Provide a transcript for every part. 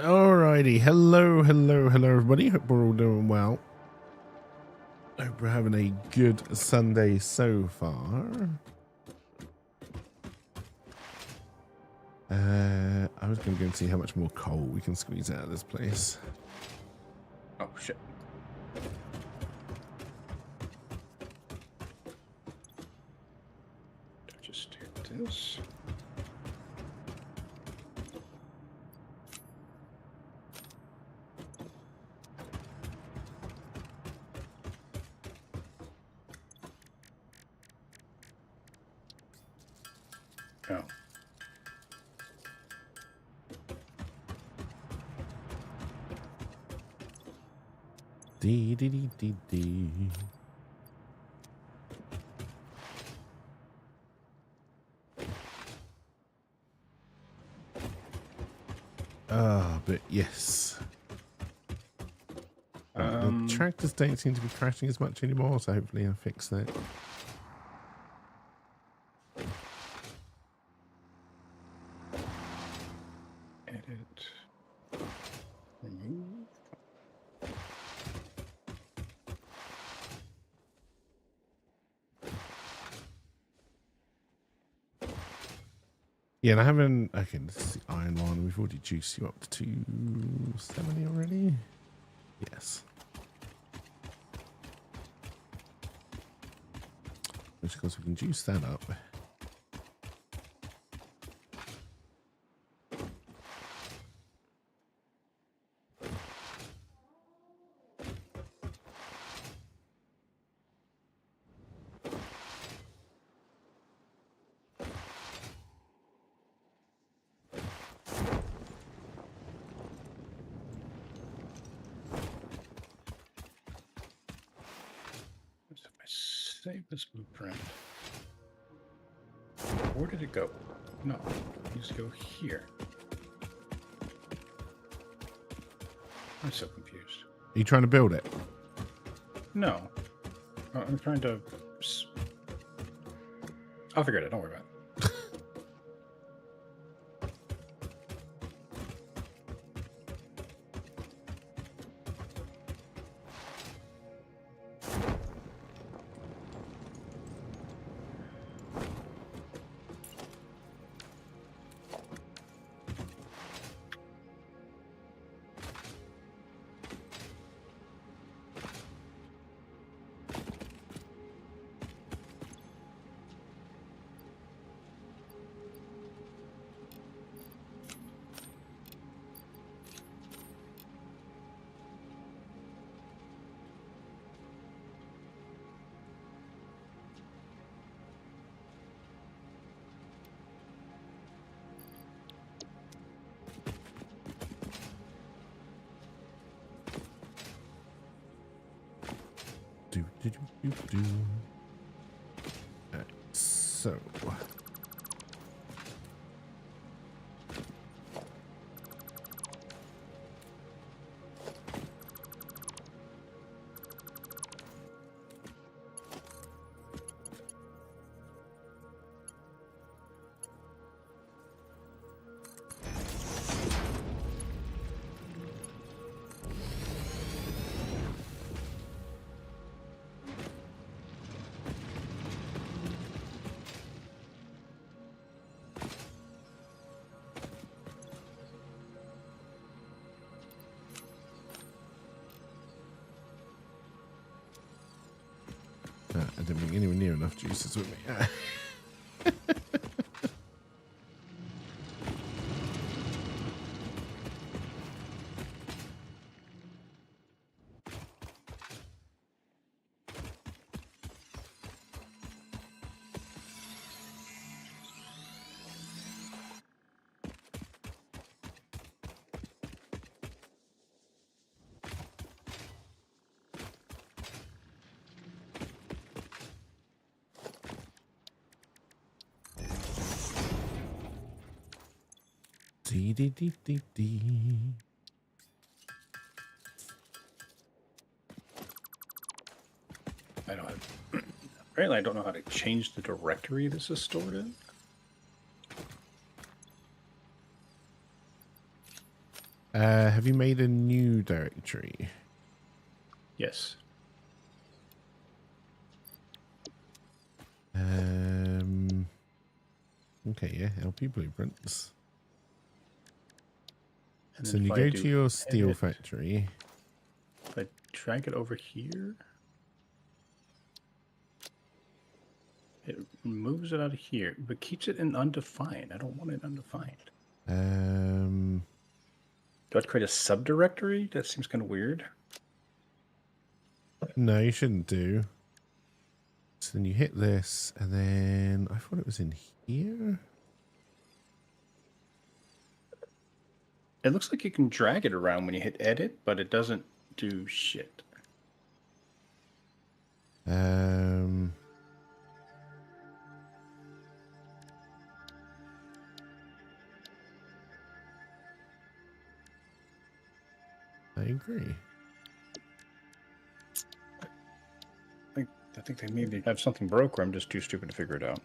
Alrighty, hello, everybody. Hope we're all doing well. Hope we're having a good Sunday so far. I was going to go and see how much more coal we can squeeze out of this place. Oh, shit. Just do this. Oh. Dee dee dee dee dee. But yes. The tractors don't seem to be crashing as much anymore, so hopefully I'll fix that. Edit. Remove. Yeah, and I haven't... Okay, this is the iron one. We've already juiced you up to 270 already. Yes. Which, of course, we can juice that up. If I save this blueprint, where did it go? No, it needs to go here. I'm so confused. Are you trying to build it? No. I'm trying to... I'll figure it out. Don't worry about it. Alright, so... I didn't bring anywhere near enough juices with me. Dee dee dee dee dee. I don't have... Apparently, I don't know how to change the directory this is stored in. Have you made a new directory? Yes. Okay, yeah, LP blueprints. And So then you if I go do to your steel edit, factory. if I drag it over here, it moves it out of here, but keeps it in undefined. I don't want it undefined. Do I have to create a subdirectory? That seems kind of weird. No, you shouldn't do. So then you hit this, and then I thought it was in here. It looks like you can drag it around when you hit edit, but it doesn't do shit. I agree. I think they maybe have something broke, or I'm just too stupid to figure it out.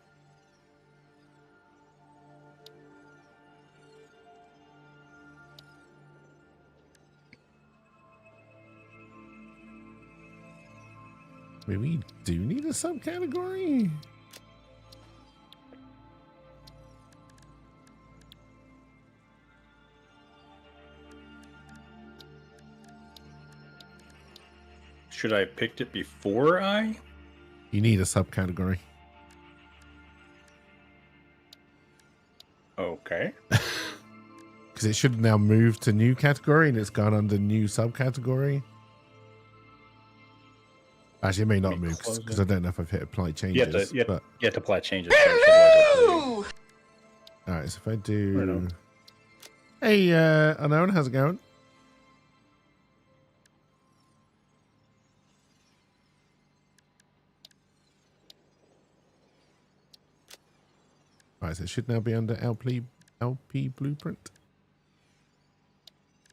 Maybe we do need a subcategory. Should I have picked it before I? You need a subcategory. Okay. Because it should now move to new category, and it's gone under new subcategory. Actually, it may not move because I don't know if I've hit apply changes. You have to apply changes. All right, so if I do... Hey, Unknown, how's it going? All right, so it should now be under LP blueprint.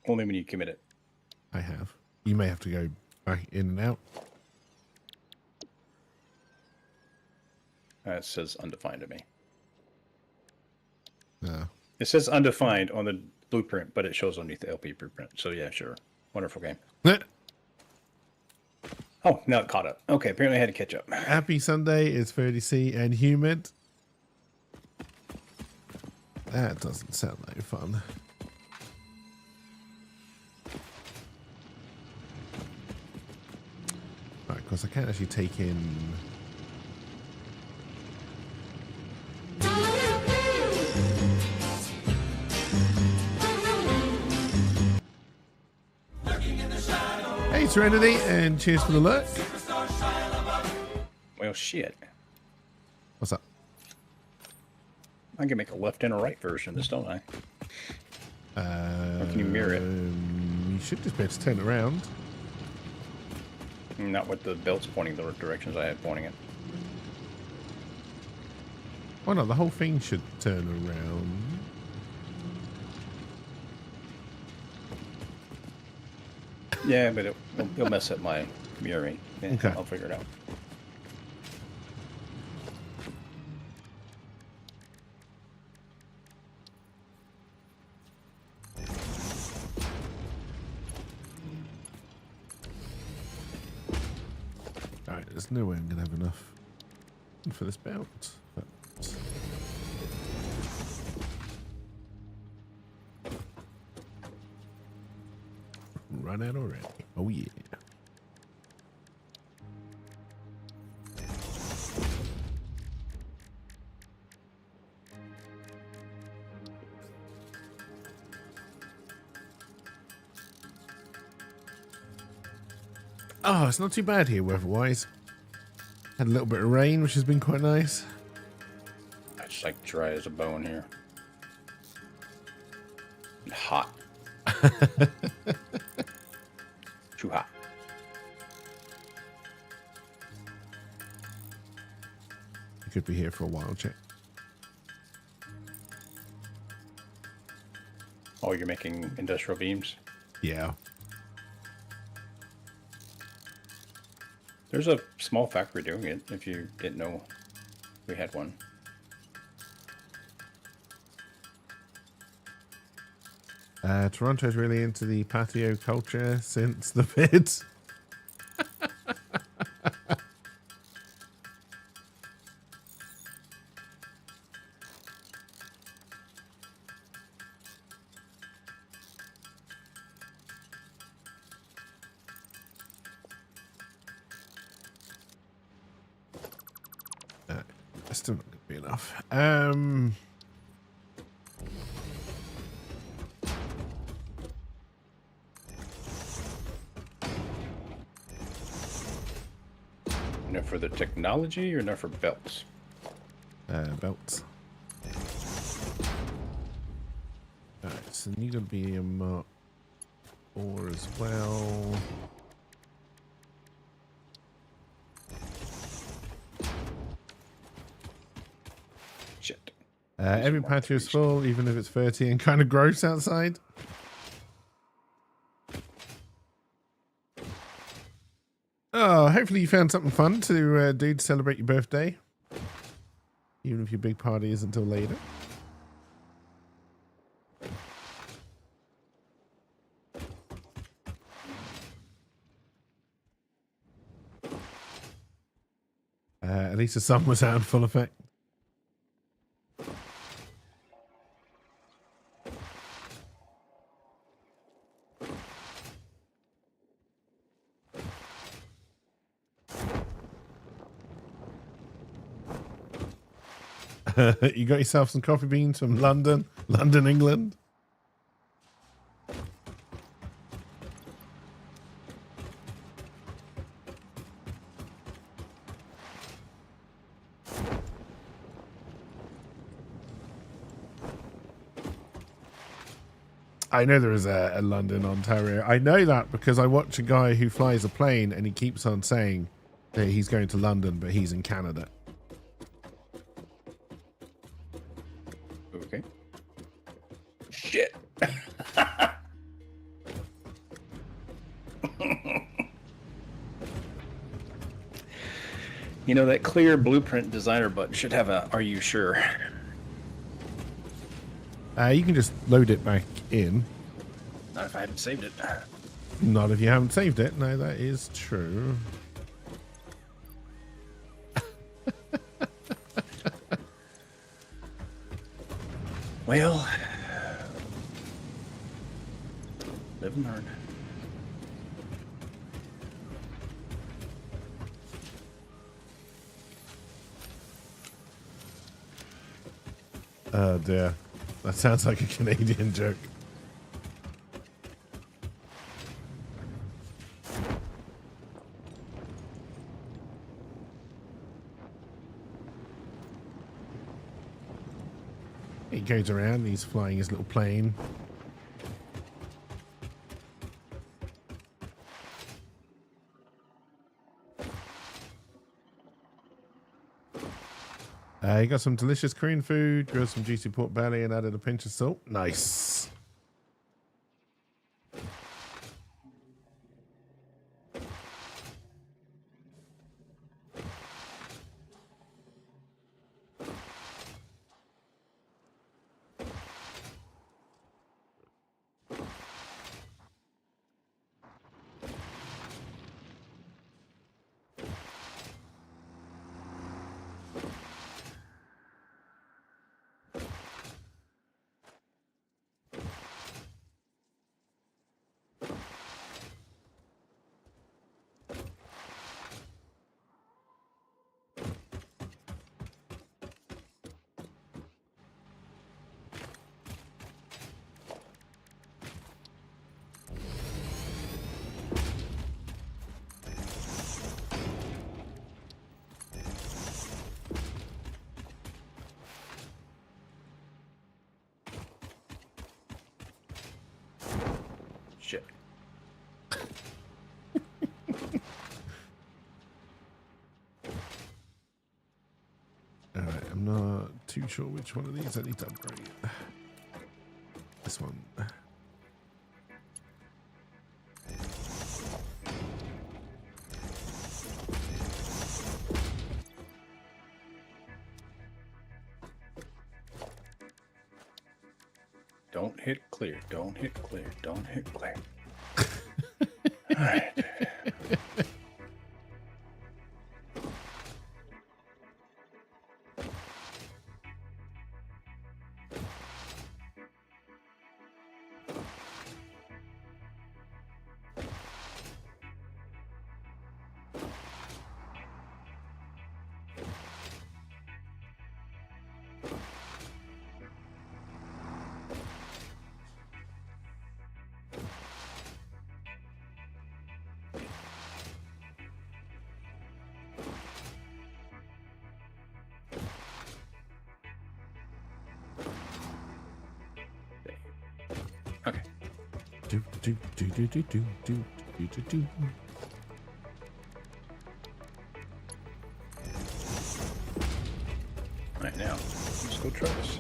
Only when you commit it. I have. You may have to go back in and out. It says undefined to me. No. It says undefined on the blueprint, but it shows underneath the LP blueprint. So yeah, sure. Wonderful game. Oh, now it caught up. Okay, apparently I had to catch up. Happy Sunday. It's 30C and humid. That doesn't sound like fun. Right, because I can't actually take in... Hey, Serenity, and cheers for the lurk. Well, shit. What's up? I can make a left and a right version of this, don't I? How can you mirror it? You should just be able to turn it around. Not with the belts pointing the directions I had pointing it. Oh no, the whole thing should turn around. Yeah, but it'll mess up my mirroring. Yeah, Okay. I'll figure it out. Alright, there's no way I'm going to have enough for this belt. But... Run out already. Oh yeah. Oh, it's not too bad here weather-wise. Had a little bit of rain, which has been quite nice. It's like dry as a bone here. And hot. Too hot. You could be here for a while, check. Oh, you're making industrial beams? Yeah. There's a small factory doing it, if you didn't know we had one. Toronto's really into the patio culture since the vid. That's still not going to be enough. Enough for the technology or enough for belts? Belts. Alright, so you got to be a Mark 4 as well. Shit. Every patio is full, even if it's 30 and kind of gross outside. Oh, hopefully you found something fun to do to celebrate your birthday. Even if your big party isn't until later. At least the sun was out in full effect. You got yourself some coffee beans from London, England. I know there is a London, Ontario. I know that because I watch a guy who flies a plane and he keeps on saying that he's going to London, but he's in Canada. Okay. Shit. You know, that clear blueprint designer button should have a "Are you sure?" You can just load it back in. Not if I haven't saved it. Not if you haven't saved it. No, that is true. Well, live and learn. Oh dear. That sounds like a Canadian joke. He goes around, he's flying his little plane. You got some delicious Korean food, grilled some juicy pork belly and added a pinch of salt. Nice. Shit. Alright, I'm not too sure which one of these I need to upgrade. This one. Don't hit clear. Don't hit clear. Don't hit clear. All right. Okay. All right, now let's go try this.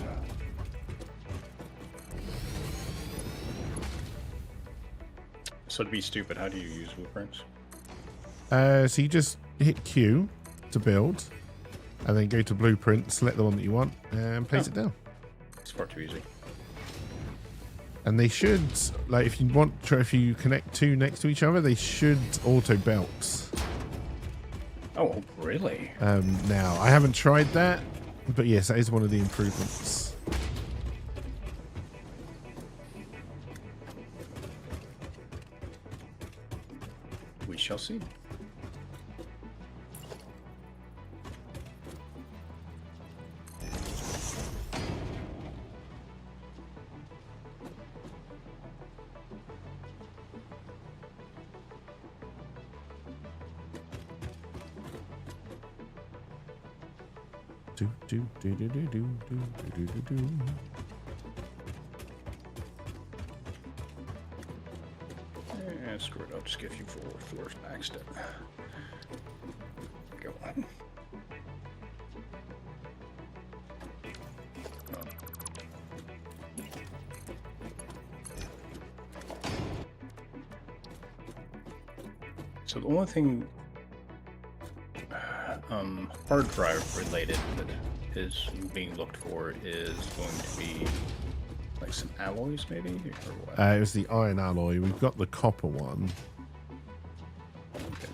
So to be stupid, how do you use blueprints? So you just hit Q to build, and then go to blueprint, select the one that you want, and place it down. It's far too easy. And they should, like, if you connect two next to each other, they should auto belt. Oh, really? Now, I haven't tried that, but yes, that is one of the improvements. We shall see. Screw it, I'll just give you 4 floors back step. Go on. So the only thing hard drive related that is being looked for is going to be like some alloys, maybe, or what? It was the iron alloy. We've got the copper one. Okay.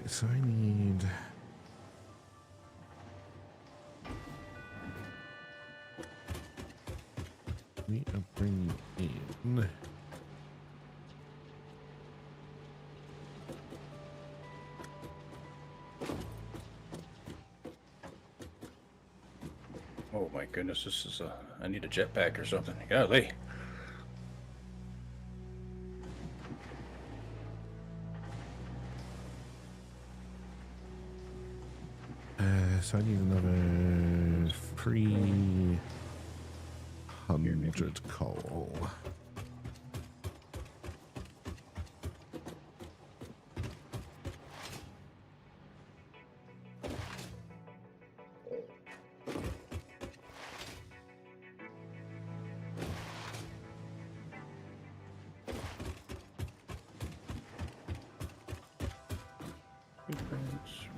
So I need... Need to bring you in. Oh my goodness, this is a... I need a jetpack or something. Golly. So I need another 300 coal.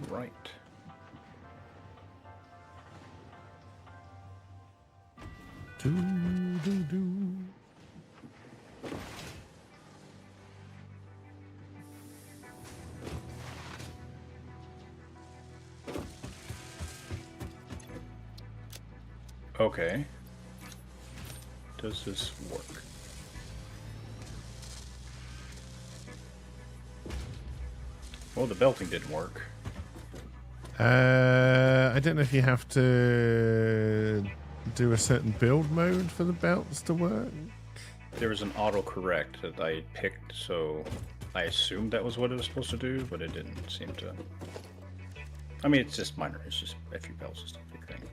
Right. Okay. Does this work? Well, the belting didn't work. I don't know if you have to do a certain build mode for the belts to work. There was an autocorrect that I picked, so I assumed that was what it was supposed to do, but it didn't seem to. I mean, it's just minor. It's just a few bells and stuff. Big thing.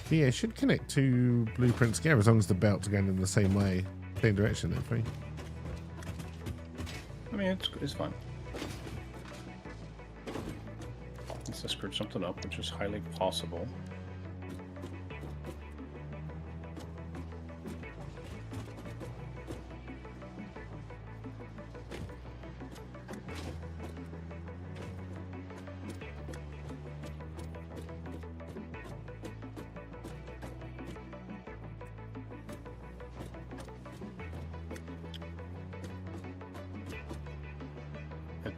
But yeah, it should connect two blueprints together as long as the belts are going in the same way, same direction. Hopefully. I mean, it's fine. Unless I screwed something up, which is highly possible.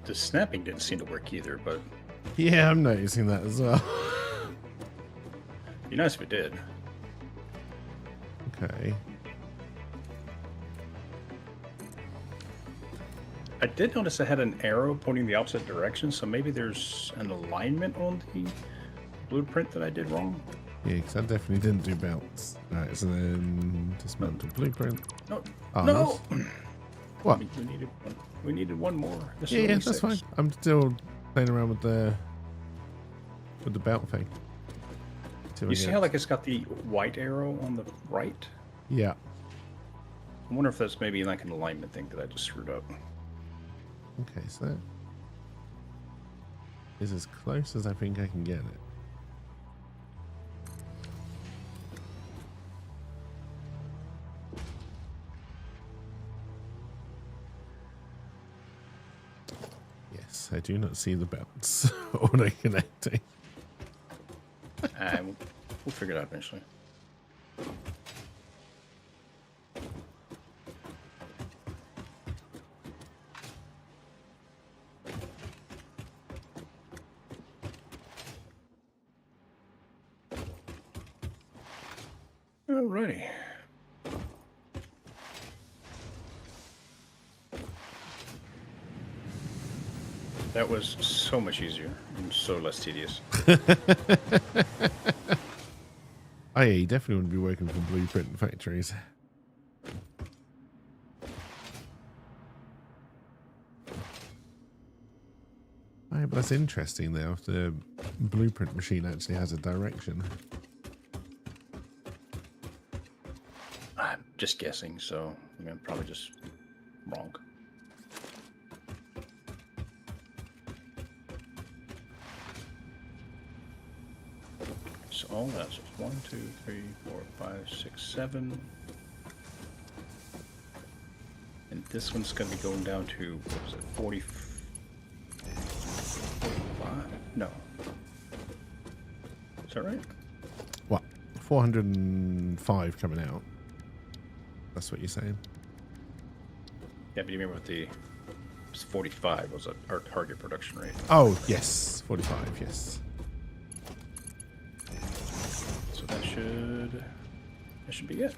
The snapping didn't seem to work either, but Yeah, I'm noticing that as well. it'd be nice if it did. Okay. I did notice I had an arrow pointing the opposite direction, so maybe there's an alignment on the blueprint that I did wrong. Yeah, because I definitely didn't do belts. Alright, so then dismantle blueprint. No, Oh, no. nice. What? We needed one more. This is Yeah, only that's 6. fine. I'm still playing around with the belt thing. You see how like it's got the white arrow on the right? Yeah. I wonder if that's maybe like an alignment thing that I just screwed up. Okay, so that is as close as I think I can get it. Yes, I do not see the belts or they connecting. We'll figure it out eventually. Alrighty. That was so much easier and so less tedious. Oh yeah, you definitely wouldn't be working for blueprint factories. Oh, but that's interesting though, if the blueprint machine actually has a direction. I'm just guessing, so I'm probably just wrong. So all that's 1, 2, 3, 4, 5, 6, 7. And this one's going to be going down to, what was it, 45? No. Is that right? What? 405 coming out. That's what you're saying? Yeah, but you remember what the 45 was our target production rate. Oh, yes. 45, yes. So that should be it.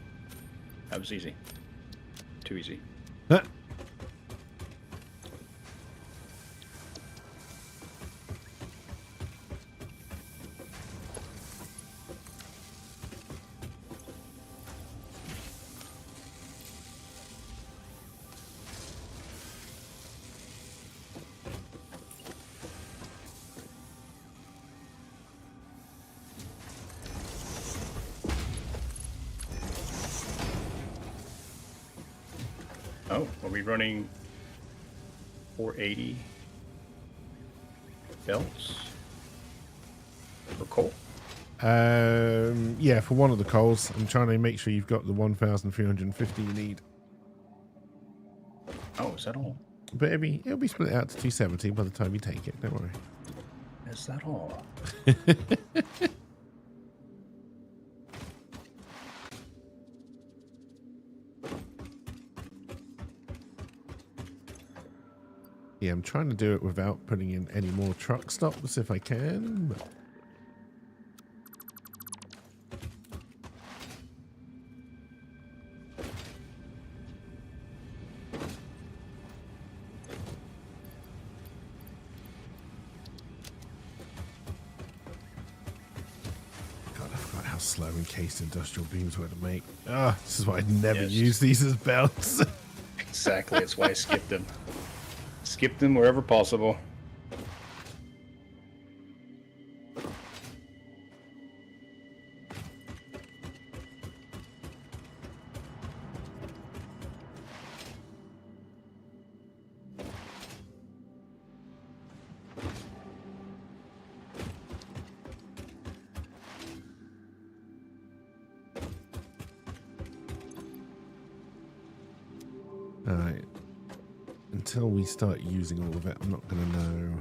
That was easy. Too easy. Huh. Oh, are we running 480 belts for coal? Yeah, for one of the coals. I'm trying to make sure you've got the 1,350 you need. Oh, is that all? But it'll be split out to 270 by the time you take it. Don't worry. Is that all? Yeah, I'm trying to do it without putting in any more truck stops if I can. But slow encased industrial beams were to make. Ah, this is why I'd never Yes. use these as belts. Exactly. That's why I skipped them. Skip them wherever possible. All right. Until we start using all of it, I'm not going to know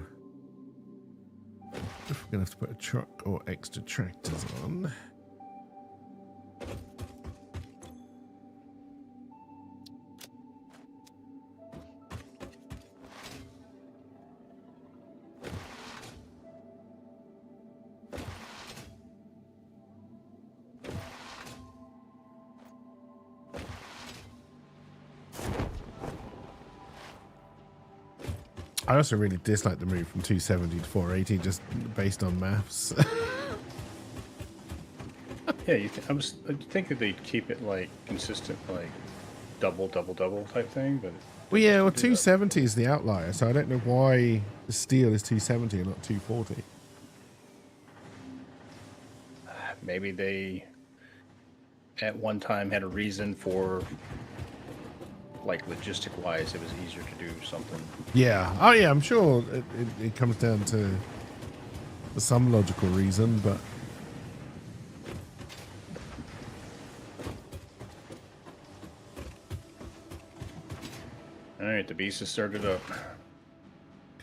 if we're going to have to put a truck or extra tractors on. I also really dislike the move from 270 to 480 just based on maths. Yeah, I was thinking they'd keep it like consistent, like double type thing, but Well, yeah, well, do that. 270 is the outlier, so I don't know why the steel is 270 and not 240. Maybe they at one time had a reason for, like, logistic wise, it was easier to do something. Yeah. Oh, yeah, I'm sure it comes down to some logical reason, but... All right, the beast has started up.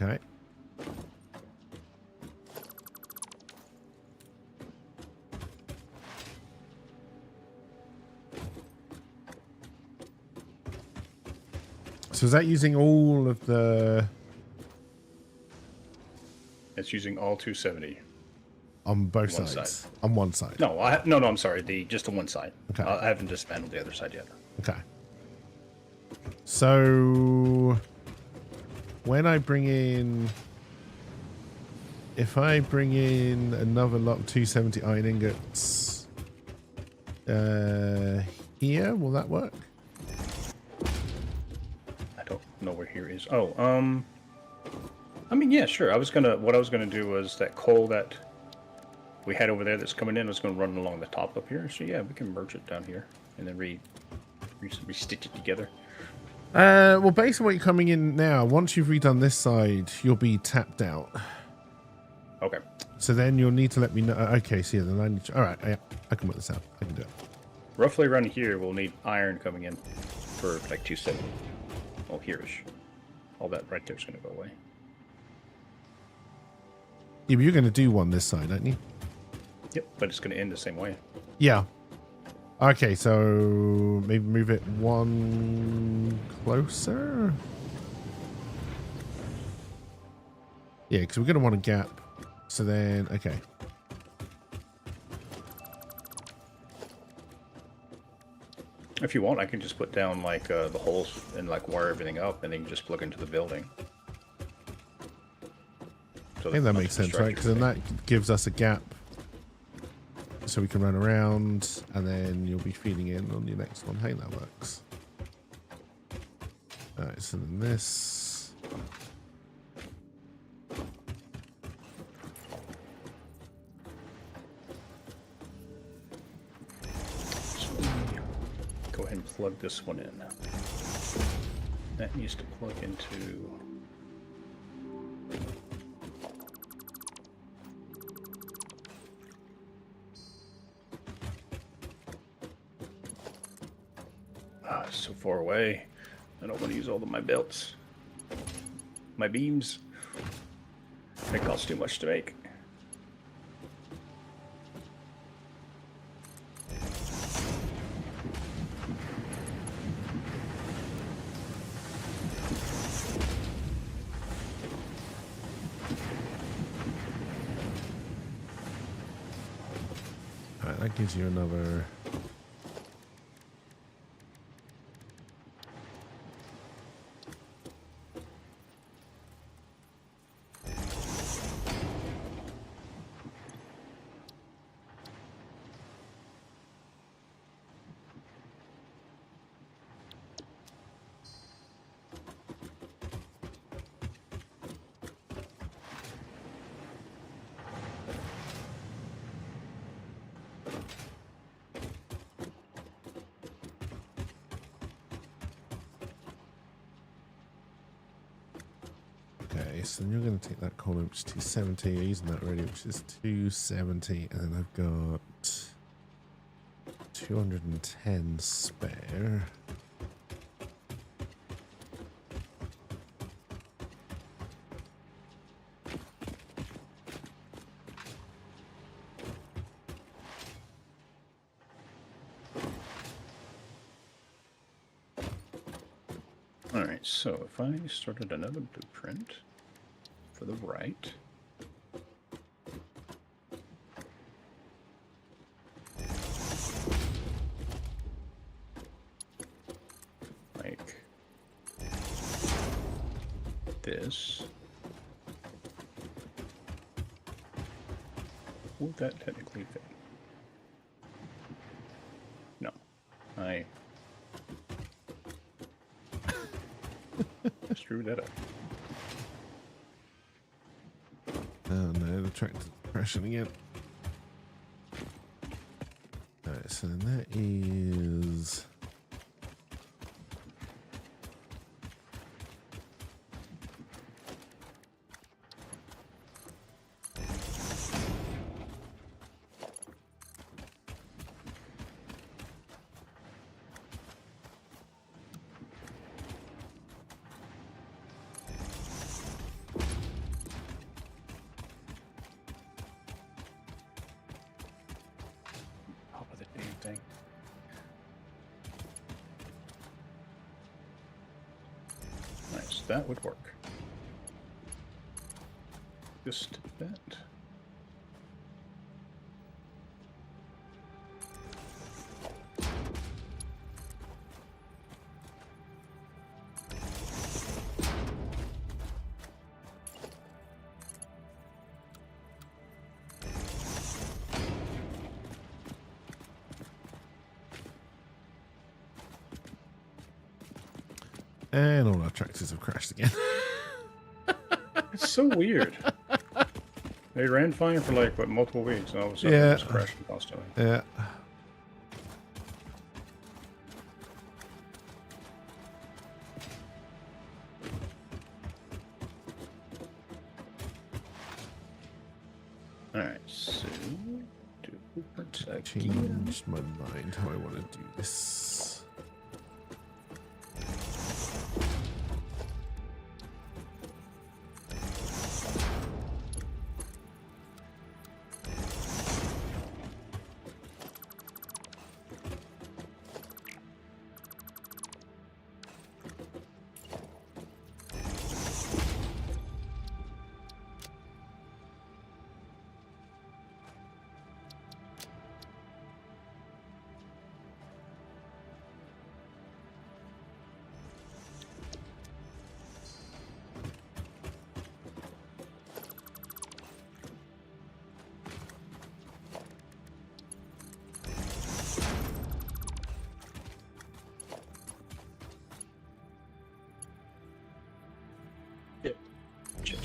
Okay. So is that using all of the... It's using all 270. On both One sides? side. On one side? No, no, I'm sorry. Just on one side. Okay. I haven't dismantled the other side yet. Okay. So... when I bring in... if I bring in another lot of 270 iron ingots... here, will that work? I don't know where here is. Oh, I mean, yeah, sure. What I was gonna do was that coal that we had over there that's coming in, I was gonna run along the top up here. So yeah, we can merge it down here and then re-stitch it together. Well, based on what you're coming in now, once you've redone this side, you'll be tapped out. Okay. So then you'll need to let me know. Okay, so yeah, then I need to... all right, yeah, I can work this out. I can do it. Roughly around here, we'll need iron coming in for like 270. Oh, here-ish. All that right there is gonna go away. Yeah, but you're going to do one this side, aren't you? Yep, but it's gonna end the same way. Yeah. Okay, so maybe move it one closer. Yeah, because we're going to want a gap. So then, okay. If you want, I can just put down like the holes and like wire everything up, and then you just plug into the building. So I think that makes sense, right? Because then that gives us a gap so we can run around, and then you'll be feeding in on your next one. Hey, that works. All right, so then this. Go ahead and plug this one in. That needs to plug into... it's so far away. I don't want to use all of my belts. My beams. It costs too much to make. Alright, that gives you another... so then you're going to take that column, which is 270. You're using that already, which is 270. And then I've got 210 spare. Alright, so if I started another blueprint for the right. Like this. Would that technically fit? No. I screwed that up. Oh no, the tractor's crashing again. Alright, so then that is... Top of the damn thing. Nice, that would work. Just that. And all our tractors have crashed again. It's so weird. They ran fine for like what, multiple weeks, and all of a sudden Yeah. they're just crashing constantly. Yeah. Alright, so do blueprints again. Changed my mind how I want to do this. Yep. Check.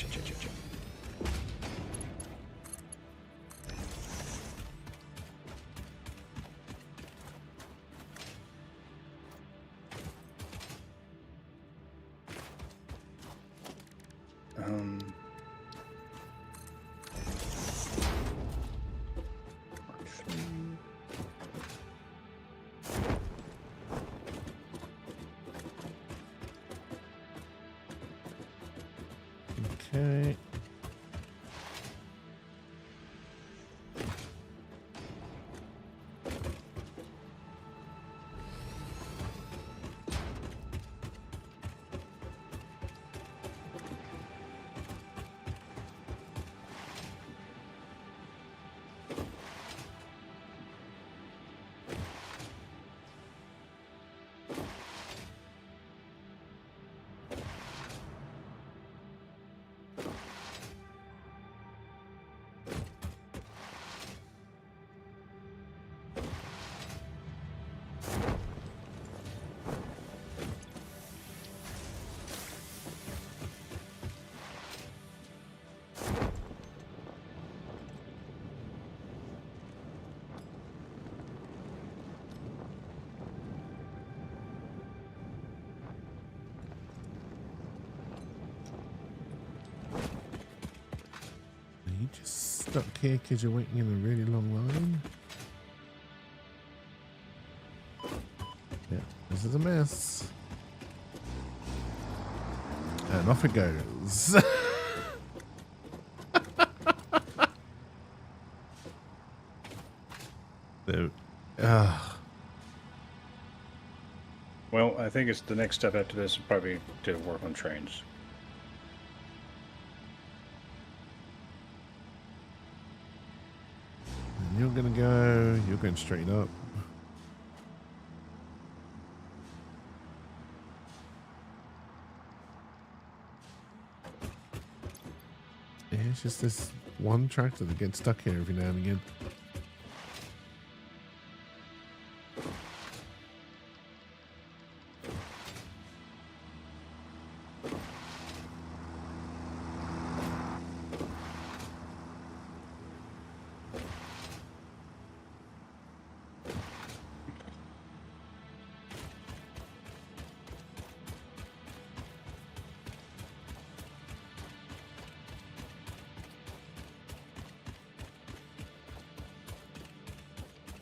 Okay. just stuck here because you're waiting in a really long line? Yeah, this is a mess. And off it goes. So, Well, I think it's the next step after this is probably to work on trains. you're going straight up. Yeah, it's just this one tractor that gets stuck here every now and again.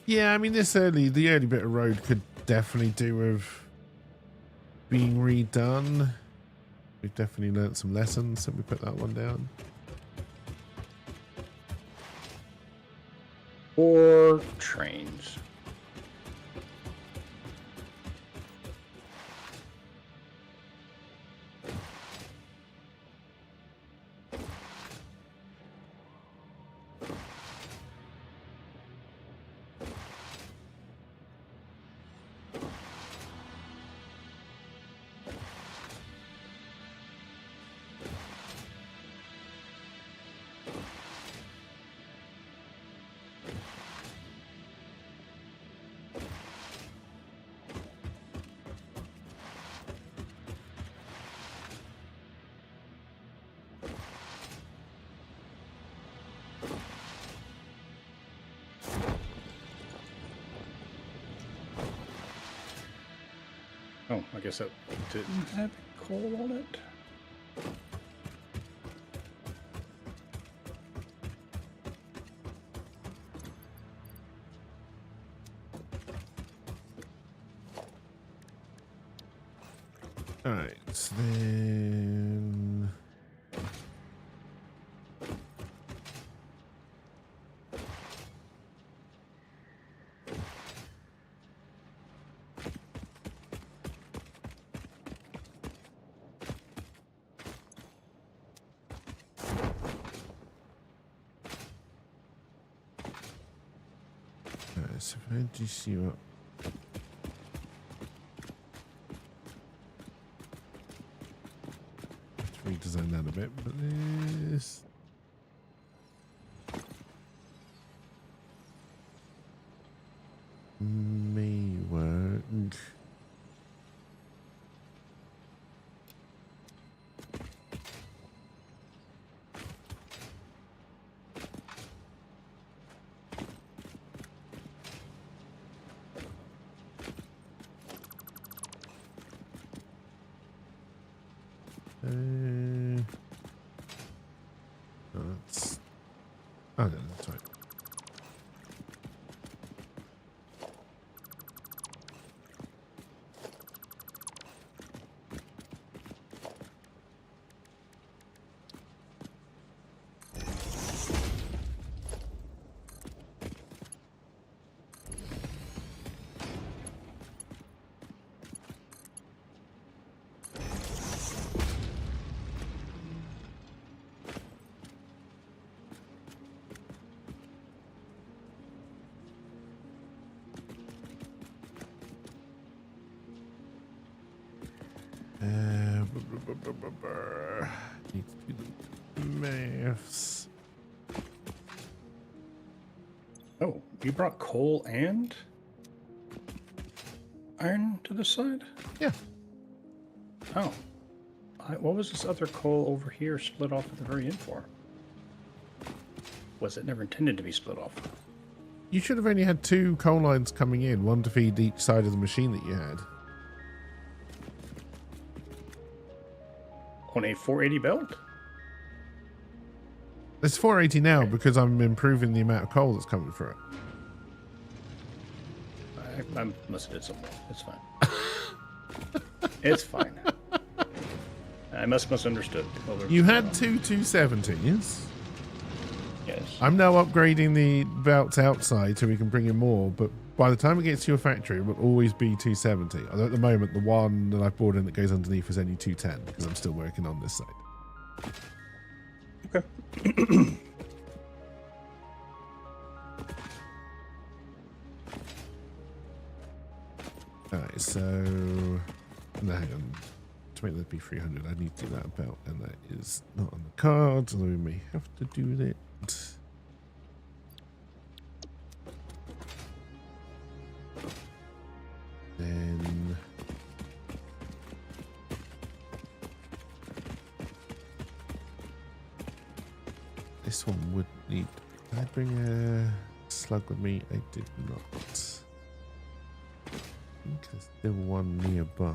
Yeah, I mean, the early bit of road could definitely do with being redone. We've definitely learnt some lessons, so we put that one down. Or trains. Oh, I guess that didn't have coal on it. All right, so then so if I just see what. Redesign that a bit, but this may work. Oh, no, that's right. Need to do the maths. Oh, you brought coal and iron to the side? Yeah. Oh. What was this other coal over here split off at the very end for? Was it never intended to be split off? You should have only had 2 coal lines coming in, one to feed each side of the machine that you had. On a 480 belt? It's 480 now because I'm improving the amount of coal that's coming through it. I must have did something wrong. It's fine. It's fine. I must misunderstood. You had two 270s. Yes. I'm now upgrading the belts outside so we can bring in more, but by the time it gets to your factory, it will always be 270. Although at the moment, the one that I've brought in that goes underneath is only 210 because I'm still working on this side. Okay. Alright, so no, hang on. To make that be 300, I need to do that belt, and that is not on the cards, although we may have to do that. Then this one would need. Did I bring a slug with me? I did not. I think there's still one nearby.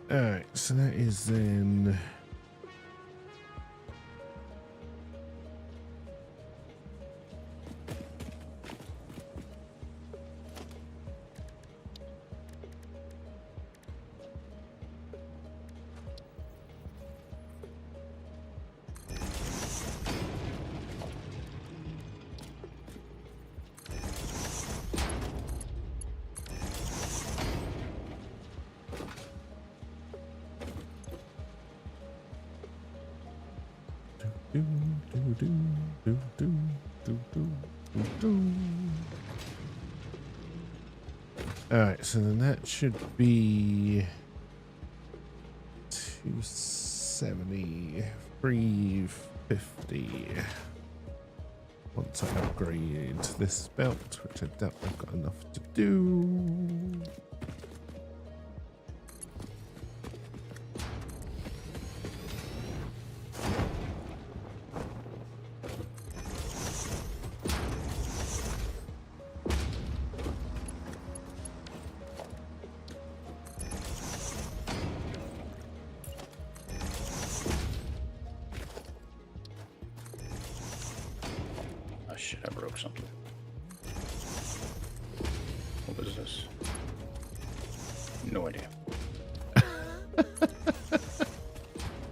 Alright, so that is then. Alright, so then that should be 270, 350. Once I upgrade this belt, which I doubt I've got enough to do. Shit, I broke something. What was this? No idea.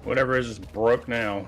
Whatever it is broke now.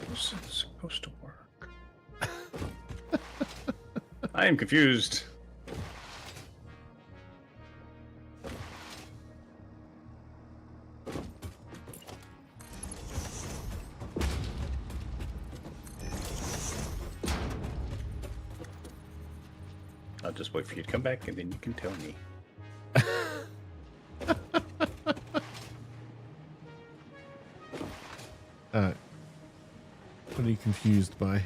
How's it supposed to work? I am confused. I'll just wait for you to come back and then you can tell me. confused by.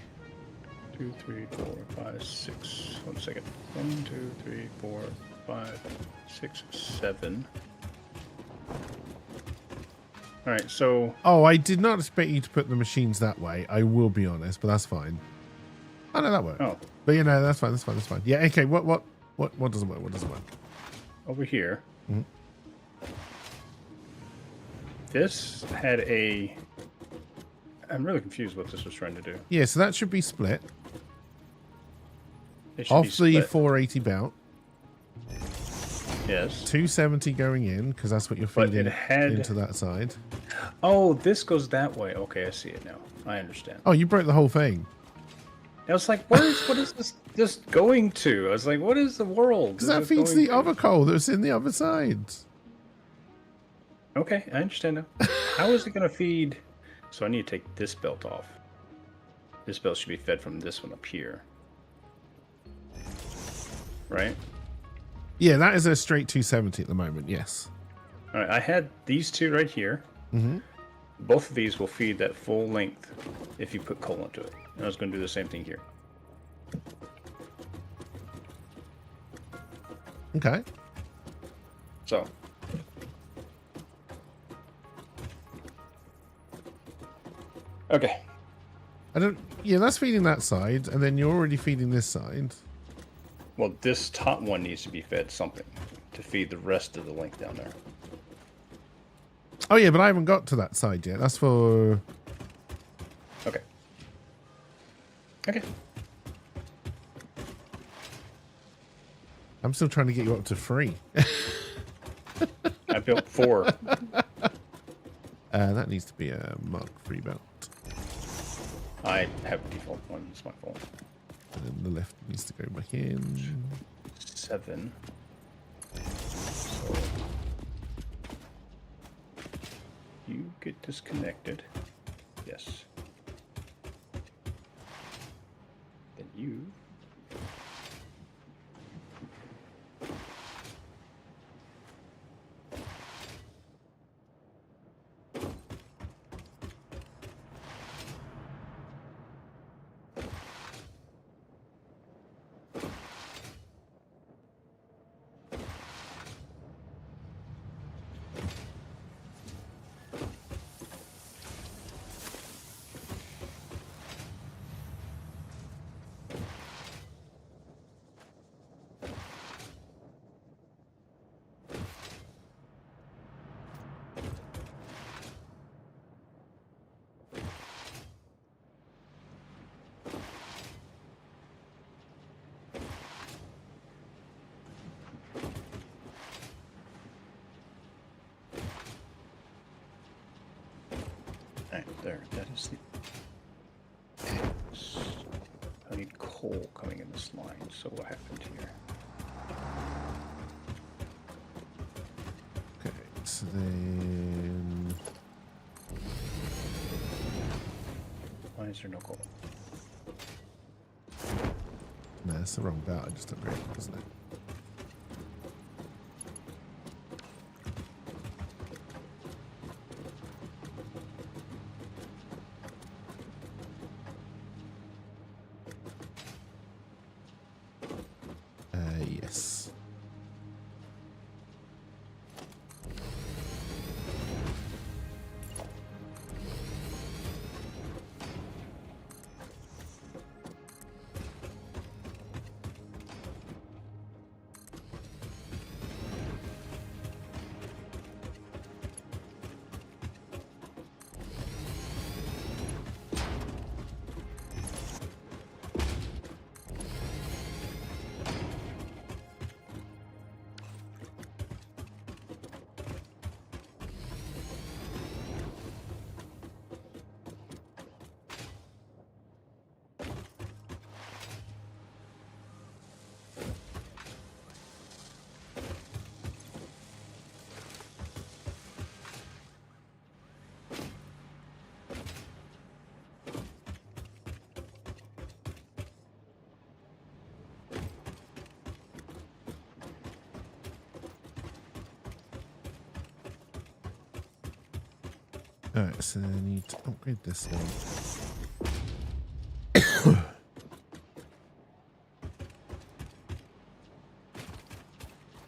2, 3, 4, 5, 6. 1 second. 1, 2, 3, 4, 5, 6, 7. All right, so. Oh, I did not expect you to put the machines that way. I will be honest, but that's fine. Oh no, that worked. Oh, But you know, that's fine. That's fine. That's fine. Yeah. Okay. What doesn't work? What doesn't work? over here. Mhm. This had a. I'm really confused what this was trying to do. Yeah. So that should be split It should off be the split. 480 belt. Yes. 270 going in because that's what you're But feeding it had- into that side. Oh, this goes that way. Okay, I see it now. I understand. Oh, you broke the whole thing. I was like, what is this just going to? I was like, what is the world? Because that feeds the other coal that's in the other side. Okay, I understand now. How is it going to feed? So I need to take this belt off. This belt should be fed from this one up here. Right? Yeah, that is a straight 270 at the moment. Yes. All right, I had these two right here. Mm-hmm. Both of these will feed that full length if you put coal into it. And I was going to do the same thing here. Okay. So. Okay. I don't. Yeah, that's feeding that side, and then you're already feeding this side. Well, this top one needs to be fed something to feed the rest of the length down there. Oh yeah, but I haven't got to that side yet. That's for. Okay. Okay. I'm still trying to get you up to 3. I built 4. That needs to be a Mark 3 belt. I have a default one. It's my fault. And then the left needs to go back in. 7. So you get disconnected. Yes. Then you. Alright, there. That is the X. I need coal coming in this line. So what happened here? Okay, so then. Why is there no coal? No, that's the wrong belt. I just upgraded, isn't it? Yes. Alright, so I need to upgrade this one.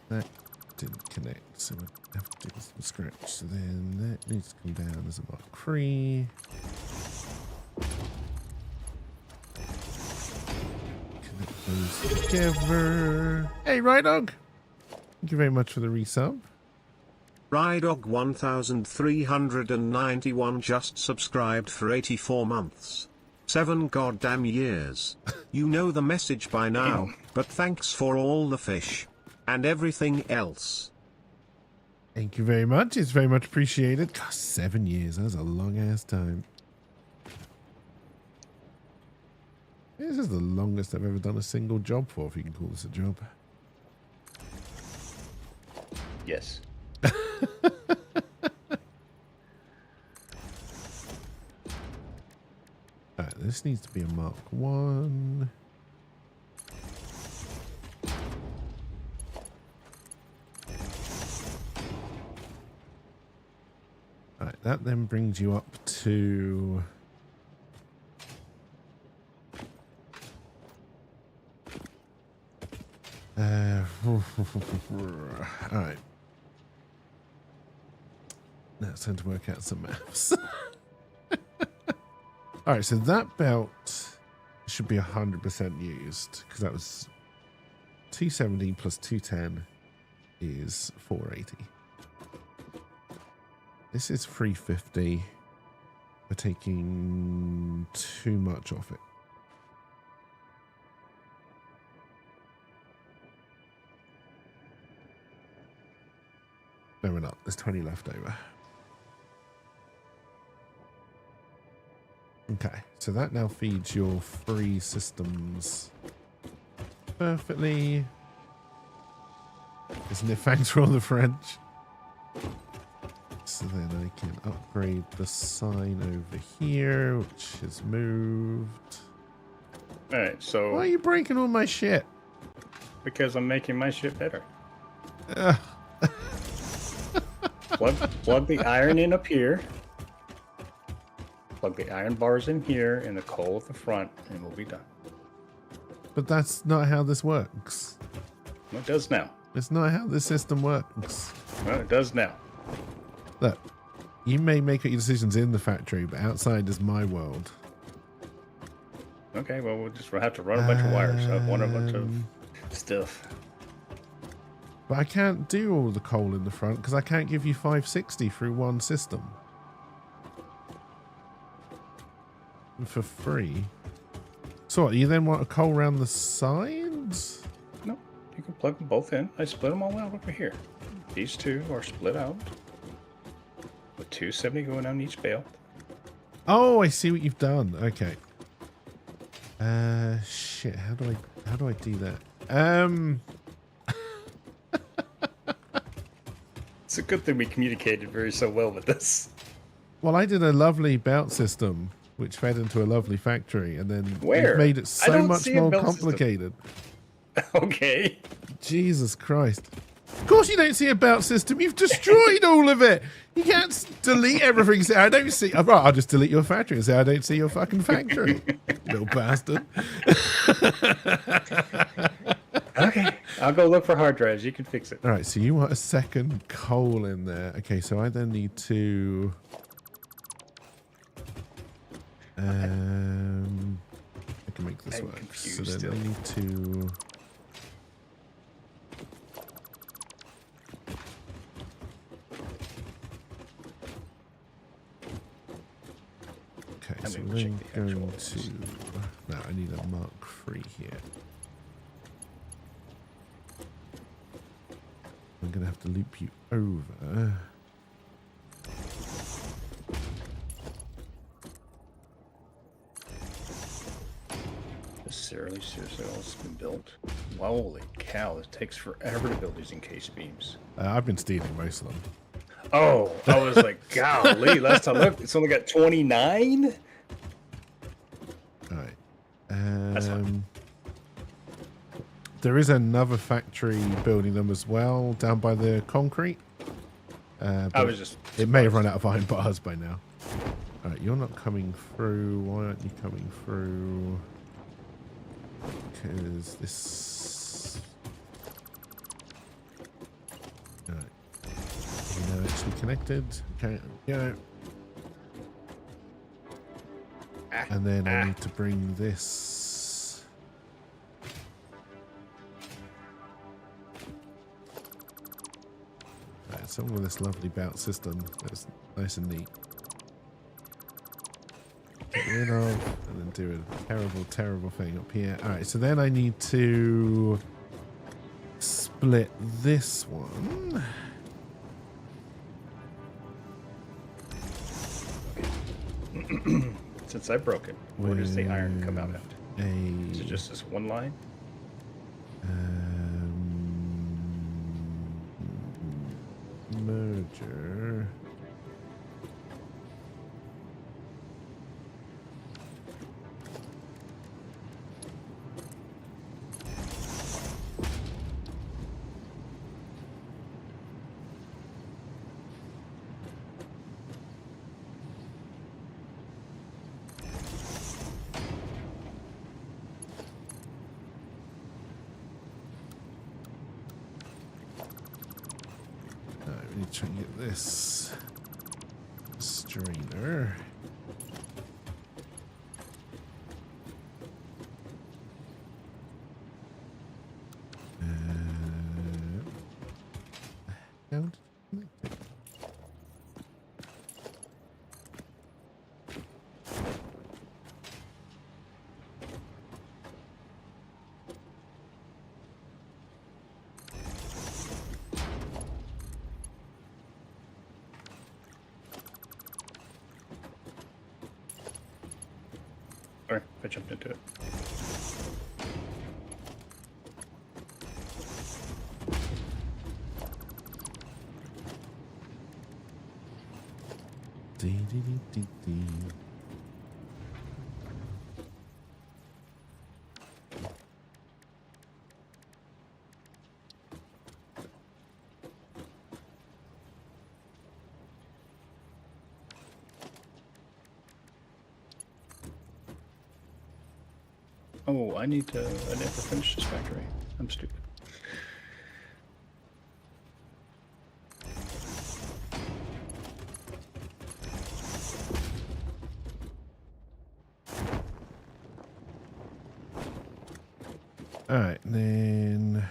That didn't connect, so we'll have to do this from scratch. So then that needs to come down as a Mark 3. Connect those together. Hey, Rydog! Thank you very much for the resub. Rydog 1391 just subscribed for 84 months. 7 goddamn years. You know the message by now, but thanks for all the fish. And everything else. Thank you very much. It's very much appreciated. God, 7 years. That's a long ass time. This is the longest I've ever done a single job for, if you can call this a job. Yes. Alright, this needs to be a Mark 1. Alright, that then brings you up to... Alright. Now it's time to work out some maths. Alright, so that belt should be 100% used, because that was 270 plus 210 is 480. This is 350. We're taking too much off it. No, we're not. There's 20 left over. Okay, so that now feeds your free systems perfectly. Isn't it? Thanks for all the French. So then I can upgrade the sign over here, which is moved. All right, so Why are you breaking all my shit? because I'm making my shit better. Ugh. Plug the iron in up here. Plug the iron bars in here and the coal at the front, and we'll be done. But that's not how this works. Well, it does now. It's not how this system works. Well, it does now. Look, you may make your decisions in the factory, but outside is my world. Okay, well, we'll just have to run a bunch of wires up, one a bunch of stuff. But I can't do all the coal in the front because I can't give you 560 through one system. For free. So what, you then want a coal around the sides? No, you can plug them both in. I split them all out over here. These two are split out with 270 going down each bale. Oh, I see what you've done. Okay. Shit. How do I do that? It's a good thing we communicated very so well with this. Well, I did a lovely belt system which fed into a lovely factory, and then Where? you've made it I so don't much see a more belt system. complicated. Okay. Jesus Christ. Of course you don't see a belt system. You've destroyed all of it. You can't delete everything. Say, I don't see... Right, I'll just delete your factory and say, I don't see your fucking factory. Little bastard. Okay. I'll go look for hard drives. You can fix it. All right, so you want a second coal in there. Okay, so I then need to... I can make this I'm work. So confused then still. I need to... Okay, I so mean, we're check the actual going ones. to... No, I need a Mark III here. I'm going to have to loop you over. Seriously, all this has been built. Holy cow, it takes forever to build these encased beams. I've been stealing most of them. Oh, I was like, golly, last time I looked, it's only got 29? All right. That's fine. There is another factory building them as well down by the concrete. I But was just... it may have run out of iron bars by now. All right, you're not coming through. Why aren't you coming through? Because this... connected. Okay, yeah. And then I need to bring this. Right, some of this lovely bout system that's nice and neat. Get rid of, and then do a terrible, terrible thing up here. All right, so then I need to split this one. Since I broke it, where does the iron come out at? Is it just this one line? Merger. We need to try and get this strainer. How did it connect it? Sorry, I jumped into it. Dee, dee, dee, dee, dee. Oh, I never finished this factory. I'm stupid. All right, then.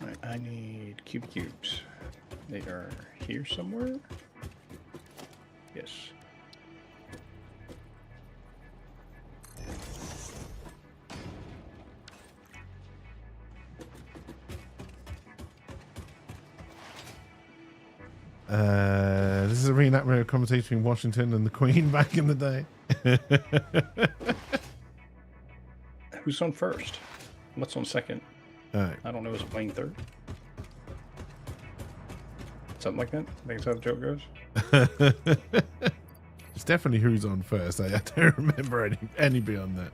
Alright, I need cubes. They are here somewhere? Yes. This is a reenactment of a conversation between Washington and the Queen back in the day. Who's on first? What's on second? All right. I don't know. Is playing third? Something like that? I think that's how the joke goes. It's definitely who's on first. I don't remember any beyond that.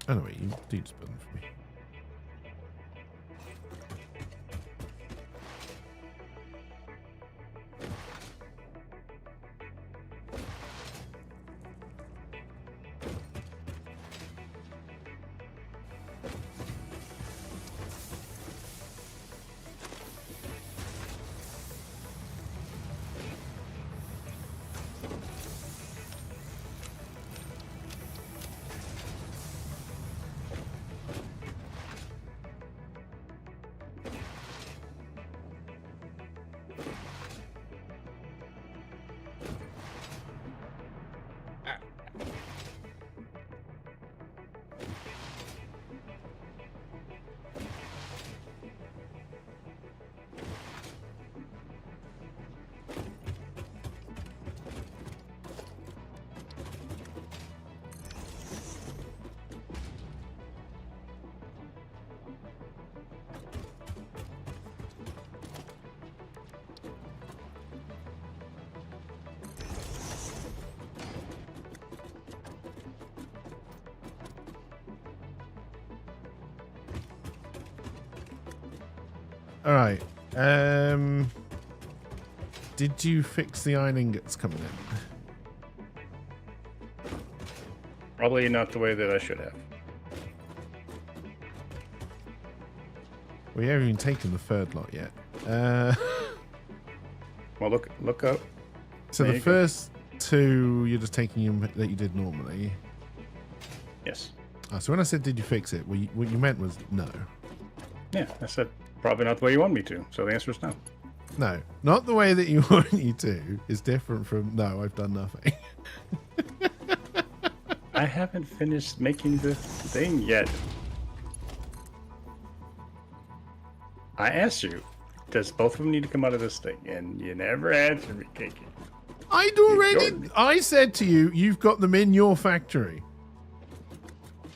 Anyway, you dude's building for me. All right. Did you fix the iron ingots coming in? Probably not the way that I should have. We haven't even taken the third lot yet. Well, look up. So There the you go. first two, you're just taking them that you did normally. Yes. Oh, so when I said, did you fix it? What you meant was no. Yeah, I said probably not the way you want me to. So the answer is no. No, not the way that you want you to is different from no, I've done nothing. I haven't finished making the thing yet. I asked you, does both of them need to come out of this thing? And you never answered me, Kiki. I said to you, you've got them in your factory.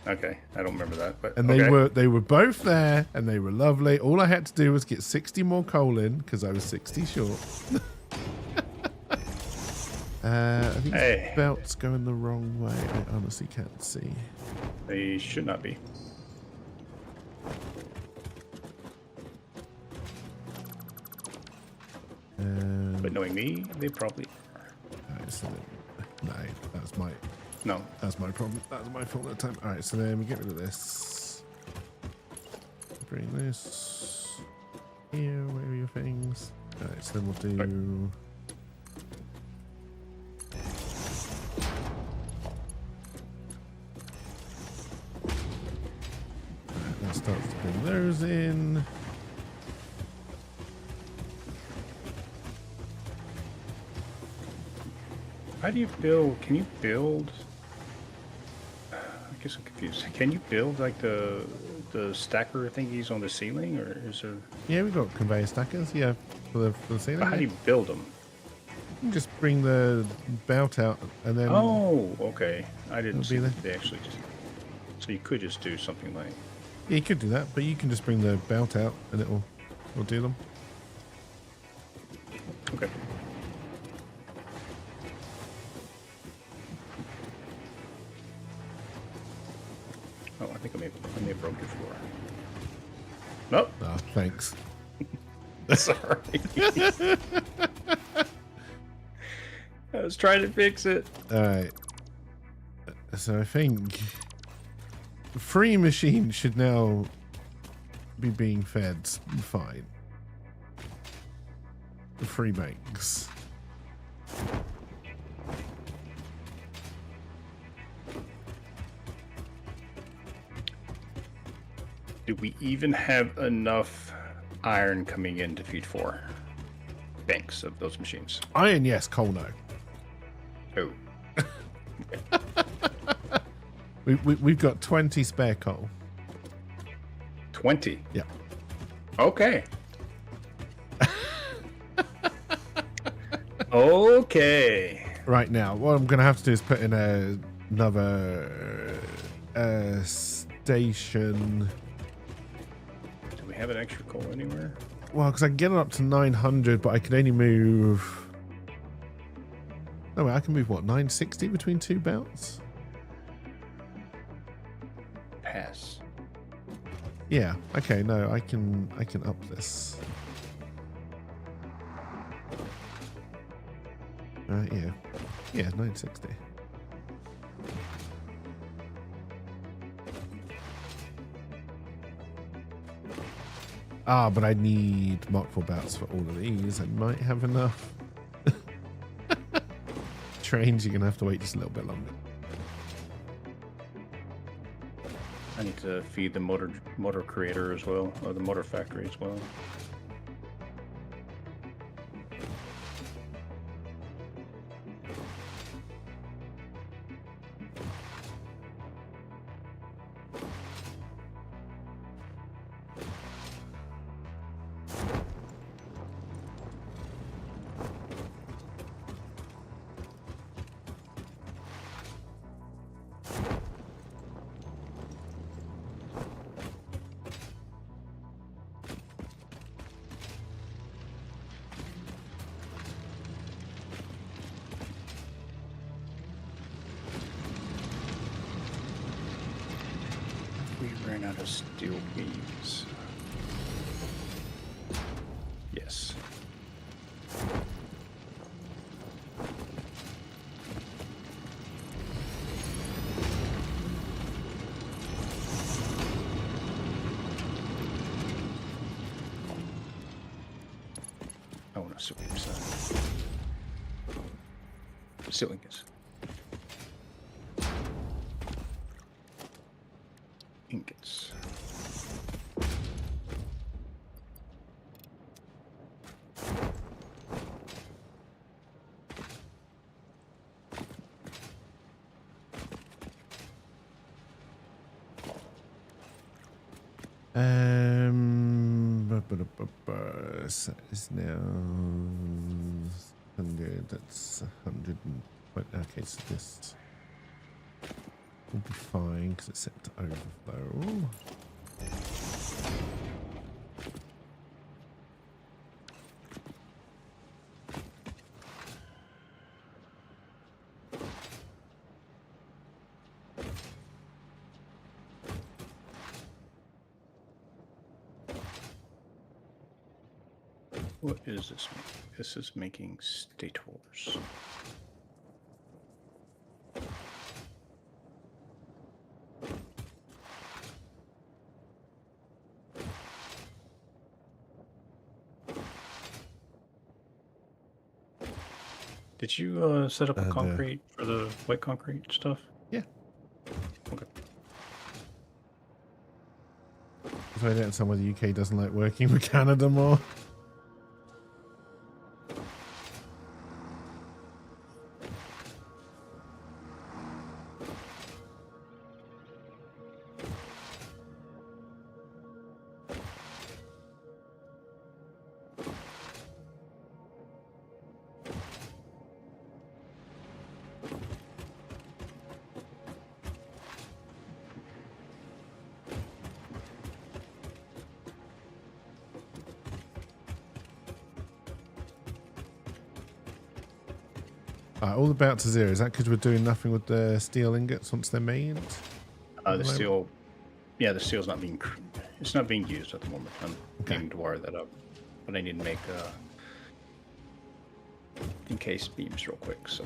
Okay, I don't remember that, but And okay. they were both there and they were lovely. All I had to do was get 60 more coal in because I was 60 short. I think Hey. the belt's going the wrong way. I honestly can't see. They should not be. But knowing me, they probably are. Alright, so no, that's my No. problem. That's my fault that time. Alright, so then we get rid of this. Bring this here. Where are your things? Alright, so then we'll do. Alright, that starts to bring those in. How do you build? Can you build? I guess I'm confused. Can you build like the stacker thingies on the ceiling, or is there? Yeah, we've got conveyor stackers. Yeah, for the ceiling. How do you build them? You can just bring the belt out and then. Oh, okay. I didn't It'll see be that they actually just. So you could just do something like. Yeah, you could do that, but you can just bring the belt out and it'll do them. Okay. Oh, I think I may have broke your floor. Nope. Oh, thanks. Sorry. I was trying to fix it. Alright. So I think the free machine should now be being fed fine. The free banks. Do we even have enough iron coming in to feed 4 banks of those machines? Iron, yes. Coal, no. Oh. We've got 20 spare coal. 20. Yeah. Okay. Okay. Right now, what I'm going to have to do is put in another station. Do we have an extra coal anywhere? Well, because I can get it up to 900, but I can only move. No, wait, I can move what, 960 between 2 belts? Pass. Yeah. Okay. No, I can up this. Yeah. Yeah, 960. Ah, but I need Mark 4 belts for all of these. I might have enough. Trains, you're going to have to wait just a little bit longer. I need to feed the motor creator as well, or the motor factory as well. We ran out of steel beams. Yes. Oh, no, super still ingots. Ingots. So it's now 100. That's 100. Okay, so this will be fine because it's set to overflow. What is this? This is making stators. Did you set up a concrete for the white concrete stuff? Yeah. Okay. If I don't understand why the UK doesn't like working with Canada more. All the bout to zero. Is that because we're doing nothing with the steel ingots once they're made? The steel, yeah, the steel's not being, it's not being used at the moment. I'm aiming to wire that up, but I need to make encased beams real quick. So,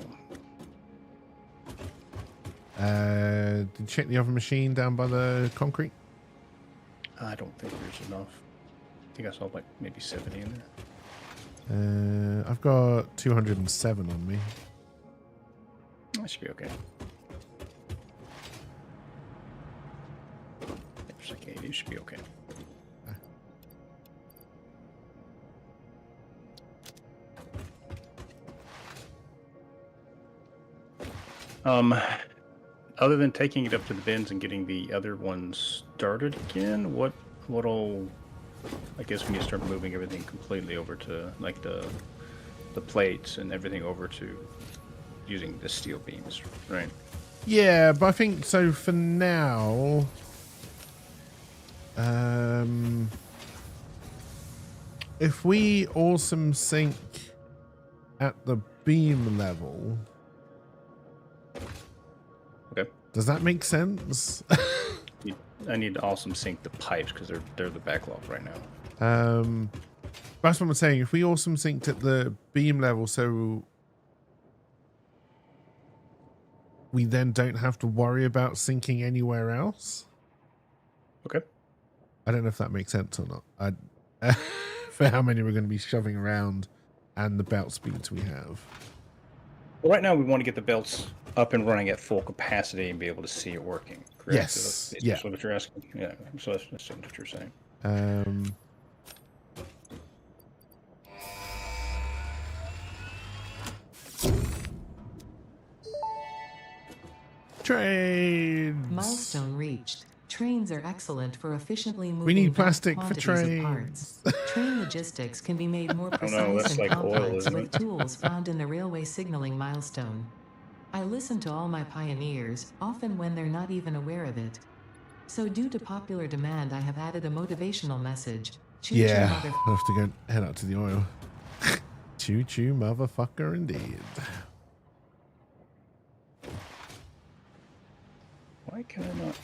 did you check the other machine down by the concrete? I don't think there's enough. I think I saw like maybe 70 in there. I've got 207 on me. That should be okay. There's like 80. Should be okay. Other than taking it up to the bins and getting the other ones started again, what'll, I guess when you start moving everything completely over to like the plates and everything over to using the steel beams, right? Yeah, but I think so for now. If we awesome sync at the beam level, Okay. does that make sense? I need to awesome sync the pipes because they're the backlog right now. That's what I'm saying. If we awesome synced at the beam level, so we then don't have to worry about syncing anywhere else. Okay. I don't know if that makes sense or not. For how many we're going to be shoving around and the belt speeds we have. Well, right now we want to get the belts up and running at full capacity and be able to see it working. Correct? Yes. Yeah. That's what you're asking. Yeah. So that's what you're saying. Trains. Milestone reached. Trains are excellent for efficiently moving We need vast plastic for quantities of parts. trains. Train logistics can be made more know, precise that's and like oil, complex isn't with it? tools found in the railway signaling milestone. I listen to all my pioneers, often when they're not even aware of it. So due to popular demand, I have added a motivational message. Choo-choo Yeah, mother- I'll have to go head out to the oil. Choo choo motherfucker indeed. Why can I not?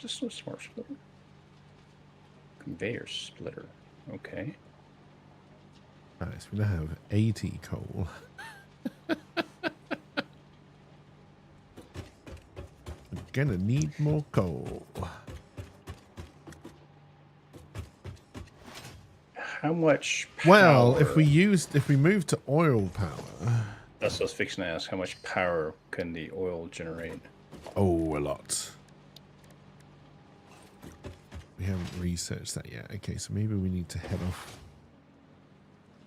Just a smart splitter. Conveyor splitter. Okay. Nice. We now have 80 coal. We're gonna need more coal. How much power? Well, if we move to oil power. That's what I was fixing to ask. How much power can the oil generate? Oh, a lot. We haven't researched that yet. Okay, so maybe we need to head off.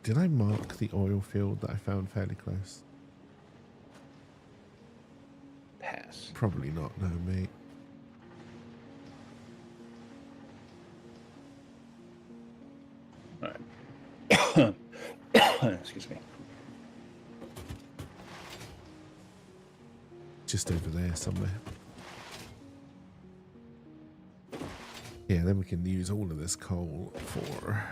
Did I mark the oil field that I found fairly close? Pass. Probably not, no, mate. All right. Excuse me. Just over there somewhere. Yeah, then we can use all of this coal for...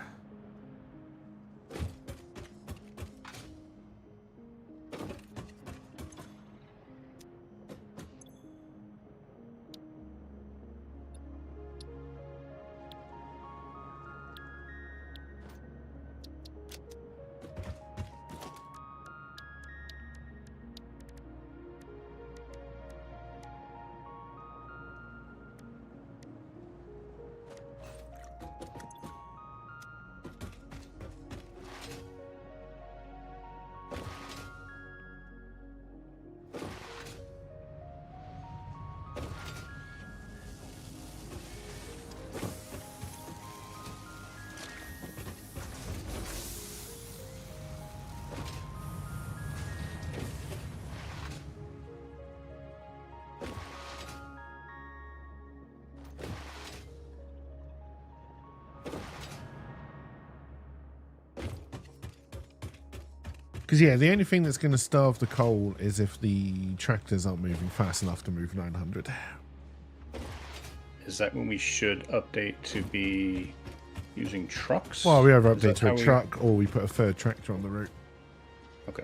Because, yeah, the only thing that's going to starve the coal is if the tractors aren't moving fast enough to move 900. Is that when we should update to be using trucks? Well, we either Is that update to how a truck or we put a third tractor on the route. Okay.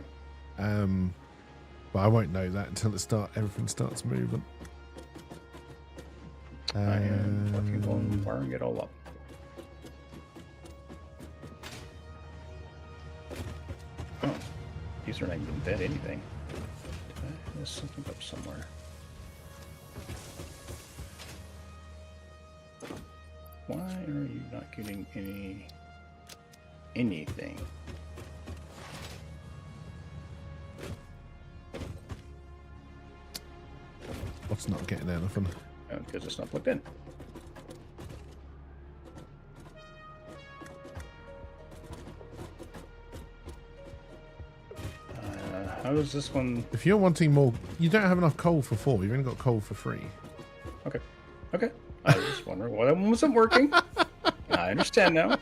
But I won't know that until everything starts moving. I am working on wiring it all up. Oh, these are not even dead anything. There's something up somewhere. Why are you not getting anything? What's not getting anything? Oh, because it's not plugged in. How does this one? If you're wanting more, you don't have enough coal for 4. You've only got coal for 3. Okay. Okay. I was just wondering why that one wasn't working. I understand now. Right,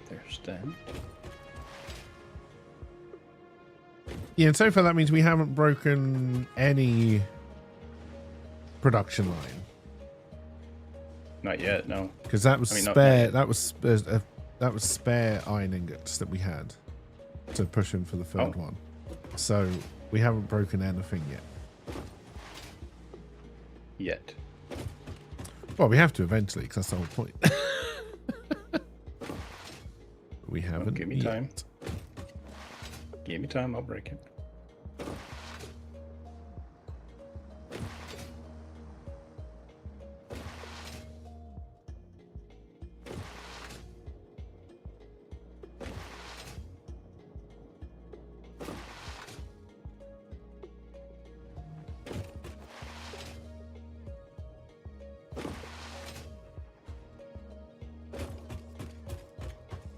there's that. Yeah, and so far that means we haven't broken any production line. Not yet, no. Because that was not spare. yet. That was spare iron ingots that we had to push in for the third one. So we haven't broken anything yet. Yet. Well, we have to eventually, because that's the whole point. We haven't. Give me yet. time. Give me time, I'll break it.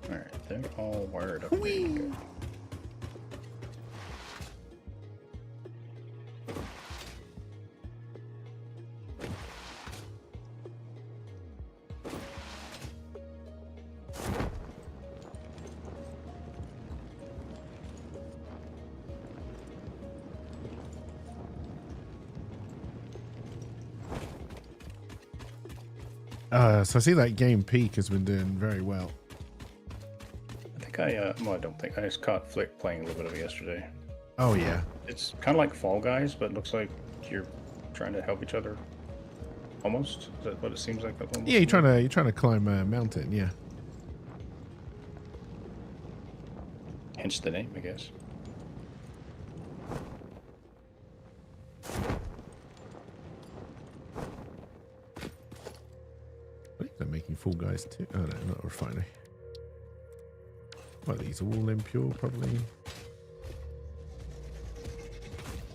Alright, they're all wired up. There you go. So I see that game Peak has been doing very well. I think well, I don't think I just caught Flick playing a little bit of it yesterday. Oh yeah. It's kind of like Fall Guys, but it looks like you're trying to help each other. Almost. Is that what it seems like? Almost? Yeah, you're trying to climb a mountain. Yeah. Hence the name, I guess. I think they're making Fall Guys too. Oh no, not a refinery. Well, these are all impure, probably.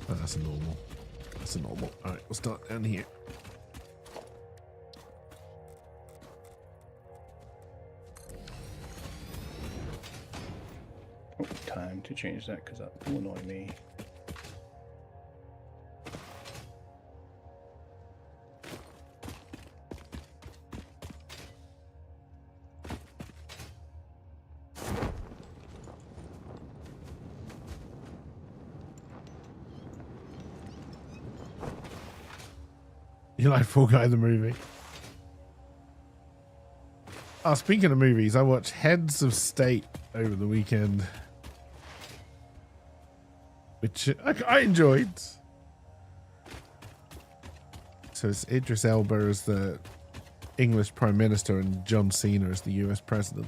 Oh, that's a normal. That's a normal. All right, we'll start down here. Oh, time to change that because that will annoy me. You like Fall Guy the movie? Oh, speaking of movies, I watched Heads of State over the weekend, which I enjoyed. So it's Idris Elba as the English Prime Minister and John Cena as the US President.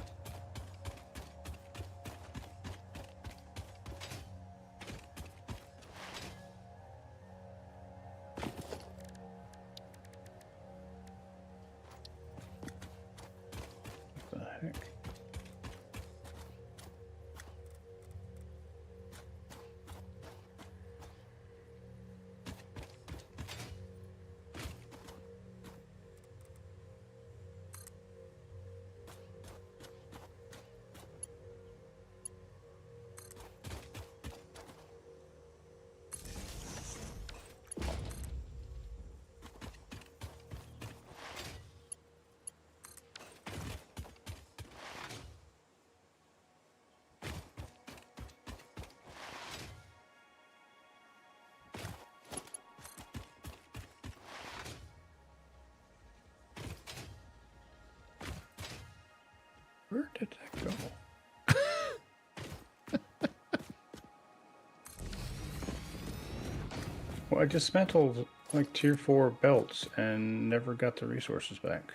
Where did that go? Well, I dismantled like tier 4 belts and never got the resources back.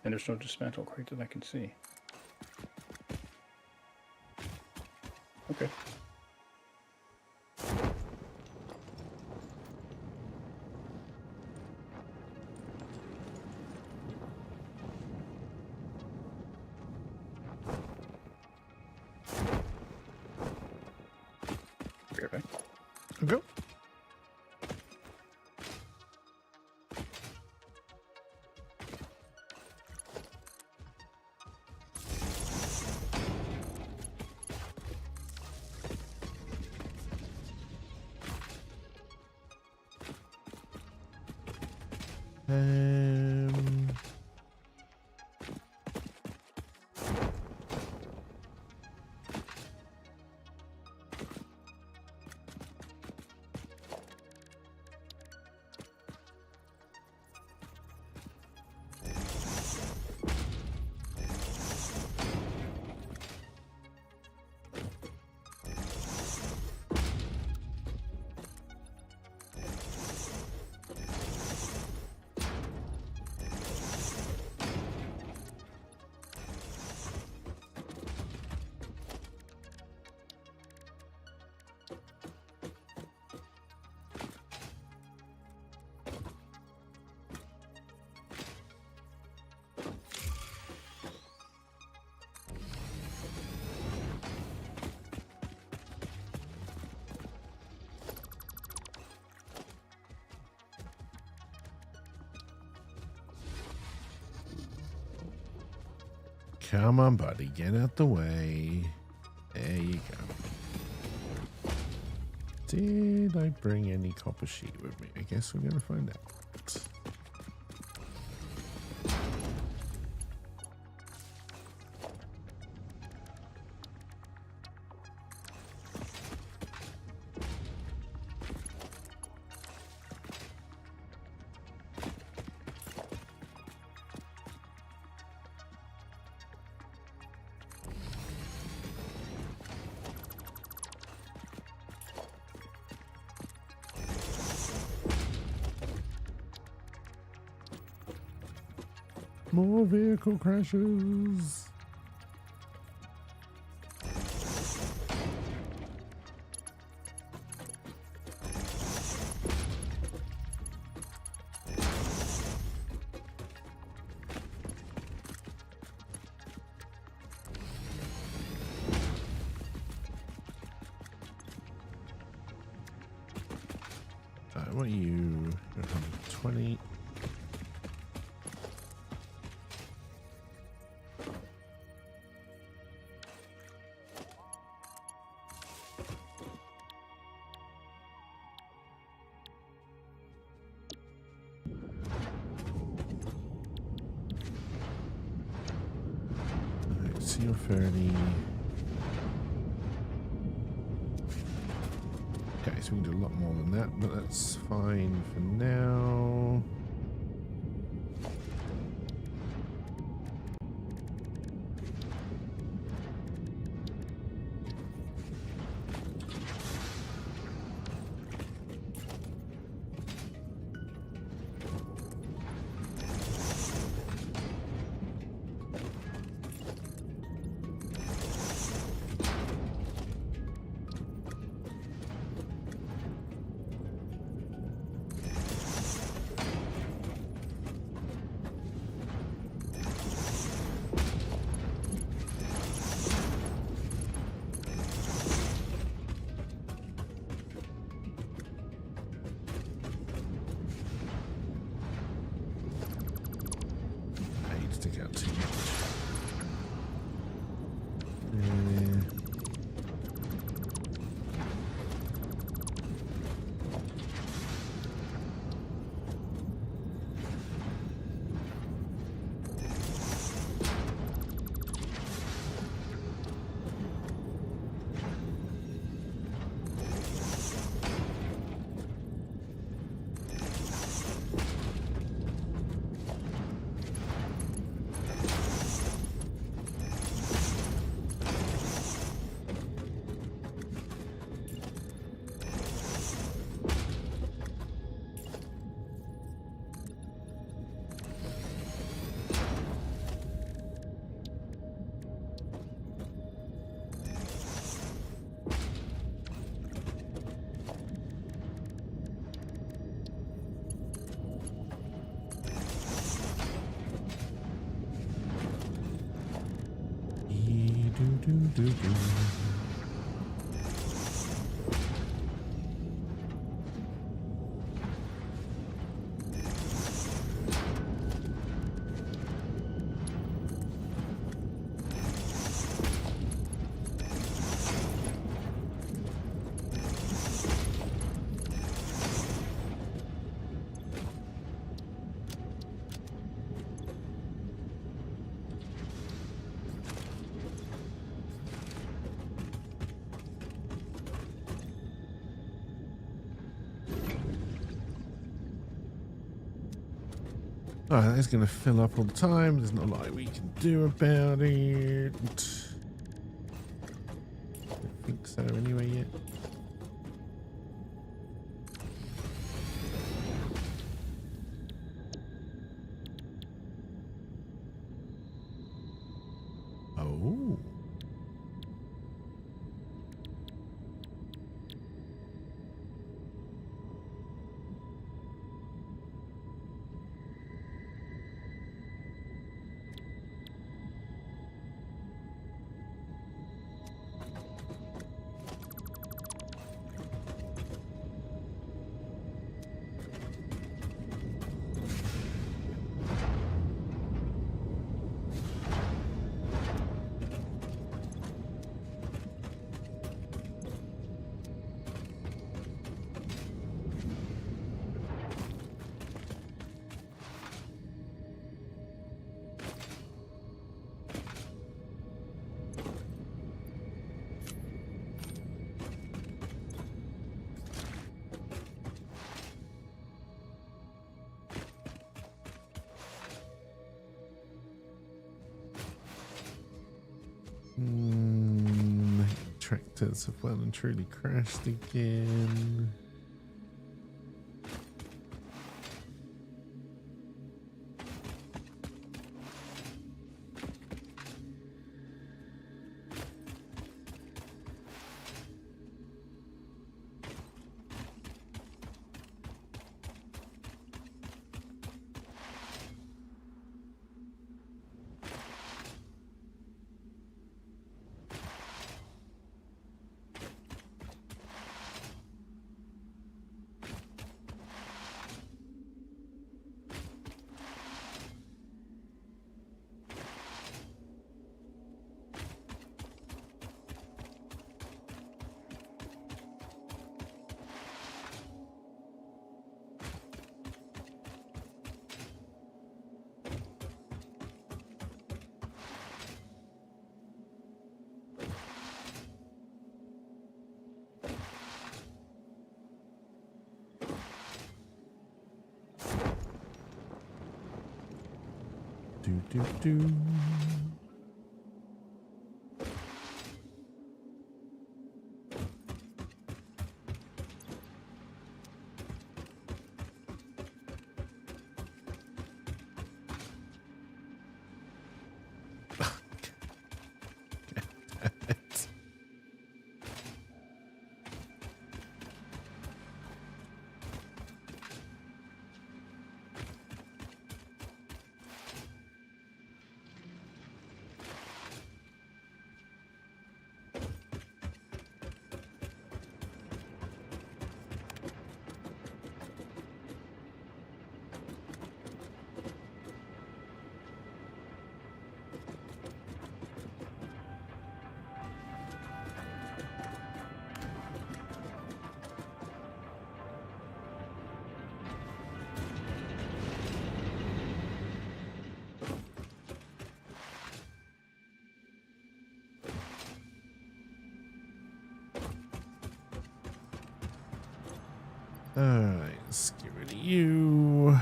And there's no dismantle crate that I can see. Okay. Be right back. Okay. Um, Come on, buddy. Get out the way. There you go. Did I bring any copper sheet with me? I guess we're going to find out. More vehicle crashes. What are you? 120. Alright, so you're fairly. Okay, so we can do a lot more than that, but that's fine for now. Stick out too much. Do. Alright, that is going to fill up all the time. There's not a lot we can do about it. Don't think so anyway yet. Oh. Tractors have well and truly crashed again. Do, do, do. Alright, let's get rid of you.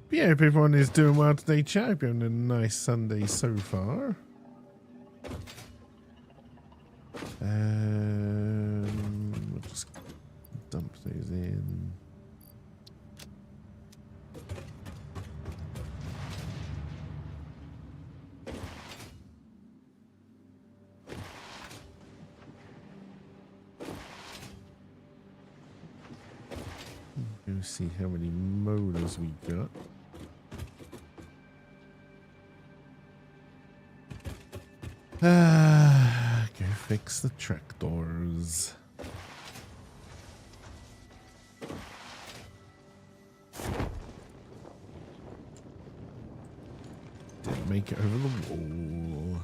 Yeah, hope everyone is doing well today, chat. Hope you're having a nice Sunday so far. We'll just dump those in. Go see how many molars we got. Go fix the tractors. Didn't make it over the wall.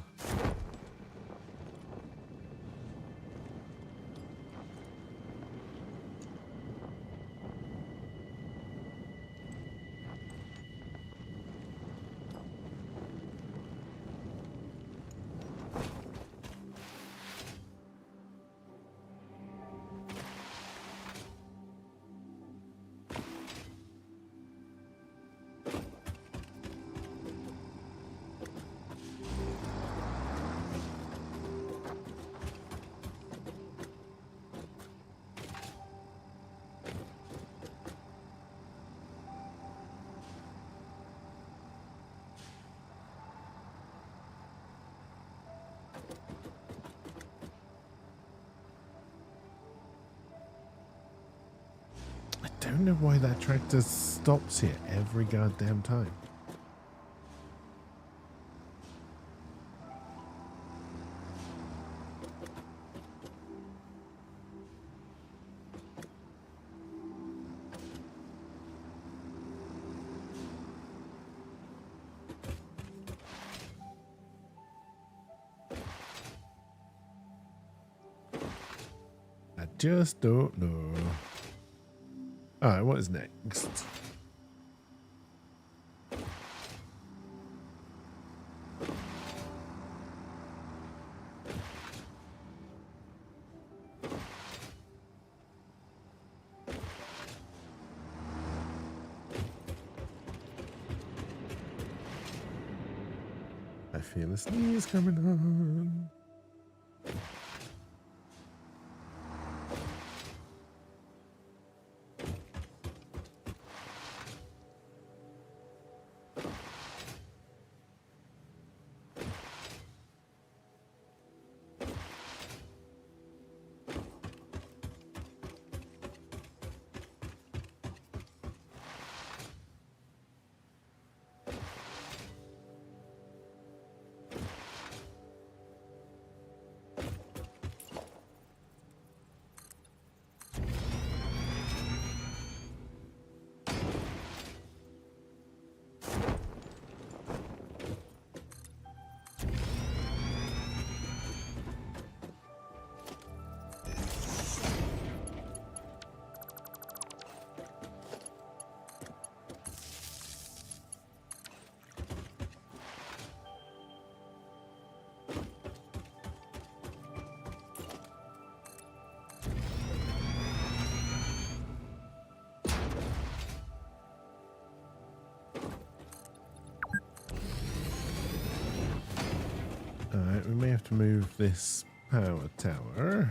I don't know why that tractor stops here every goddamn time. I just don't know. Alright, what is next? I feel a sneeze coming on. to move this power tower.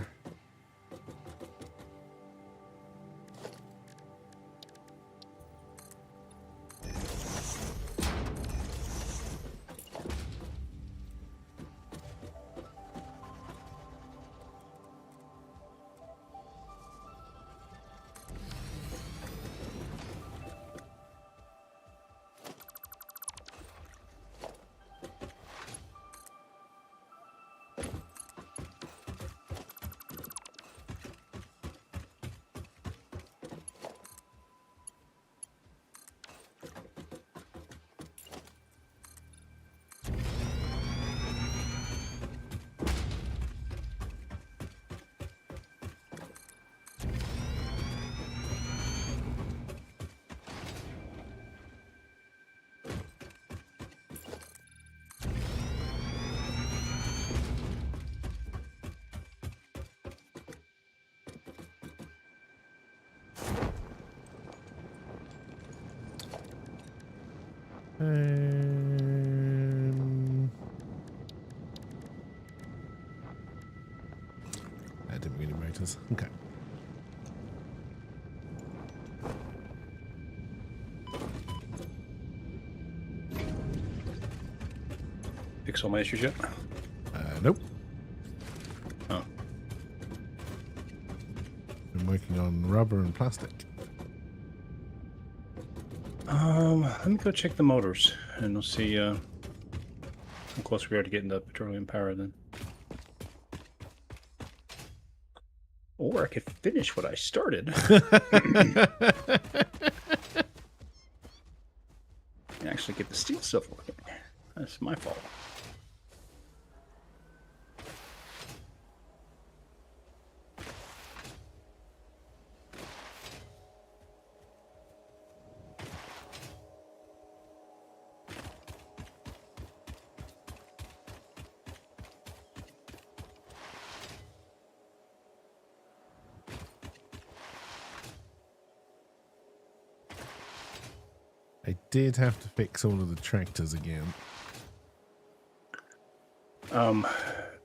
I didn't really motors. Okay. Fix all my issues yet? Nope. Oh. Been working on rubber and plastic. Let me go check the motors, and we'll see how close we are to getting the petroleum power then. Or I could finish what I started. And actually get the steel stuff working. That's my fault. I did have to fix all of the tractors again.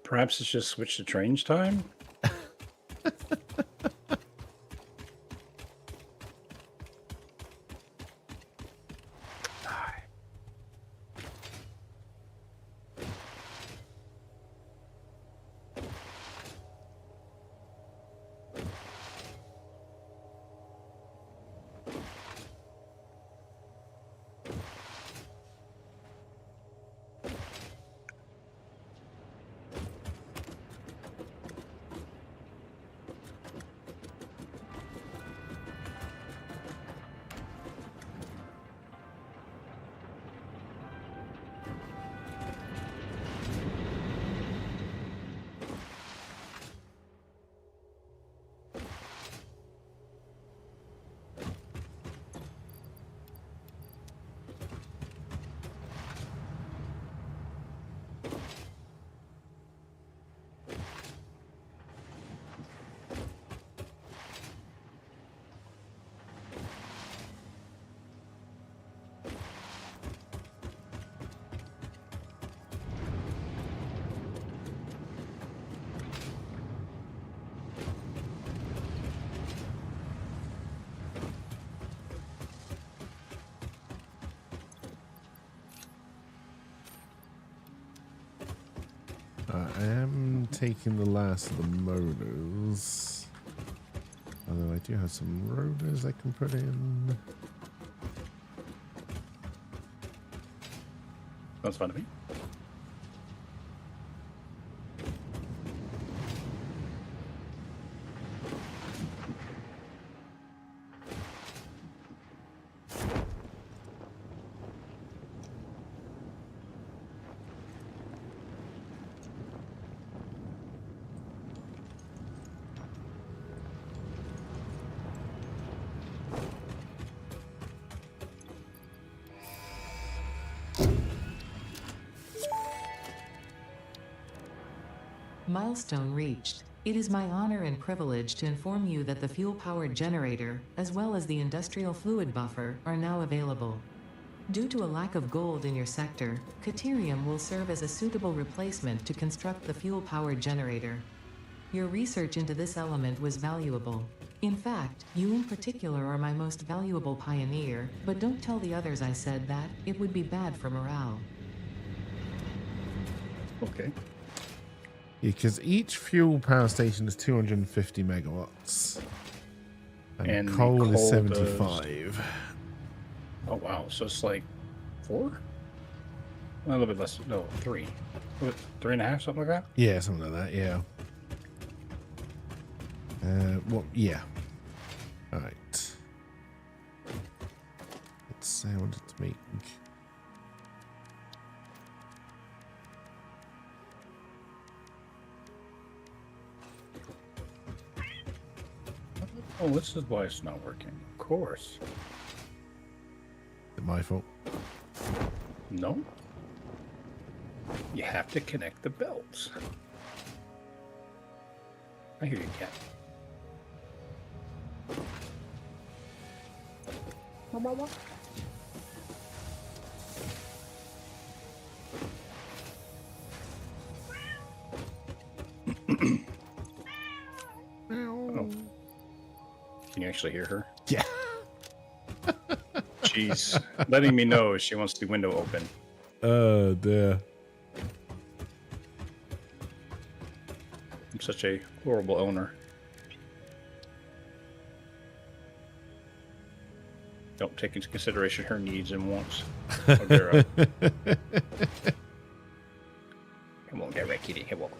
Perhaps it's just switch to change time? I am taking the last of the motors. Although I do have some rotors I can put in. That's fine to me. Milestone reached. It is my honor and privilege to inform you that the fuel-powered generator, as well as the industrial fluid buffer, are now available. Due to a lack of gold in your sector, Caterium will serve as a suitable replacement to construct the fuel-powered generator. Your research into this element was valuable. In fact, you in particular are my most valuable pioneer, but don't tell the others I said that, it would be bad for morale. Okay. Because each fuel power station is 250 megawatts. And the coal is does- 75. Oh, wow. So it's like 4? A little bit less. No, 3. 3.5, something like that? Yeah, something like that, yeah. Well, yeah. Alright. Let's say I wanted to make... Oh, this is why it's not working. Of course. Is it my fault? No. You have to connect the belts. I hear you, cat. Oh. Can you actually hear her? Yeah. She's letting me know she wants the window open. Oh, dear. I'm such a horrible owner. Don't take into consideration her needs and wants. Oh, Vera. Come on, get right, kitty. Come on.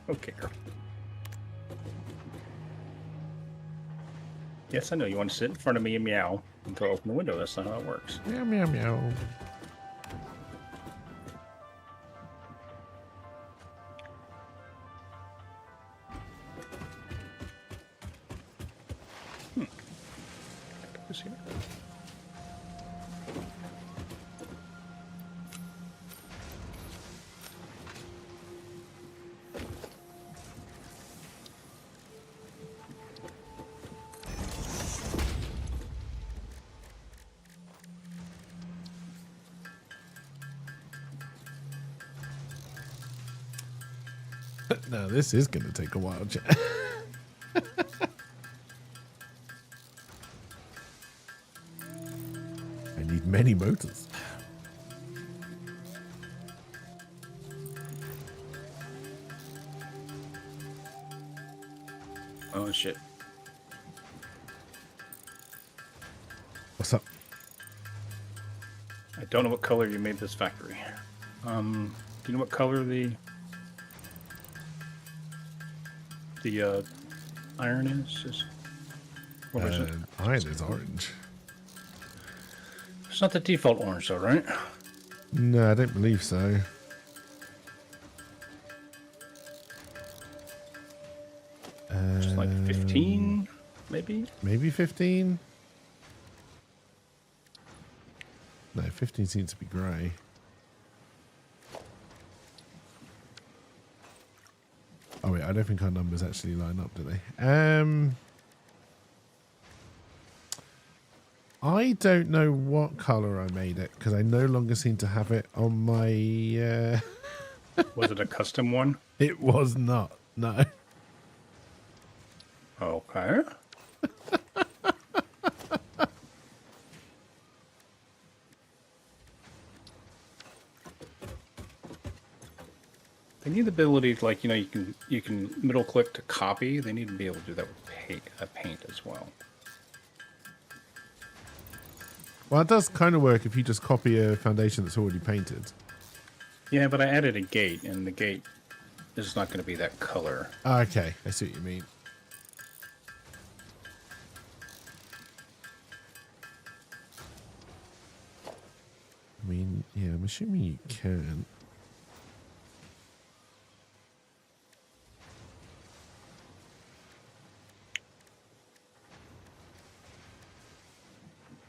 Okay, girl. Yes, I know you want to sit in front of me and meow until I open the window. That's not how it works. Meow, meow, meow. Put this here. No, this is going to take a while, Jack. I need many motors. Oh, shit. What's up? I don't know what color you made this factory. Do you know what color the iron is? What is it? Iron is orange. It's not the default orange, though, right? No, I don't believe so. It's like 15, maybe? Maybe 15? No, 15 seems to be grey. Oh wait, I don't think our numbers actually line up, do they? I don't know what colour I made it, because I no longer seem to have it on my... Was it a custom one? It was not, no. Okay. They need the ability to, like, you can middle click to copy. They need to be able to do that with paint as well. Well, it does kind of work if you just copy a foundation that's already painted. Yeah, but I added a gate, and the gate is not going to be that color. Okay, I see what you mean. I mean, yeah, I'm assuming you can.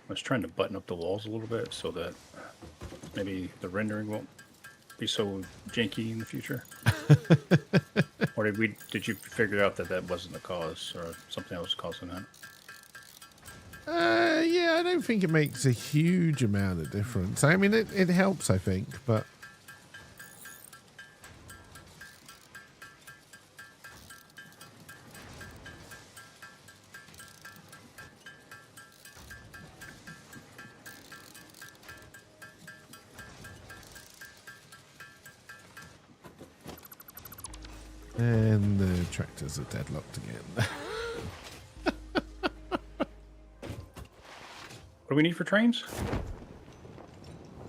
I was trying to button up the walls a little bit so that maybe the rendering won't be so janky in the future. Or did you figure out that that wasn't the cause, or something else causing that? Yeah, I don't think it makes a huge amount of difference. I mean, it helps, I think, but... And the tractors are deadlocked again. What do we need for trains?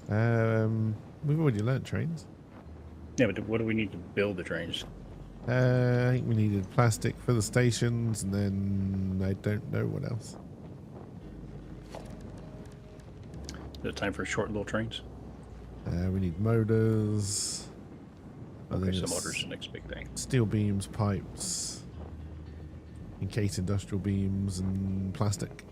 We've already learnt trains. Yeah, but what do we need to build the trains? I think we needed plastic for the stations, and then I don't know what else. Is it time for short little trains? We need motors. I Okay, think so it's motors the next big thing. steel beams, pipes, encased industrial beams, and plastic.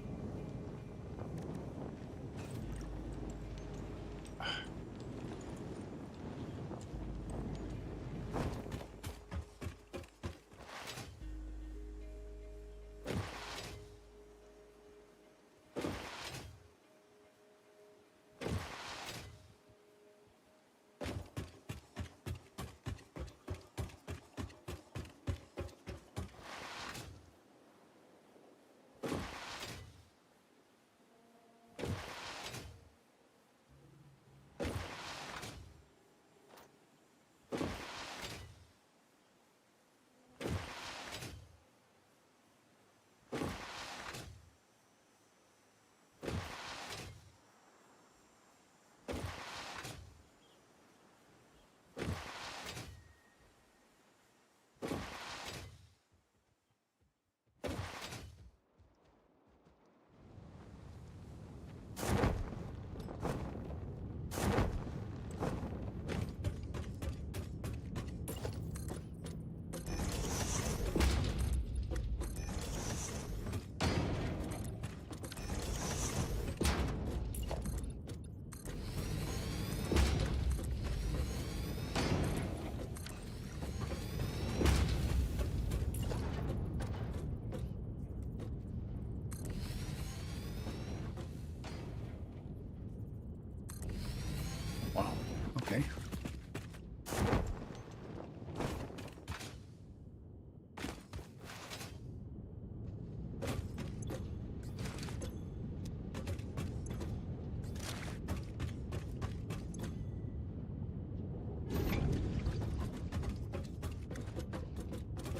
Wow. Okay.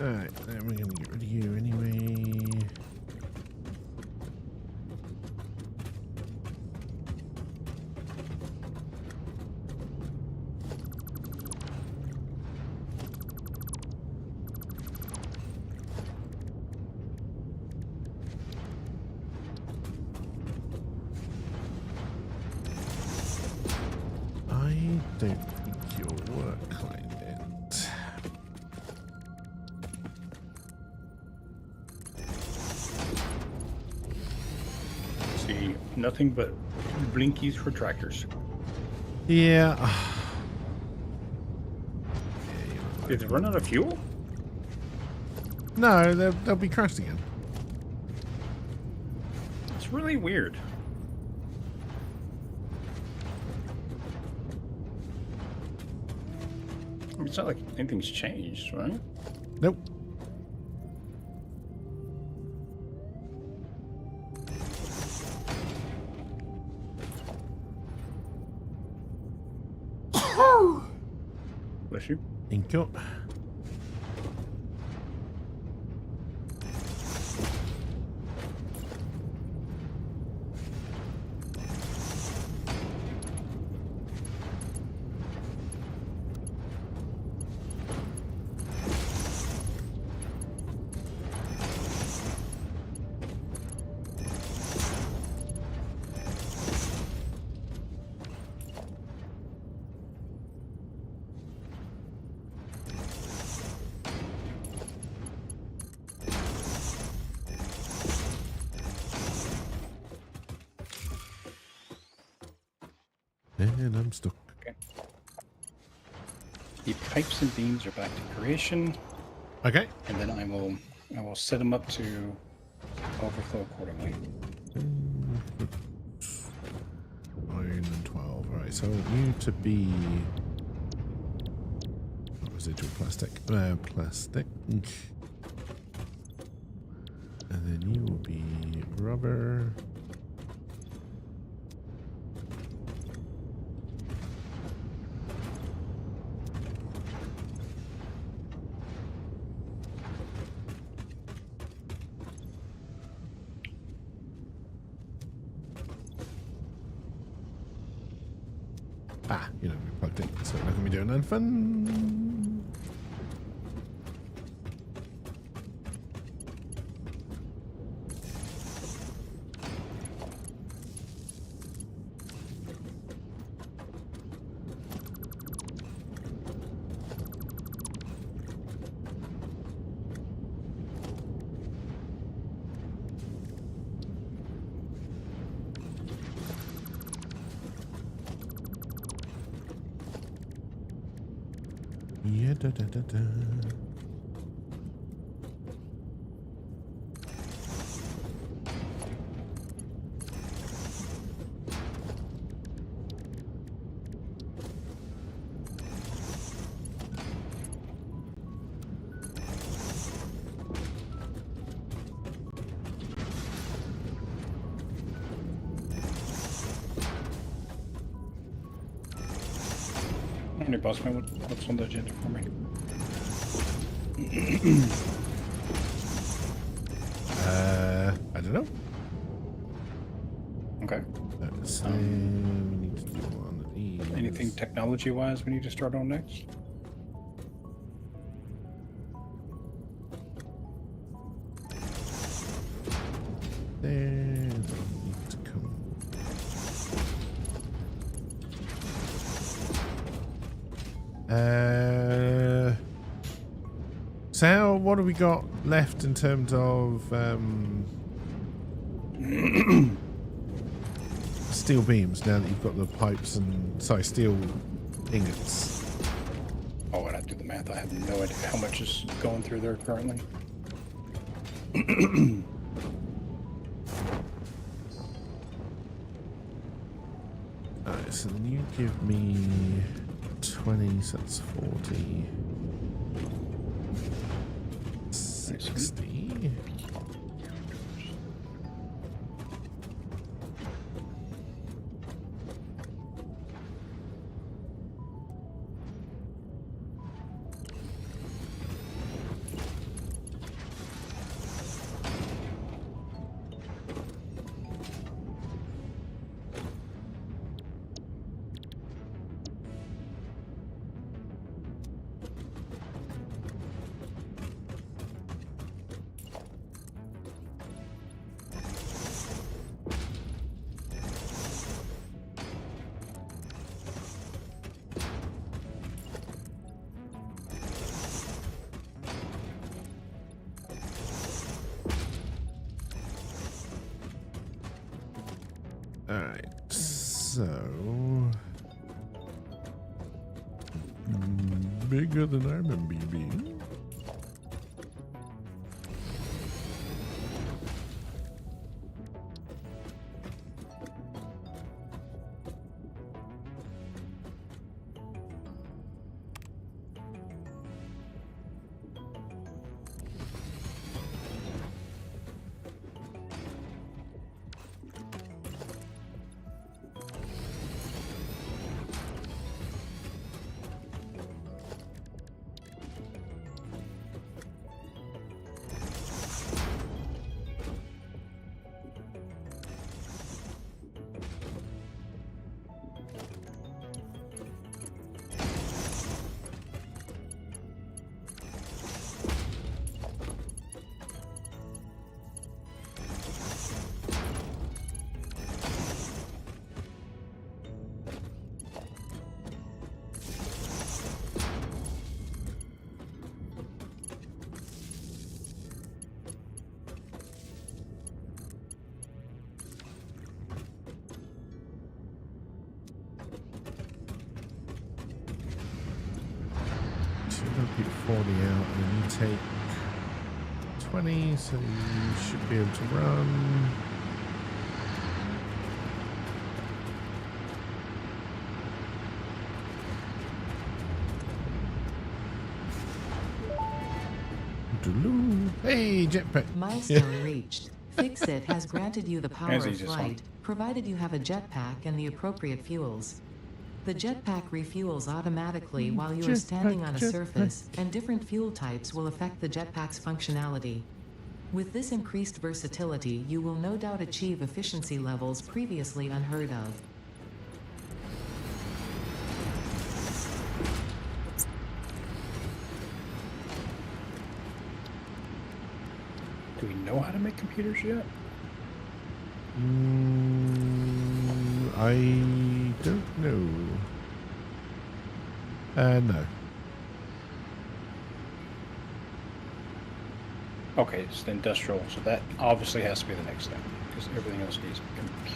Alright, then we're going to get rid of you anyway. I don't think you'll work like that. See, nothing but blinkies for tractors. Yeah. Did they run out of fuel? No, they'll be crashed again. It's really weird. I mean, it's not like anything's changed, right? Nope. Bless you. Ink up. And I'm stuck. Okay. The pipes and beams are back to creation. Okay. and then I will set them up to overflow accordingly. 9 and 12. Right, so I want you to be residual plastic. Plastic. And then you will be rubber. You know, we plugged in, so we're not going to be doing nothing fun. Yeah, da da da da. Hey, boss man, what's on the agenda for me? I don't know. Okay. So we need to do one of these. Anything technology-wise we need to start on next? There, they need to come. So what have we got left in terms of steel beams now that you've got the pipes and steel ingots? Oh, I'd have to do the math. I have no idea how much is going through there currently. Alright, so then you give me 20, so that's 40. 60. Alright, so bigger than I remember you being. 40 out, and then you take 20, so you should be able to run. Hey, jetpack. Milestone reached. Fix-It has granted you the power As of easy as flight, provided you have a jetpack and the appropriate fuels. The jetpack refuels automatically while you are standing on a surface, and different fuel types will affect the jetpack's functionality. With this increased versatility, you will no doubt achieve efficiency levels previously unheard of. Do we know how to make computers yet? I don't know. No. Okay, it's the industrial, so that obviously has to be the next thing, because everything else needs computers.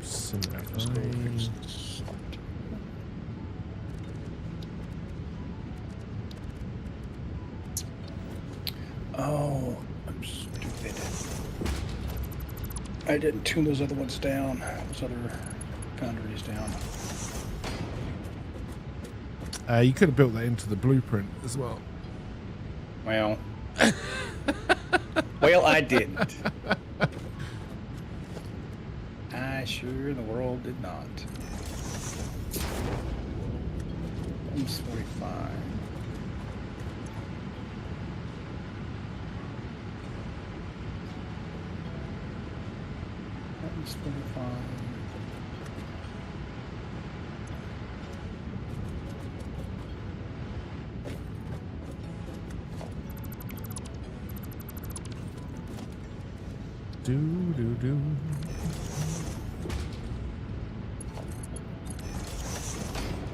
So Let's go fix this. Oh, I'm stupid. I didn't tune those other ones down, those other foundries down. You could have built that into the blueprint as well. Well, well, I didn't. I sure in the world did not. It's 45. That's 45. Do.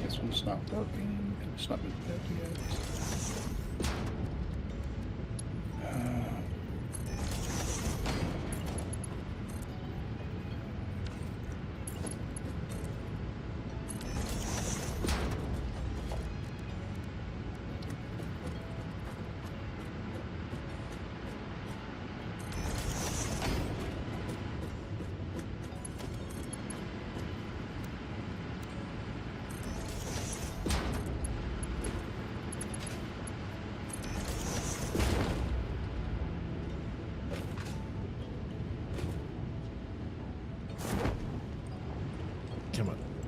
This one's not working. It's not been built yet.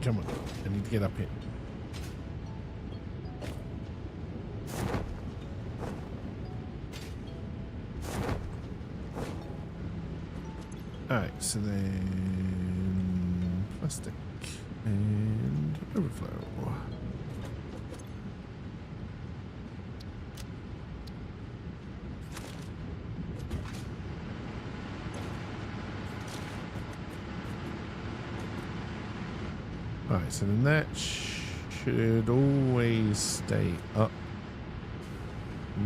Come on. I need to get up here. Alright, so then plastic and overflow. Alright, so then that should always stay up.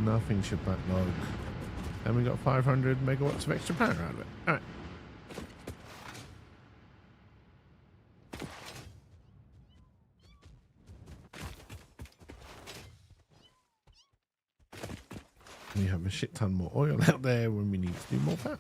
Nothing should backlog. And we got 500 megawatts of extra power out of it. Alright. We have a shit ton more oil out there when we need to do more power.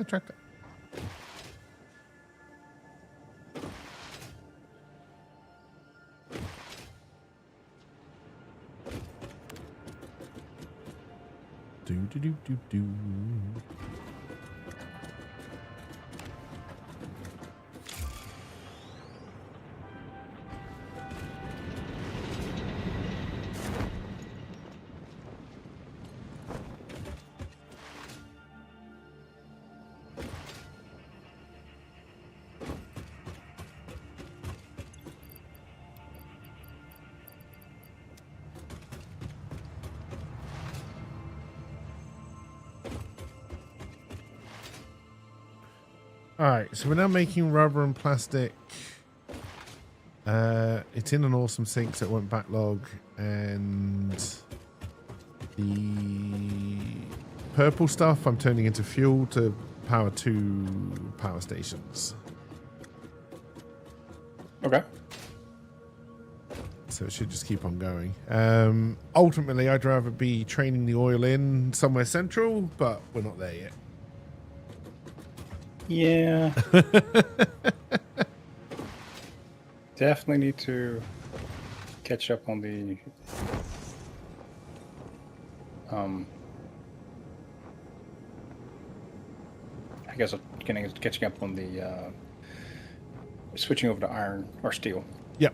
Tractor. do, do, do, do. Alright, so we're now making rubber and plastic. It's in an awesome sink, so it won't backlog. And the purple stuff I'm turning into fuel to power 2 power stations. Okay. So it should just keep on going. Ultimately, I'd rather be training the oil in somewhere central, but we're not there yet. Yeah. Definitely need to catch up on the I guess I'm catching up on the switching over to iron or steel. Yep.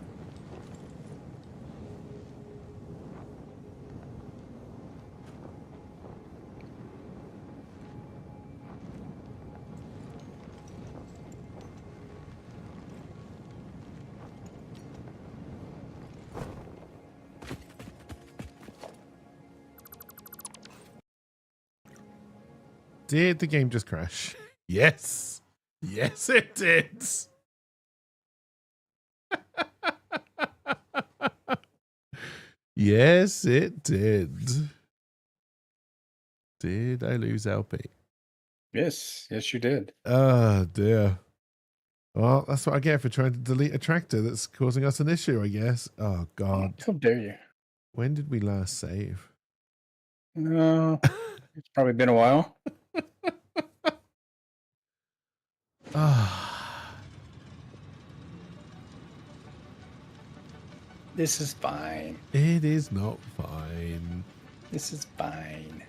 Did the game just crash? Yes. Yes, it did. Yes, it did. Did I lose LP? Yes, yes, you did. Oh, dear. Well, that's what I get for trying to delete a tractor that's causing us an issue, I guess. Oh, God. How dare you? When did we last save? No, it's probably been a while. Ah. This is fine. It is not fine. This is fine.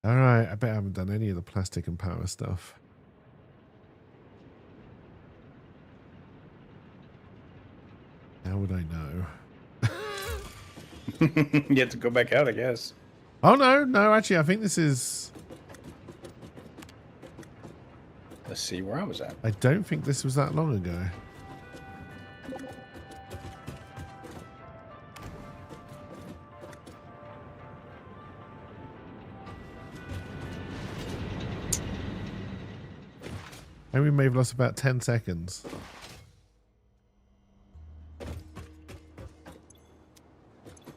All right, I bet I haven't done any of the plastic and power stuff. How would I know? You have to go back out, I guess. Oh, no, actually, I think this is... Let's see where I was at. I don't think this was that long ago. And we may have lost about 10 seconds.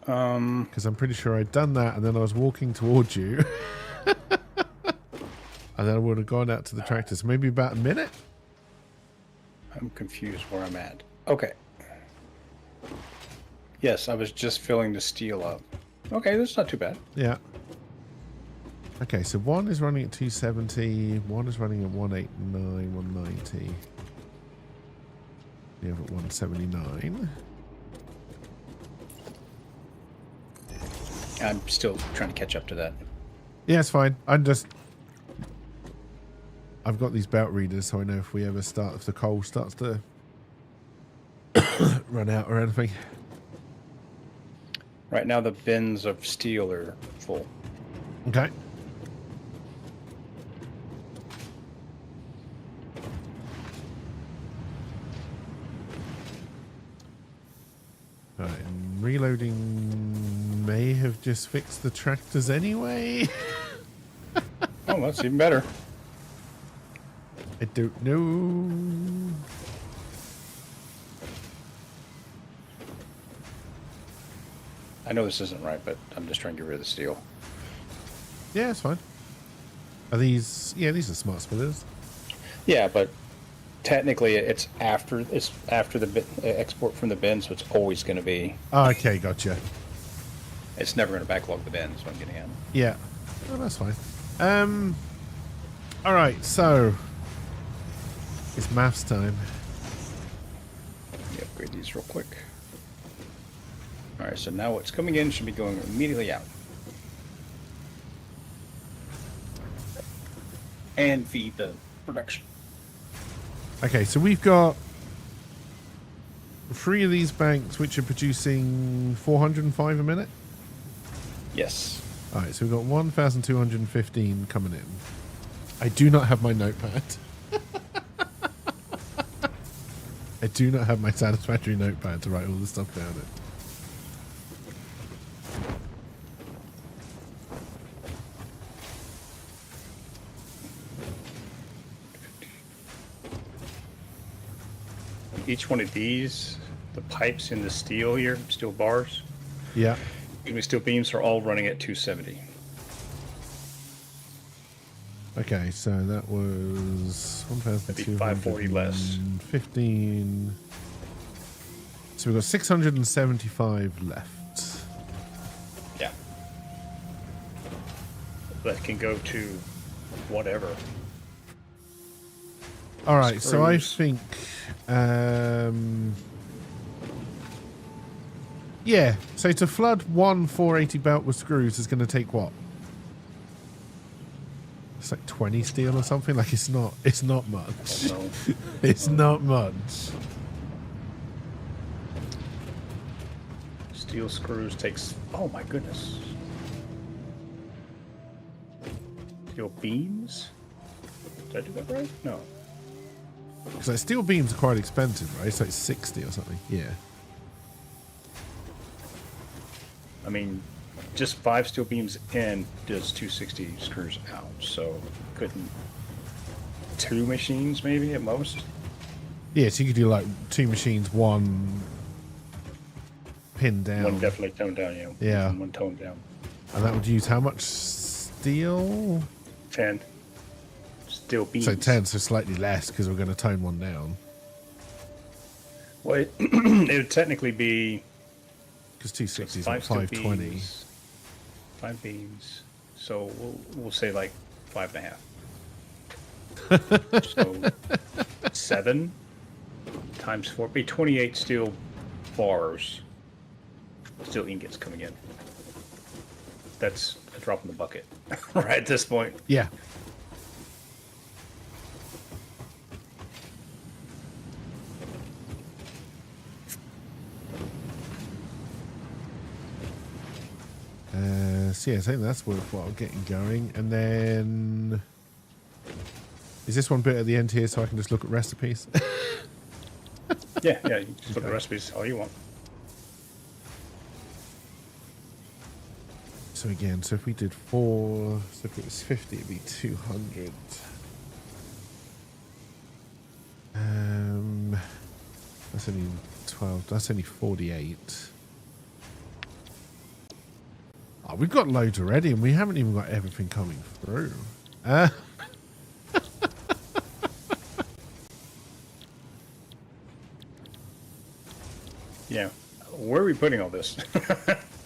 Because I'm pretty sure I'd done that and then I was walking towards you. And then I would have gone out to the tractor. So maybe about a minute? I'm confused where I'm at. Okay. Yes, I was just filling the steel up. Okay, that's not too bad. Yeah. Okay, so one is running at 270, one is running at 189, 190. The other at 179. I'm still trying to catch up to that. Yeah, it's fine. I've got these belt readers, so I know if the coal starts to run out or anything. Right now, the bins of steel are full. Okay. Right, and reloading may have just fixed the tractors anyway. Oh, that's even better. I don't know. I know this isn't right, but I'm just trying to get rid of the steel. Yeah, it's fine. Are these? Yeah, these are smart spinners. Yeah, but technically, it's after the export from the bin, so it's always going to be. Oh, okay, gotcha. It's never going to backlog the bin. Is what I'm getting at. Yeah, oh, that's fine. All right, so It's maths time. Let me upgrade these real quick. Alright, so now what's coming in should be going immediately out. And feed the production. Okay, so we've got 3 of these banks which are producing 405 a minute. Yes. All right, so we've got 1,215 coming in. I do not have my notepad. I do not have my Satisfactory notepad to write all this stuff down in. Each one of these, the pipes in the steel here, steel bars, Yeah. steel beams are all running at 270. Okay, so that was 540 less. 15. So we've got 675 left. Yeah. That can go to whatever. All right, so I Screws. think, yeah. So to flood one 480 belt with screws is going to take what? It's like 20 steel or something. Like it's not much. So It's not much. steel screws takes. Oh my goodness. Steel beams. Did I do that right? No. Because like steel beams are quite expensive, right? It's like 60 or something. Yeah. I mean, just 5 steel beams in does 260 screws out. So couldn't 2 machines maybe at most. Yeah, so you could do like 2 machines, 1 pin down. One definitely toned down, yeah. Yeah. One toned down. And that would use how much steel? 10 steel beams. So 10, so slightly less because we're going to tone one down. Well, it would technically be Because 260 is 5 like steel 520. beams, 5 beams. So we'll say like 5.5. So 7 times 4 be 28 steel bars. Steel ingots coming in. That's a drop in the bucket, right at this point. Yeah. So yeah, I think that's worthwhile getting going. And then, is this one bit at the end here so I can just look at recipes? Yeah, you can just look at the recipes all you want. So again, so if we did 4, so if it was 50, it'd be 200. That's only 12. That's only 48. Oh, we've got loads already, and we haven't even got everything coming through. Yeah. Where are we putting all this?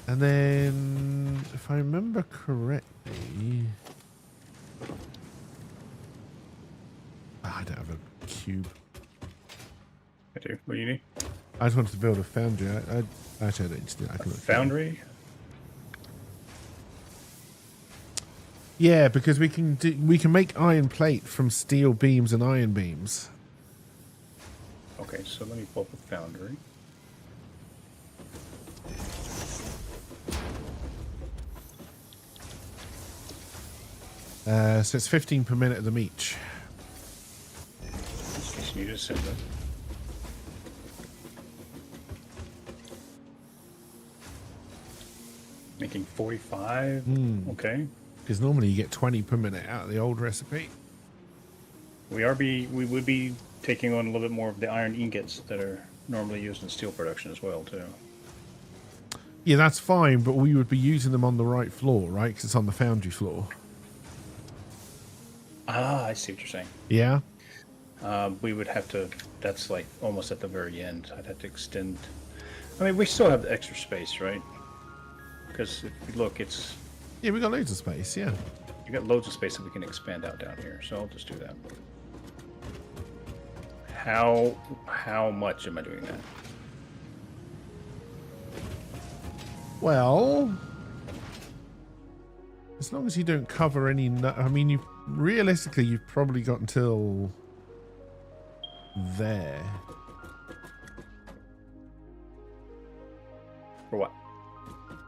And then, if I remember correctly, I don't have a cube. I do. What do you need? I just wanted to build a foundry. Actually, I don't just do that. I can look through it. Foundry? Yeah, because we can make iron plate from steel beams and iron beams. Okay, so let me pull up a foundry. So it's 15 per minute of them each. Just need to send it. Making 45? Okay. Because normally you get 20 per minute out of the old recipe. We would be taking on a little bit more of the iron ingots that are normally used in steel production as well, too. Yeah, that's fine, but we would be using them on the right floor, right? Because it's on the foundry floor. Ah, I see what you're saying. Yeah? We would have to, that's like almost at the very end. I'd have to extend. I mean, we still have the extra space, right? Because if you look, it's, Yeah, we got loads of space, yeah. you got loads of space that we can expand out down here. So I'll just do that. How much am I doing that? Well, as long as you don't cover any... I mean, realistically, you've probably got until there. For what?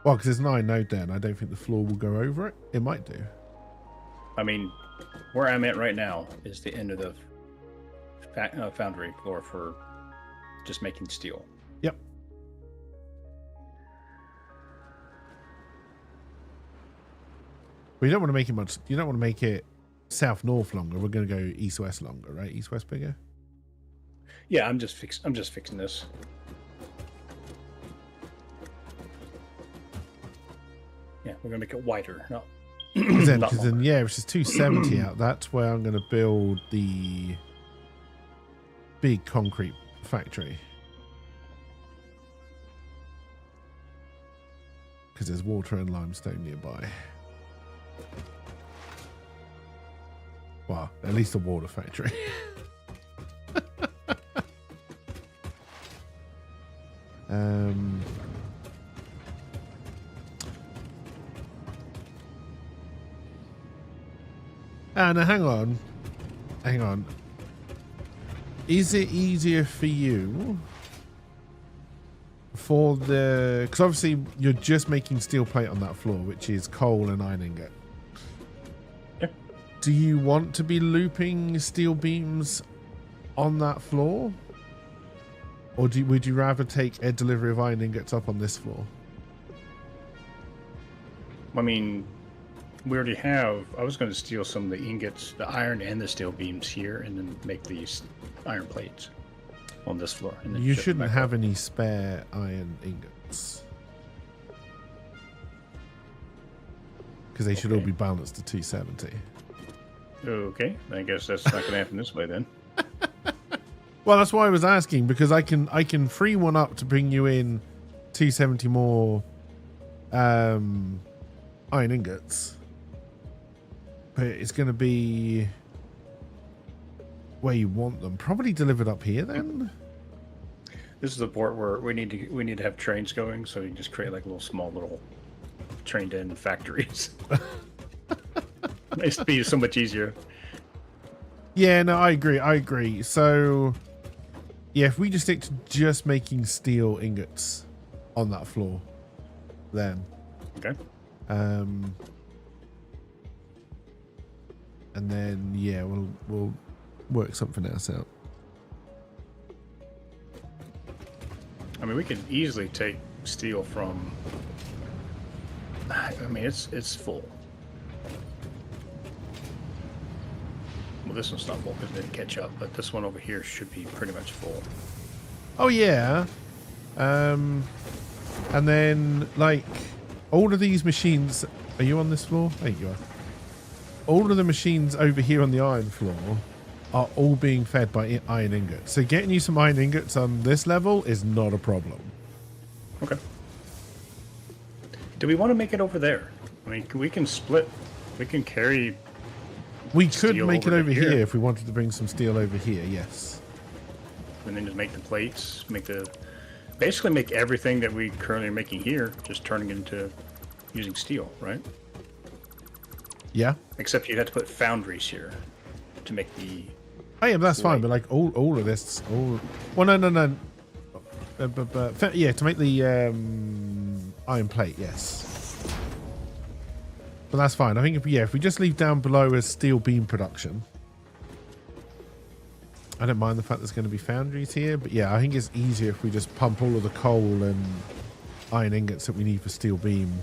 Well, because there's 9 node there, and I don't think the floor will go over it. It might do. I mean, where I'm at right now is the end of the foundry floor for just making steel. Yep. But you don't want to make it much. You don't want to make it south-north longer. We're going to go east-west longer, right? East-west bigger. Yeah, I'm just fixing this. Yeah, we're gonna make it wider. No. Because then, yeah, which is 270 out. That's where I'm going to build the big concrete factory. Because there's water and limestone nearby. Well, at least a water factory. Now hang on. Is it easier for you for the... Because obviously you're just making steel plate on that floor, which is coal and iron ingot. Yeah. Do you want to be looping steel beams on that floor? Or would you rather take a delivery of iron ingots up on this floor? I mean, we already have... I was going to steal some of the ingots, the iron and the steel beams here, and then make these iron plates on this floor. And then You ship them shouldn't back have up. any spare iron ingots. Because they should all be balanced to 270. Okay, I guess that's not going to happen this way then. Well, that's why I was asking, because I can free one up to bring you in 270 more iron ingots. But it's going to be where you want them. Probably delivered up here then. This is the port where we need to have trains going, so you just create like little trained-in factories. It's be so much easier. Yeah, no, I agree. So, yeah, if we just stick to just making steel ingots on that floor, then. Okay. And then, yeah, we'll work something else out. I mean, we could easily take steel from... I mean, it's full. Well, this one's not full because it didn't catch up, but this one over here should be pretty much full. Oh, yeah. And then, like, all of these machines... Are you on this floor? There you are. All of the machines over here on the iron floor are all being fed by iron ingots. So getting you some iron ingots on this level is not a problem. Okay. Do we want to make it over there? I mean, we can split. We can carry... We could steel make it over over here. here if we wanted to bring some steel over here, yes. And then just make the plates, basically make everything that we currently are making here, just turning it into using steel, right? Yeah. Except you'd have to put foundries here to make the... Oh, yeah, but that's fine. But, like, all of this... Well, no. Yeah, to make the iron plate, yes. But that's fine. I think if we just leave down below as steel beam production, I don't mind the fact there's going to be foundries here. But yeah, I think it's easier if we just pump all of the coal and iron ingots that we need for steel beam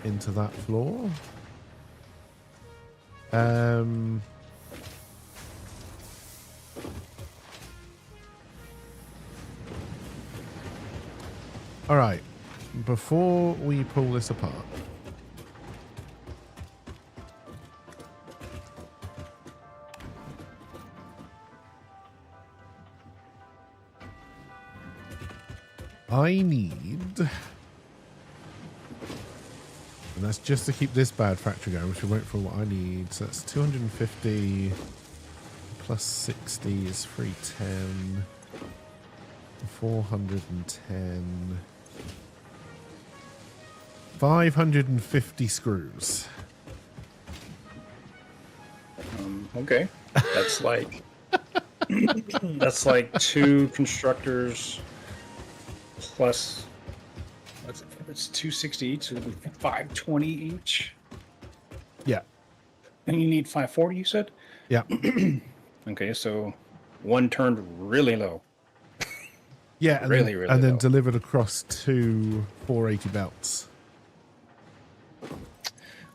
into that floor. All right. Before we pull this apart, I need, and that's just to keep this bad factory going, which we won't for what I need. So that's 250 plus 60 is 310. 410. 550 screws. Okay. That's like that's like 2 constructors plus it's 260 each, so it'd be 520 each. Yeah. And you need 540, you said? Yeah. Okay, so one turned really low. Yeah, and Really, then, really and then low. delivered across 2 480 belts.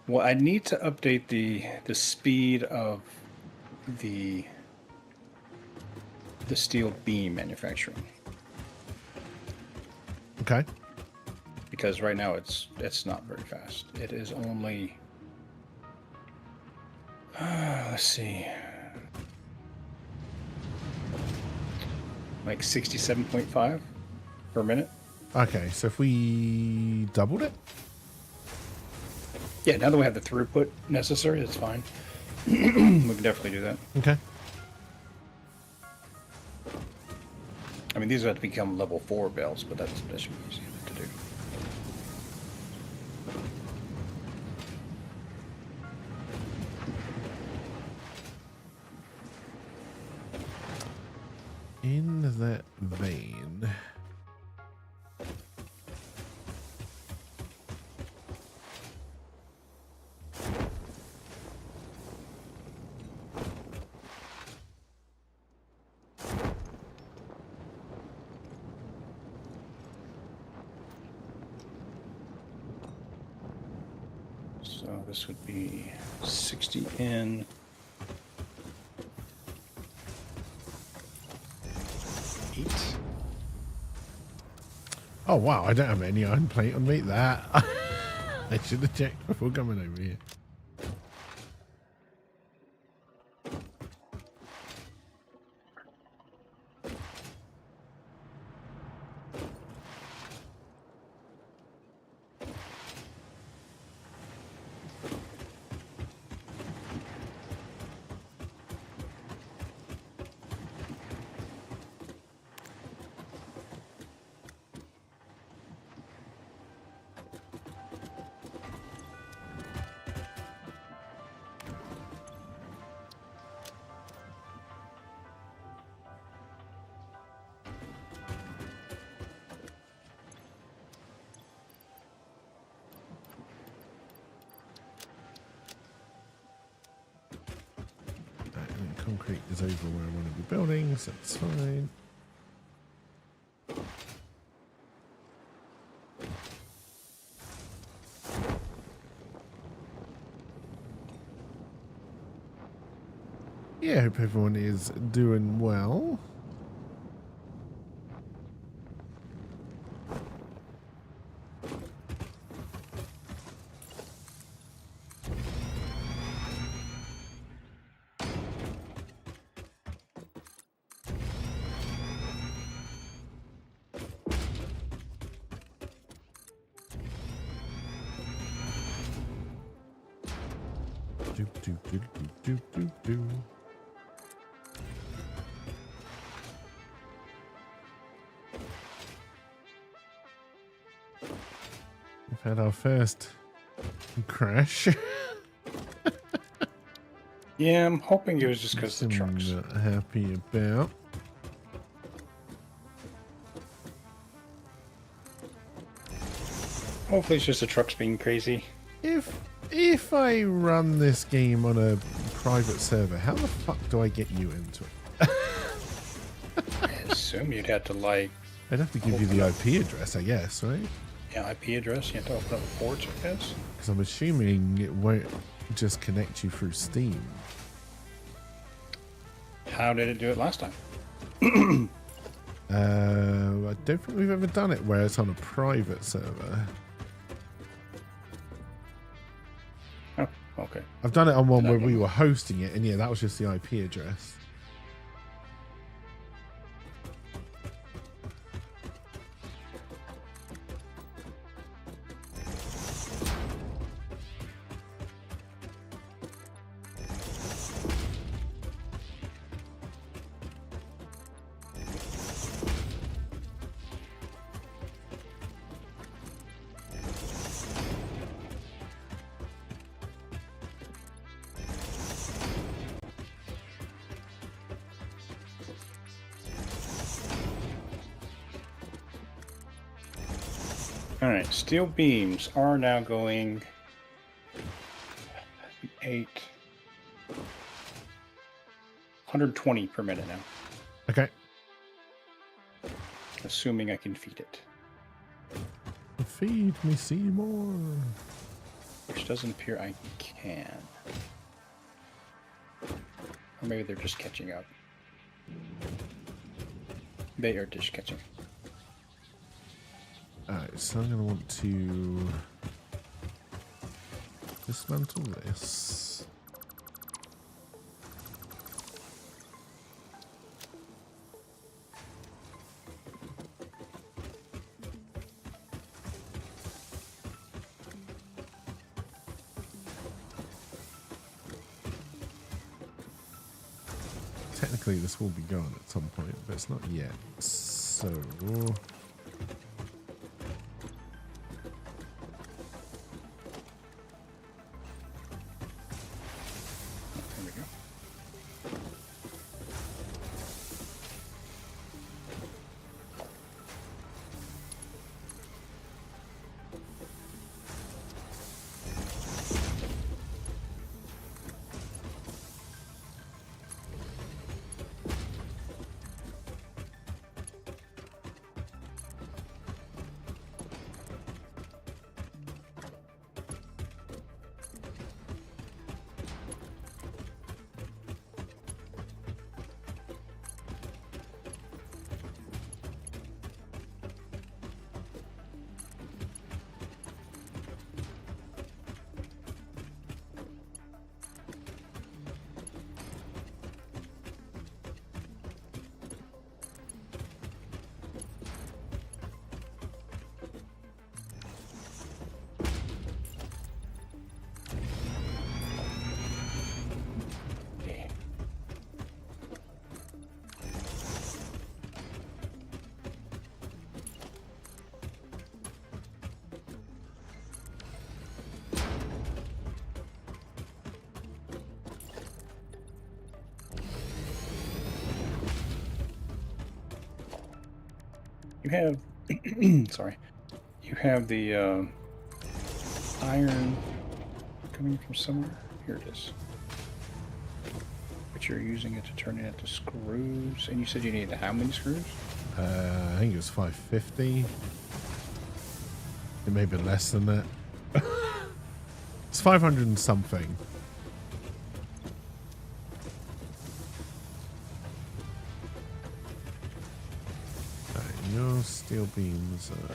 Well, I need to update the speed of the steel beam manufacturing, Okay. because right now it's not very fast. It is only let's see, like 67.5 per minute. Okay, so if we doubled it? Yeah, now that we have the throughput necessary, that's fine. We can definitely do that. Okay. I mean, these have to become level 4 belts, but that should be easy to do. In that vein. So this would be 60 in. Oh, wow, I don't have any iron plate on me. That. I should have checked before coming over here. Concrete is over where I want to be building, so that's fine. Yeah, I hope everyone is doing well. Do, do, do, do, do, do. We've had our first crash. Yeah, I'm hoping it was just because the I'm trucks. not happy about. Hopefully it's just the trucks being crazy. If I run this game on a private server, how the fuck do I get you into it? I assume you'd have to, like, I'd have to give you the IP address, I guess, right? yeah, IP address. You have to open up the ports, I guess. Because I'm assuming it won't just connect you through Steam. How did it do it last time? I don't think we've ever done it where it's on a private server. Oh, okay. I've done it on one where we were hosting it, and yeah, that was just the IP address. All right, steel beams are now going 8, 120 per minute now, Okay. assuming I can feed it, Feed me Seymour. which doesn't appear I can. Or maybe they're just catching up. They are just catching. Alright, so I'm going to want to dismantle this. Technically, this will be gone at some point, but it's not yet. So... There we go. You have, sorry, you have the iron coming from somewhere. Here it is. But you're using it to turn it into screws. And you said you needed how many screws? I think it was 550. It may be less than that. It's 500 and something. Your steel beams are...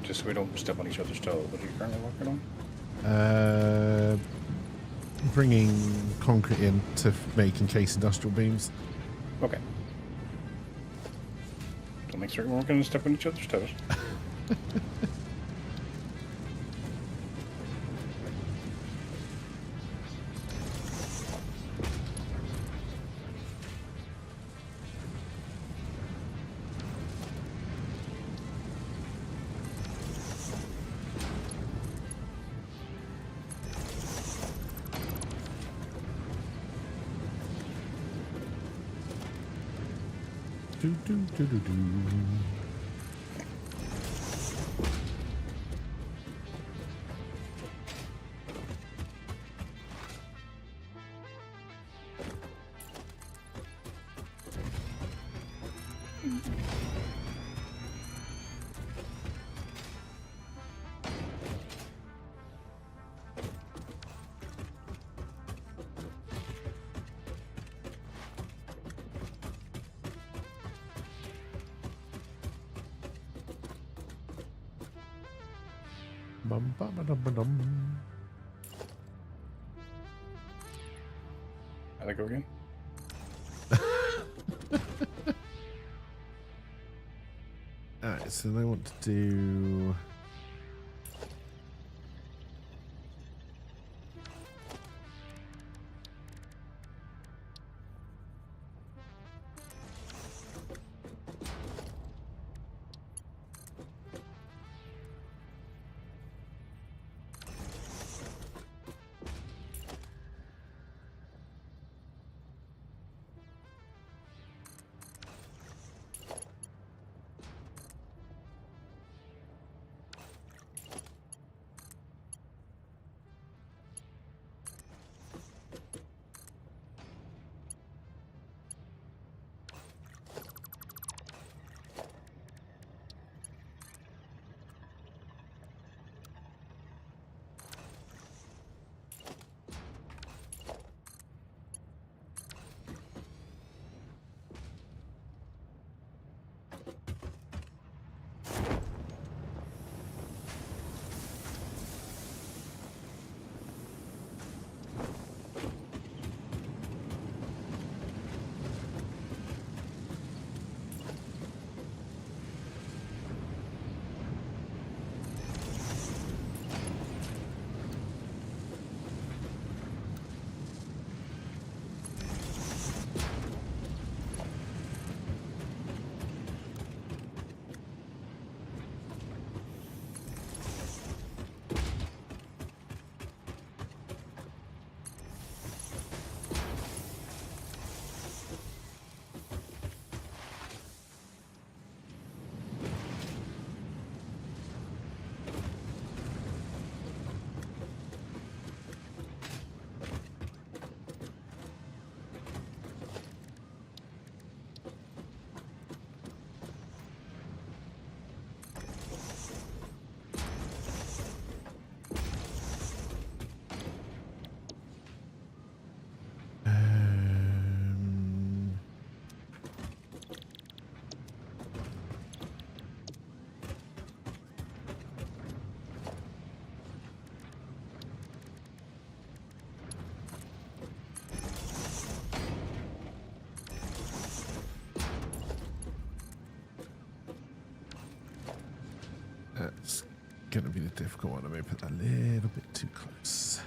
Just so we don't step on each other's toes. What are you currently working on? Bringing concrete in to make encased industrial beams. Okay. Don't make certain we're not going to step on each other's toes. Do, do, do, do, do. Bum, bum, ba-dum, ba-dum. How'd I go again? Alright, so they want to do... That's going to be the difficult one. I may put that a little bit too close.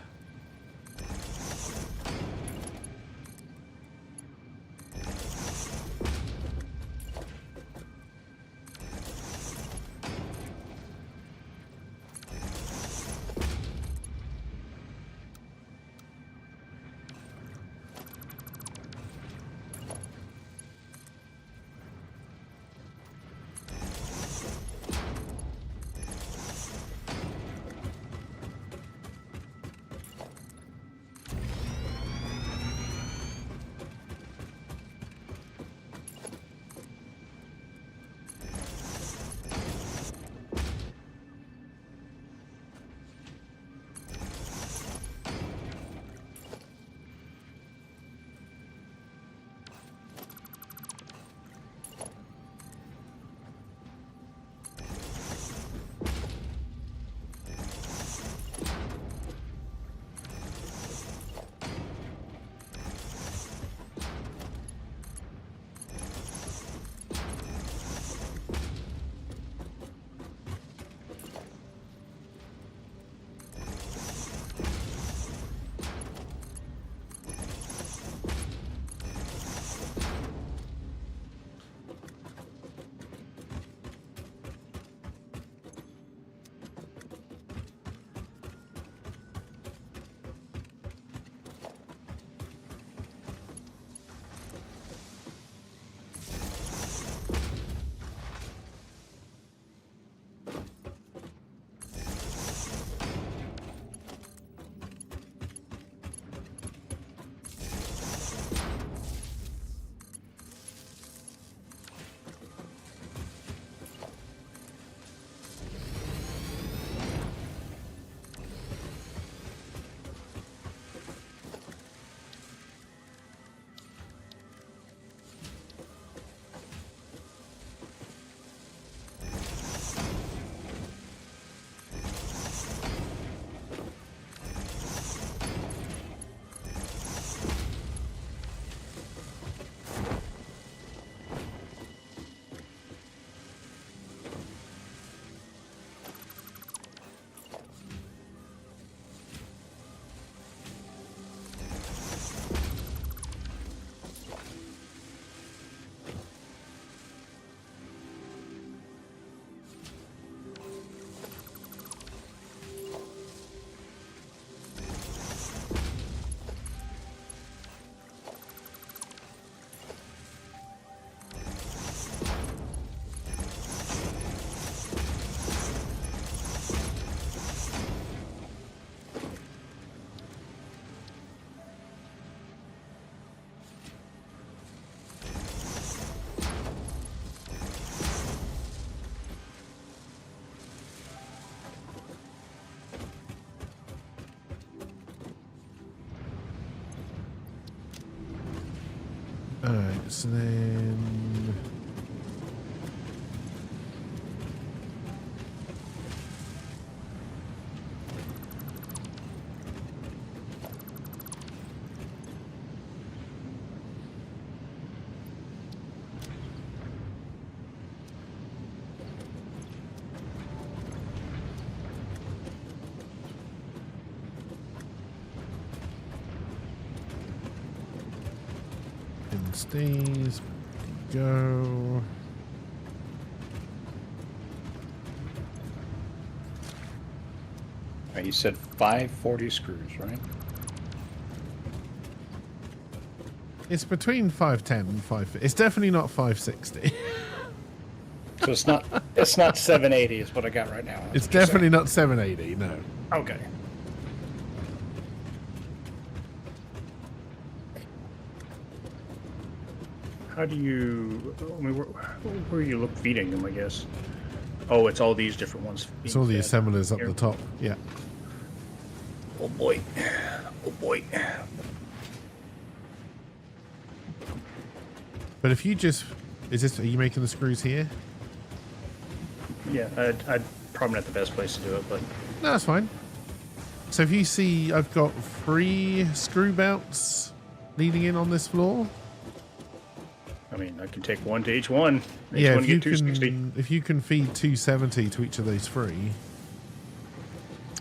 Alright, so then... Stays, go. Right, you said 540 screws, right? It's between 510 and 550. It's definitely not 560. So it's not 780 is what I got right now. It's definitely not 780, no. Okay. How do you? I mean, where you look feeding them? I guess. Oh, it's all these different ones. It's all the being fed. assemblers up Here. the top. Yeah. Oh boy. Oh boy. But if you just... Are you making the screws here? Yeah, I'd probably not the best place to do it, but No, that's fine. So if you see, I've got 3 screw belts leading in on this floor. I mean, I can take one to each one. Each Yeah, one if you, get 260. if you can feed 270 to each of those 3,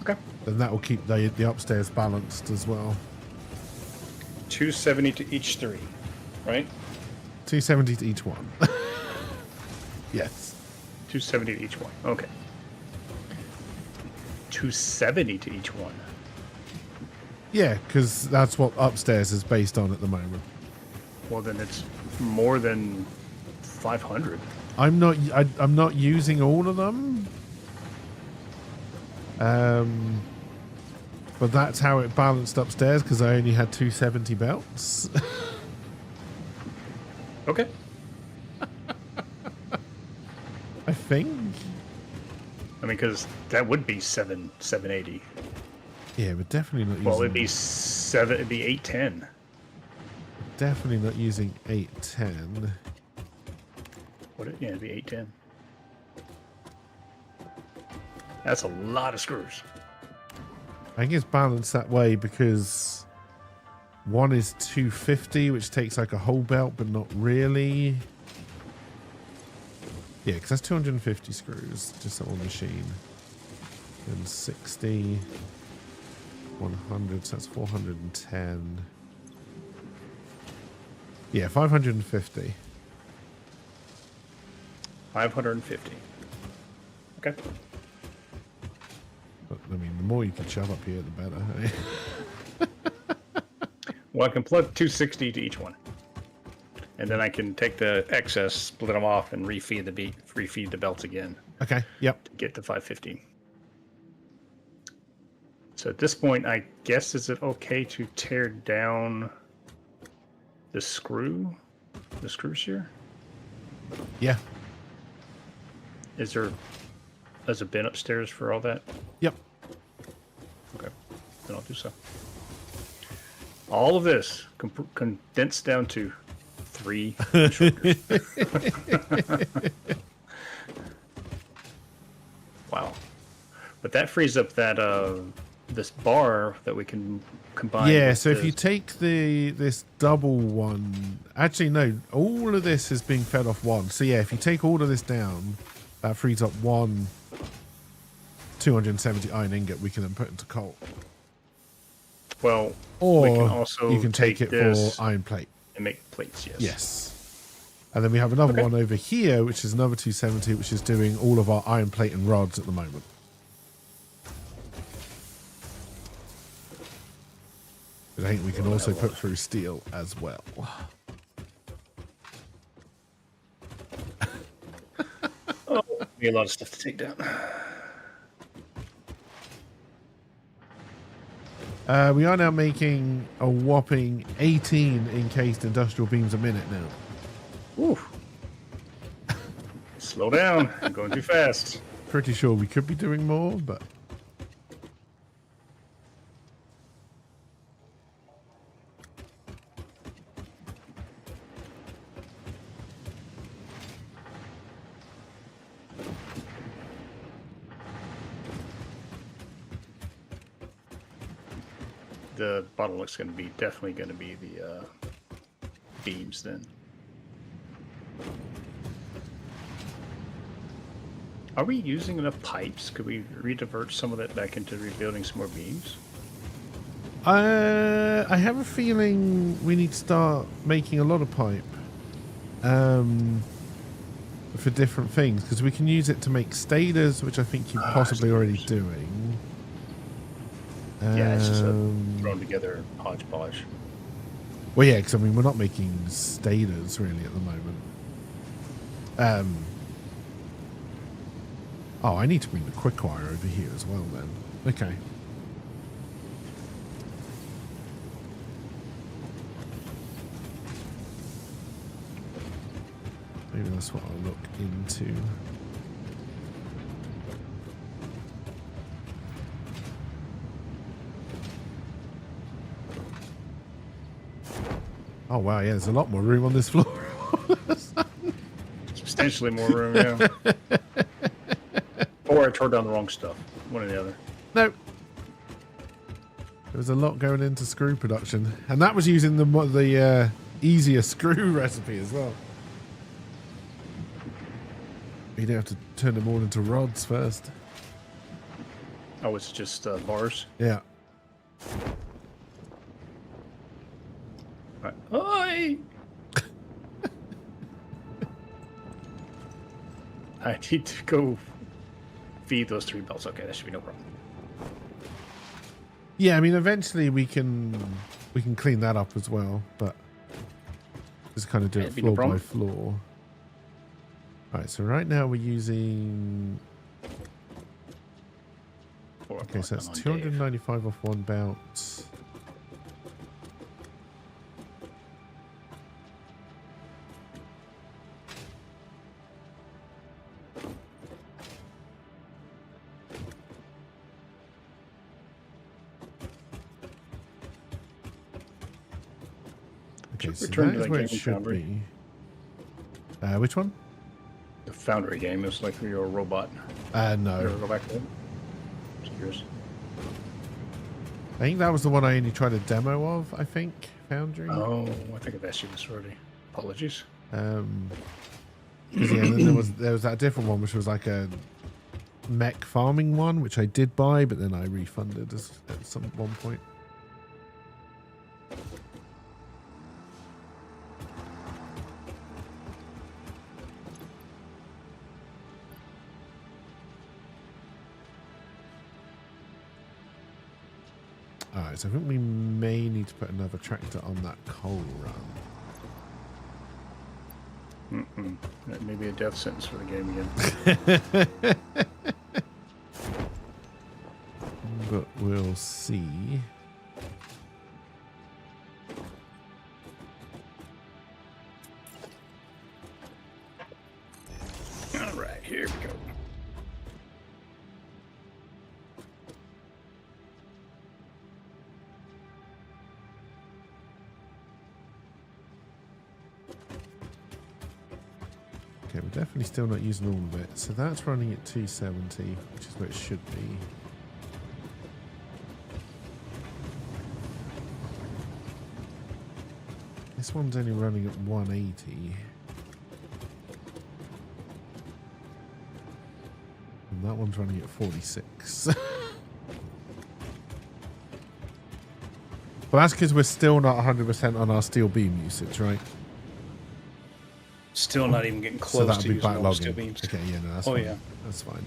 Okay. then that will keep the upstairs balanced as well. 270 to each 3, right? 270 to each one. Yes. 270 to each one. Okay. 270 to each one. Yeah, because that's what upstairs is based on at the moment. Well, then it's more than 500. I'm not using all of them. But that's how it balanced upstairs because I only had 270 belts. Okay. I think. I mean, because that would be 780. Yeah, but definitely not using. Well, it'd be 810. Definitely not using 810. Yeah, it'd be 810. That's a lot of screws. I think it's balanced that way because one is 250, which takes like a whole belt, but not really. Yeah, because that's 250 screws, just on machine. And 60, 100, so that's 410. Yeah, 550. 550. Okay. But, I mean, the more you can shove up here, the better. Well, I can plug 260 to each one. And then I can take the excess, split them off, and refeed the belts again Okay, yep. to get to 550. So at this point, I guess, is it okay to tear down the screws here? Yeah, Is there a bin upstairs for all that? yep. Okay, then I'll do so. All of this condensed down to 3 shoulders. Wow. But that frees up that this bar that we can combine. Yeah, with so if this. you take this double one, actually no, all of this is being fed off one. So yeah, if you take all of this down, that frees up one 270 iron ingot we can then put into coal. Well, Or we can also you can take it this for iron plate. and make plates, yes. Yes. And then we have another Okay. one over here, which is another 270, which is doing all of our iron plate and rods at the moment. But I think we can also put through steel as well. Oh, be a lot of stuff to take down. We are now making a whopping 18 encased industrial beams a minute now. Woo. Slow down. I'm going too fast. Pretty sure we could be doing more, but... the bottleneck's going to be definitely going to be the beams then. Are we using enough pipes? Could we redivert some of that back into rebuilding some more beams? I have a feeling we need to start making a lot of pipe for different things, because we can use it to make staders, which I think you're possibly already doing. Yeah, it's just a thrown together hodgepodge. Well, yeah, because I mean we're not making staders really at the moment. Oh, I need to bring the quick wire over here as well then. Okay. Maybe that's what I'll look into. Oh wow, yeah, there's a lot more room on this floor. Substantially more room, yeah. Or I tore down the wrong stuff. One or the other. No. There was a lot going into screw production. And that was using the easier screw recipe as well. You don't have to turn them all into rods first. Oh, it's just bars? Yeah. Right. Oi! I need to go feed those 3 belts. Okay, that should be no problem. Yeah, I mean, eventually we can clean that up as well, but just kind of do it floor by floor. All right, so right now we're using. Okay, so that's 295 off one belt. Okay, so that is where it should be. Which one? The Foundry game. It's like you're a robot. No. You ever go back to it? Just curious. I think that was the one I only tried a demo of, I think. Foundry. Oh, I think I've asked you this already. Apologies. Yeah, then there was that different one, which was like a mech farming one, which I did buy, but then I refunded at one point. Alright, so I think we may need to put another tractor on that coal run. That may be a death sentence for the game again. But we'll see. Alright, here we go. Okay, we're definitely still not using all of it. So that's running at 270, which is where it should be. This one's only running at 180. And that one's running at 46. Well, that's because we're still not 100% on our steel beam usage, right? Still not even getting So close that'll to be using all the steel backlogging. beams. Okay, yeah, no, that's Oh, fine. yeah. That's fine.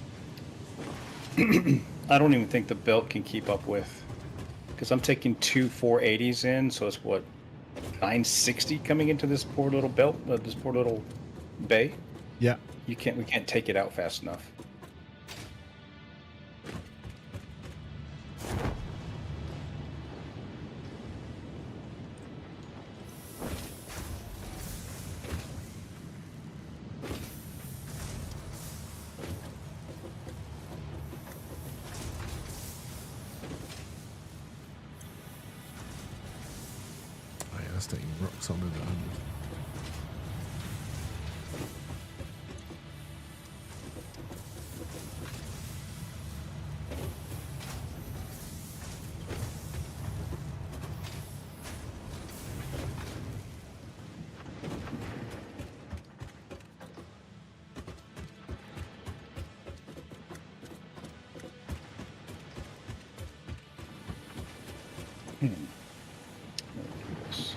I don't even think the belt can keep up with, because I'm taking 2 480s in, so it's what, 960 coming into this poor little belt, this poor little bay. Yeah. We can't take it out fast enough. That's taking rock solid at 100. Hmm. Let me do this.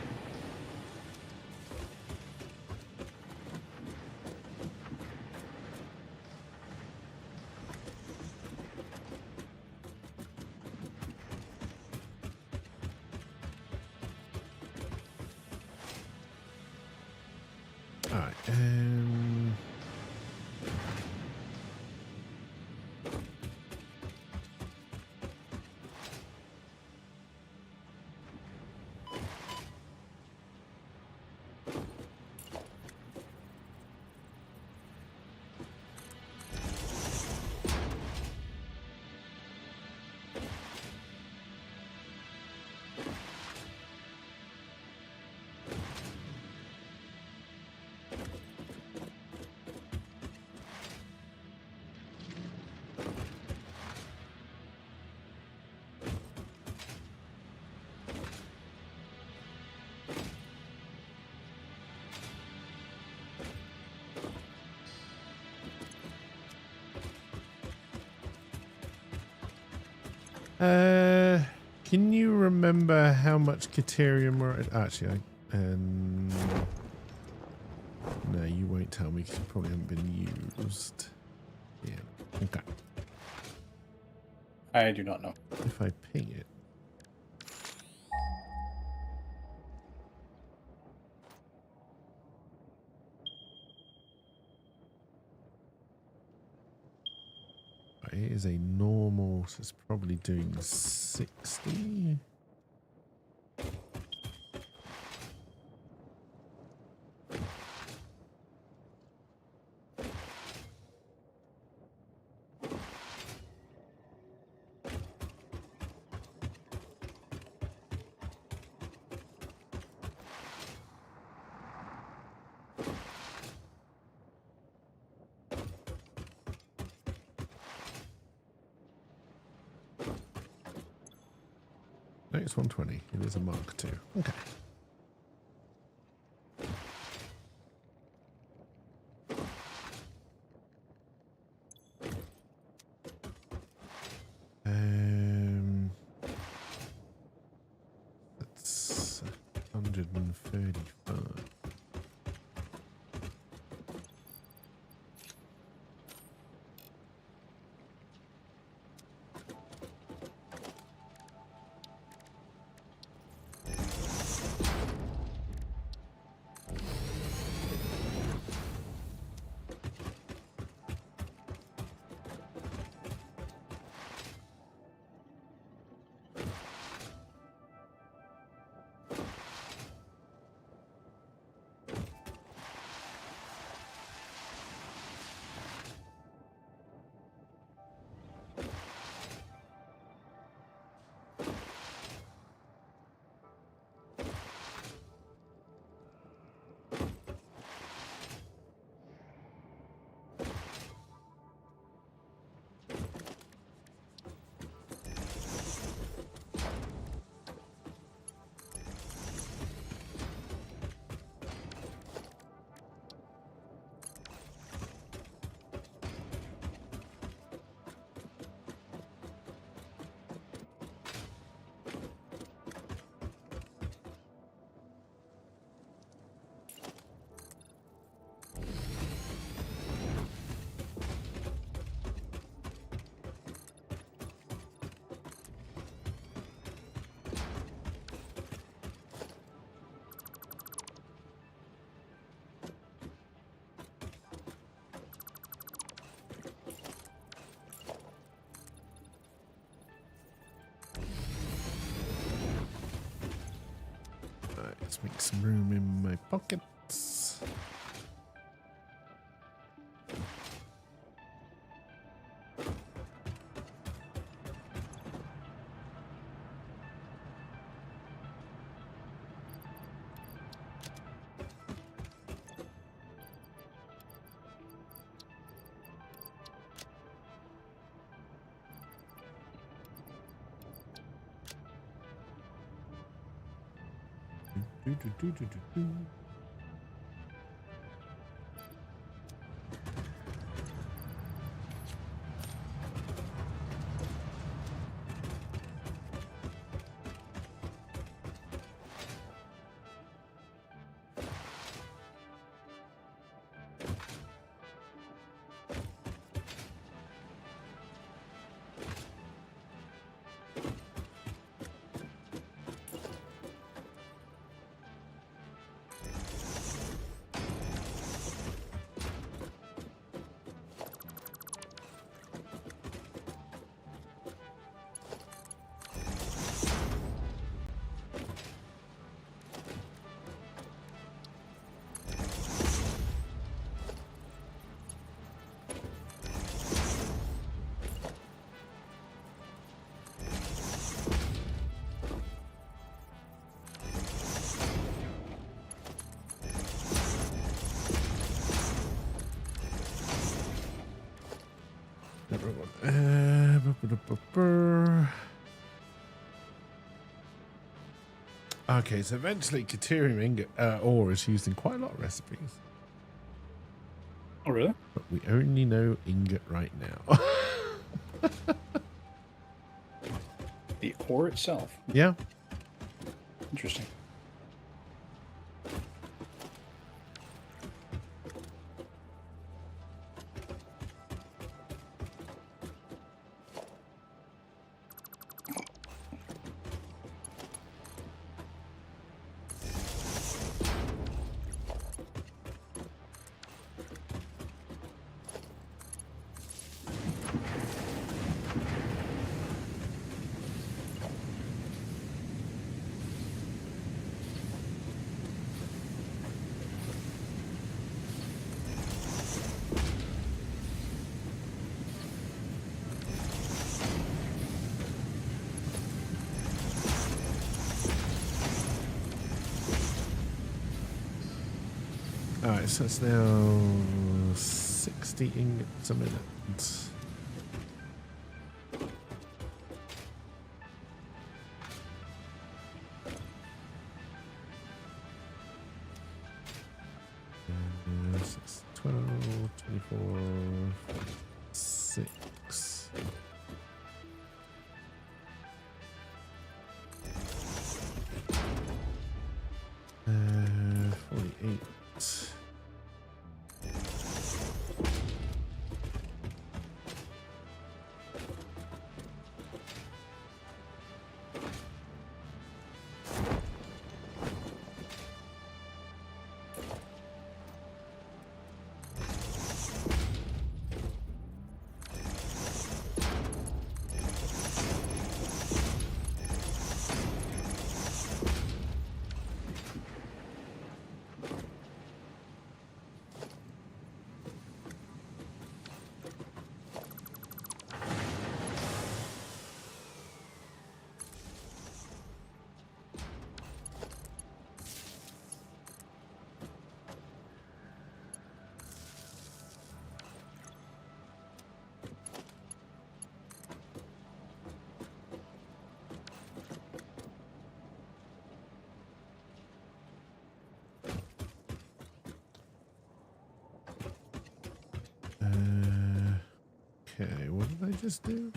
All right. Can you remember how much Caterium were at? Actually, no, you won't tell me because you probably haven't been used. Yeah. Okay. I do not know. If I ping it. It is a normal, so it's probably doing 60. No, it's 120. It is a Mark II. Okay. That's 135. Let's make some room in my pockets. Do. Okay, so eventually Caterium ingot ore is used in quite a lot of recipes. Oh, really? But we only know ingot right now. The ore itself. Yeah. Interesting. Alright, so it's now 60 ingots a minute. Six, 12, 24, 6. Uh, 48. Okay, what did I just do?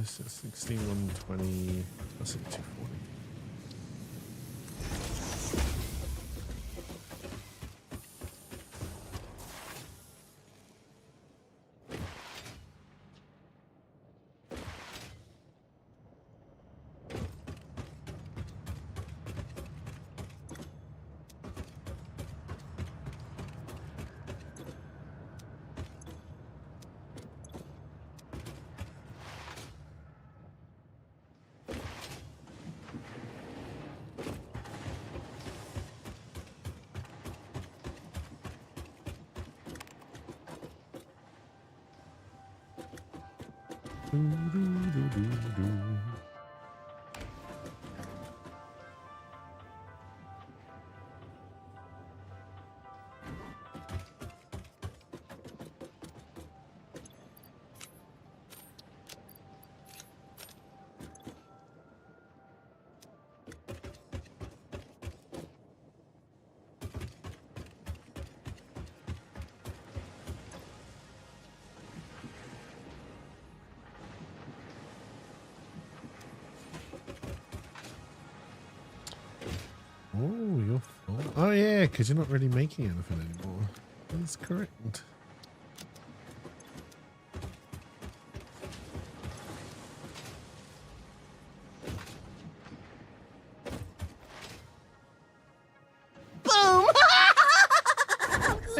So 16, 120, that's it, 240. Oh, your fault. Oh yeah, because you're not really making anything anymore. That's correct.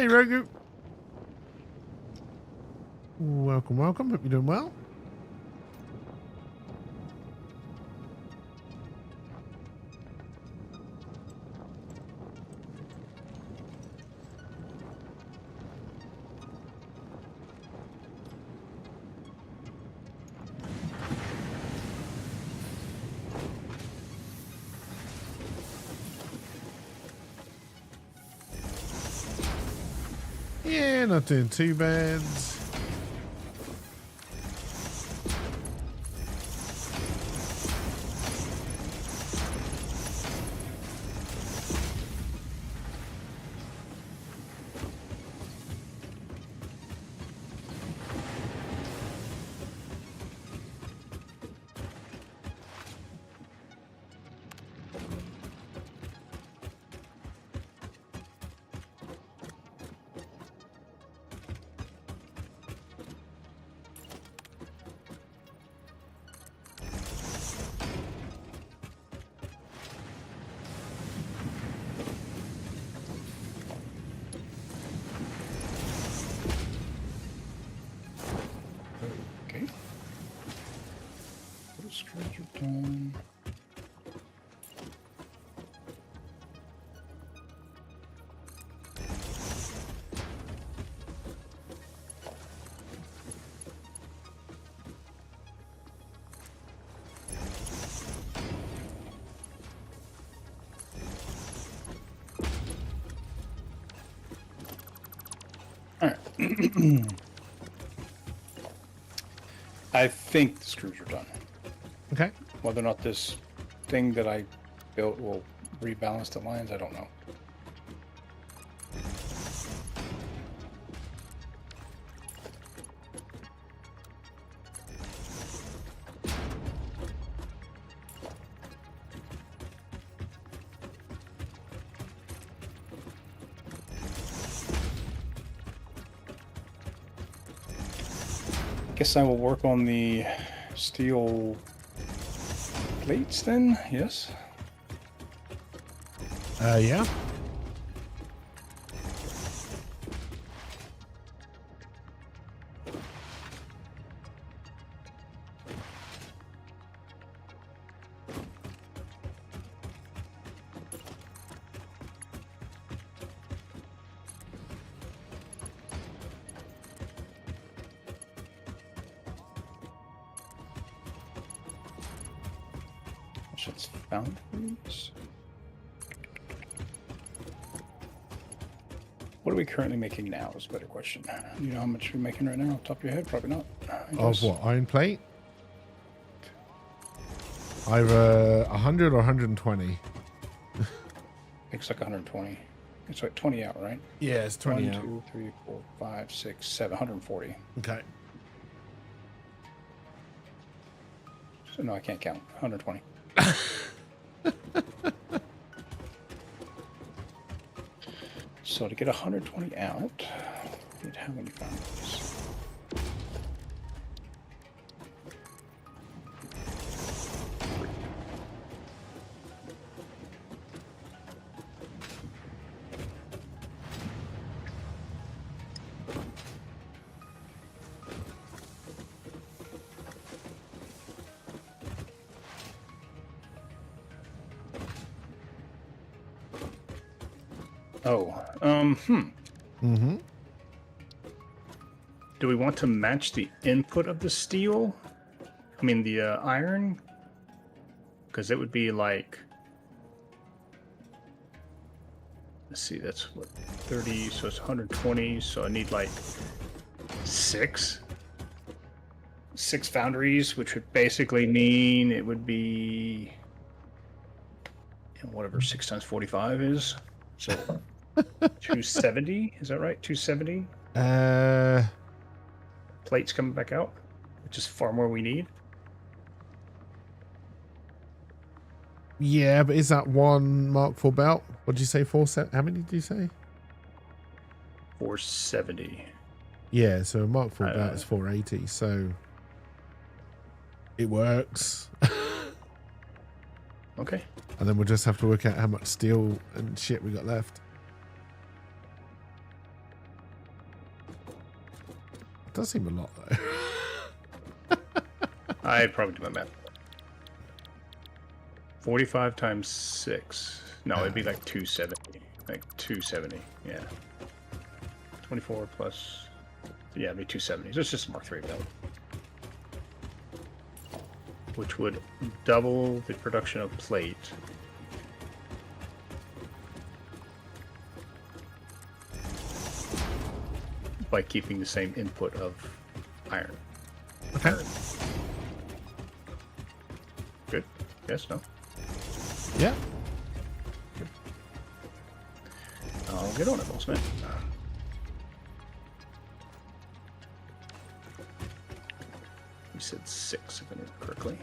Hey, Rogu. Welcome, welcome. Hope you're doing well. Yeah, not doing too bad. Okay. What is done? All right. I think the screws are done. Okay. Whether or not this thing that I built will rebalance the lines, I don't know. Guess I will work on the steel plates then, yes? Yeah. It's foundries. What are we currently making now is a better question. Do you know how much we're making right now off the top of your head? Probably not. Of what? Iron plate? Either 100 or 120. It's like 120. It's like 20 out, right? Yeah, it's 20 1, out. 2, 3, 4, 5, 6, 7, 140. Okay. So no, I can't count. 120. So to get 120 out, need how many foundries? Oh, Mm-hmm. do we want to match the input of the steel? I mean, the iron? Because it would be like... Let's see, that's what, 30, so it's 120, so I need like 6 foundries, which would basically mean it would be, you know, whatever 6 times 45 is. So 270, is that right? 270 plates coming back out, which is far more we need. Yeah, but is that one Mark IV belt? What did you say? 470? How many did you say? 470. Yeah, so a Mark IV belt is 480, so it works. Okay. And then we'll just have to work out how much steel and shit we got left. does seem a lot, though. I'd probably do my math. 45 times 6. No, it'd be like 270. Like 270, yeah. 24 plus... Yeah, it'd be 270. So it's just a Mark III build. Which would double the production of plate. By keeping the same input of iron. Okay. Good? Yes, no? Yeah. I'll get on it, bossman. You said 6, if I remember correctly.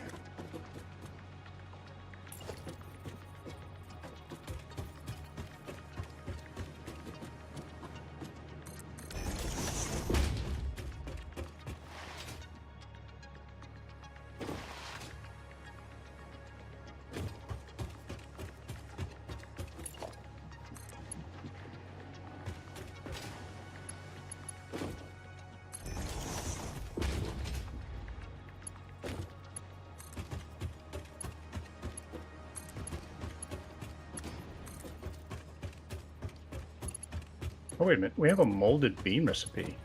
Oh, wait a minute. We have a molded beam recipe.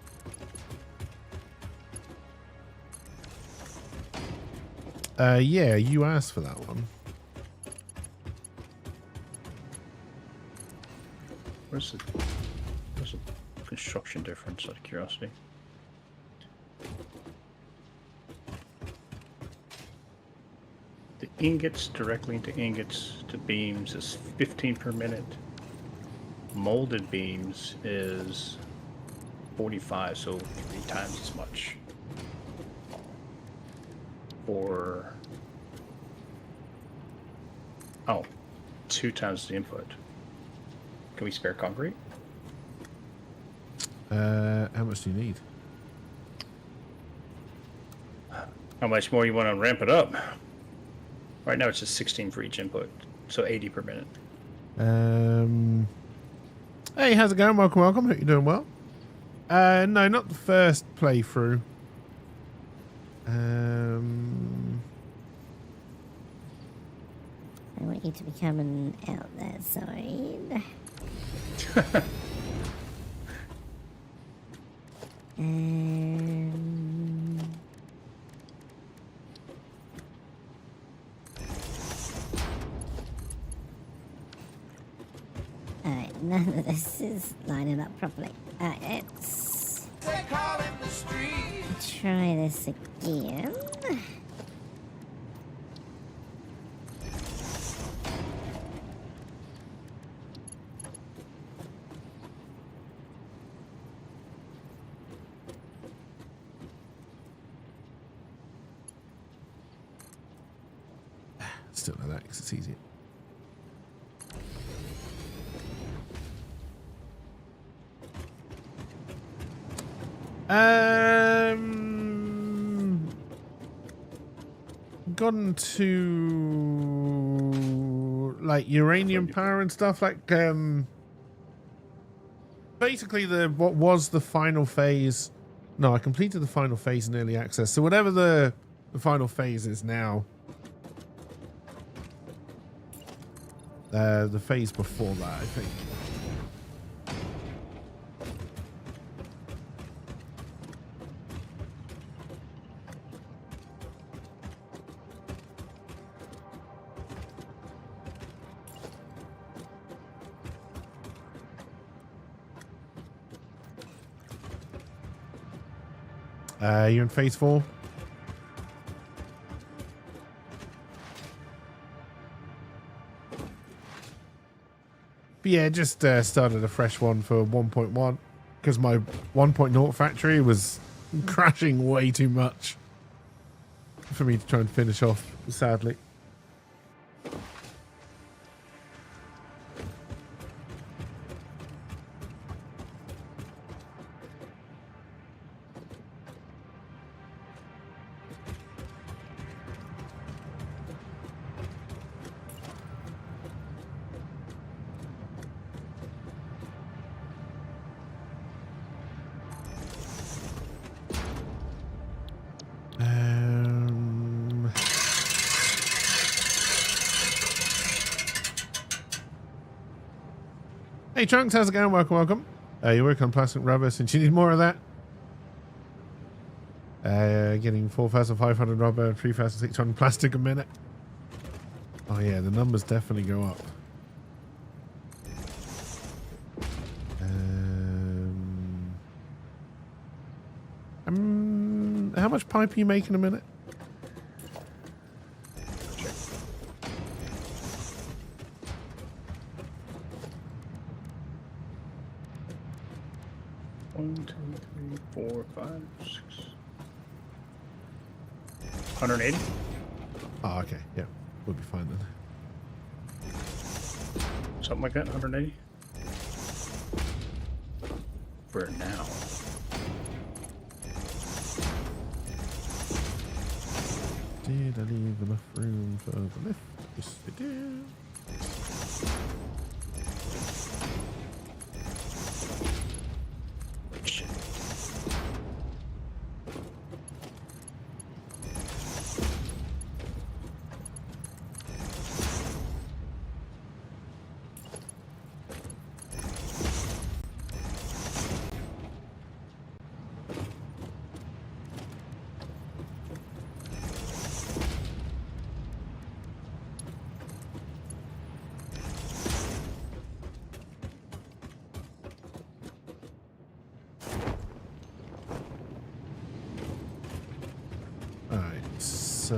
Yeah, you asked for that one. Where's the construction difference, out of curiosity? The ingots directly into ingots to beams is 15 per minute. Molded beams is 45, so 3 times as much. For 2 times the input. Can we spare concrete? How much do you need? How much more you want to ramp it up? Right now it's just 16 for each input, so 80 per minute. Hey, how's it going? Welcome. Hope you're doing well. No, not the first playthrough. I want you to be coming out that side. Alright, none of this is lining up properly. Alright, let's try this again. Still like that because it's easier. Gone to like uranium power and stuff like basically what was the final phase. No, I completed the final phase in early access. So whatever the final phase is now. The phase before that, I think. You're in phase 4. But yeah, just started a fresh one for 1.1 because my 1.0 factory was crashing way too much for me to try and finish off, sadly. Hey, Chunks, how's it going? Welcome, welcome. You work on plastic rubber since you need more of that. Getting 4,500 rubber, 3,600 plastic a minute. Oh yeah, the numbers definitely go up. How much pipe are you making a minute? Check. One, two, three, four, 5, 6. 180. Oh, okay. Yeah, we'll be fine then. Something like that. 180. For now. Did I leave enough room for the lift? Yes, I did. Shit. Alright, so...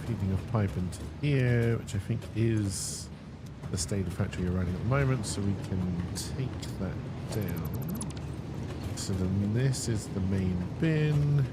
feeding of pipe into here, which I think is the state of factory you're running at the moment, so we can take that down. So then this is the main bin.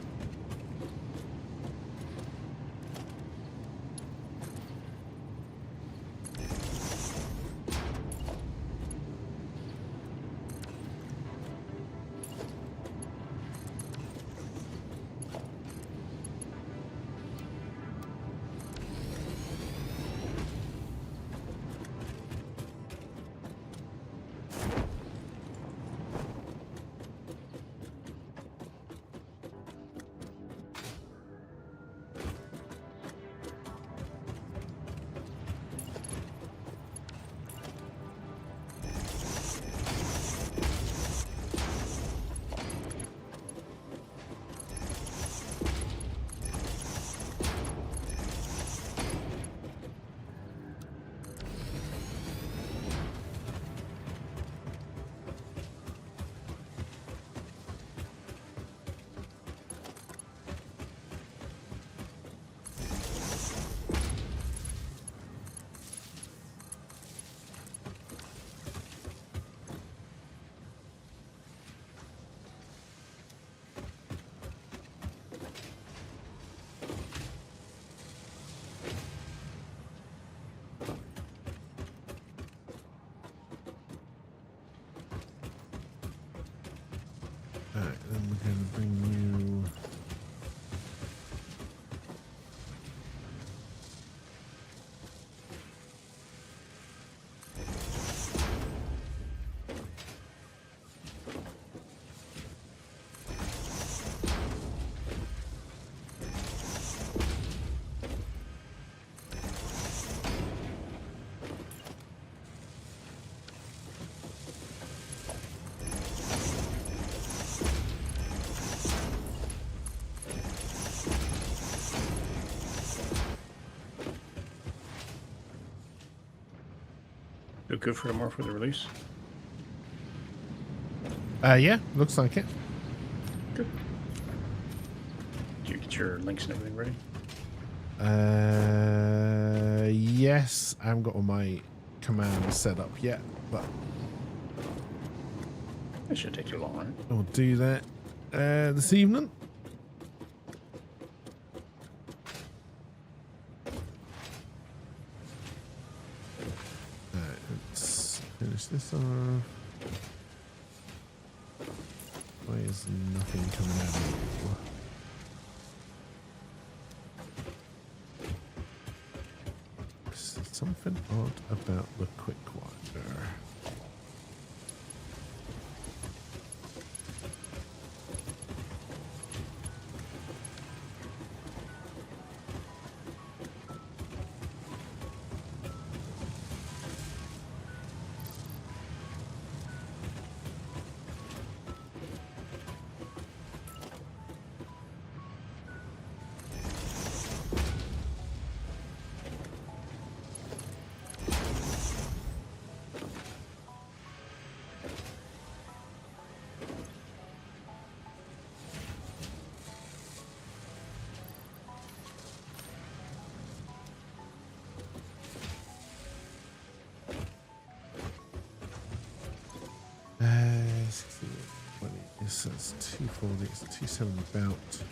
Alright, then we're going to bring you... Look good for tomorrow for the release. yeah, looks like it. Good. Did you get your links and everything ready? Yes, I haven't got all my commands set up yet, but That shouldn't take too long, right? I'll do that this evening. Alright, let's finish this off. Why is nothing coming out of it? There's something odd about the quick wire. 61, 20. Yes, that's 240. It's 270 about.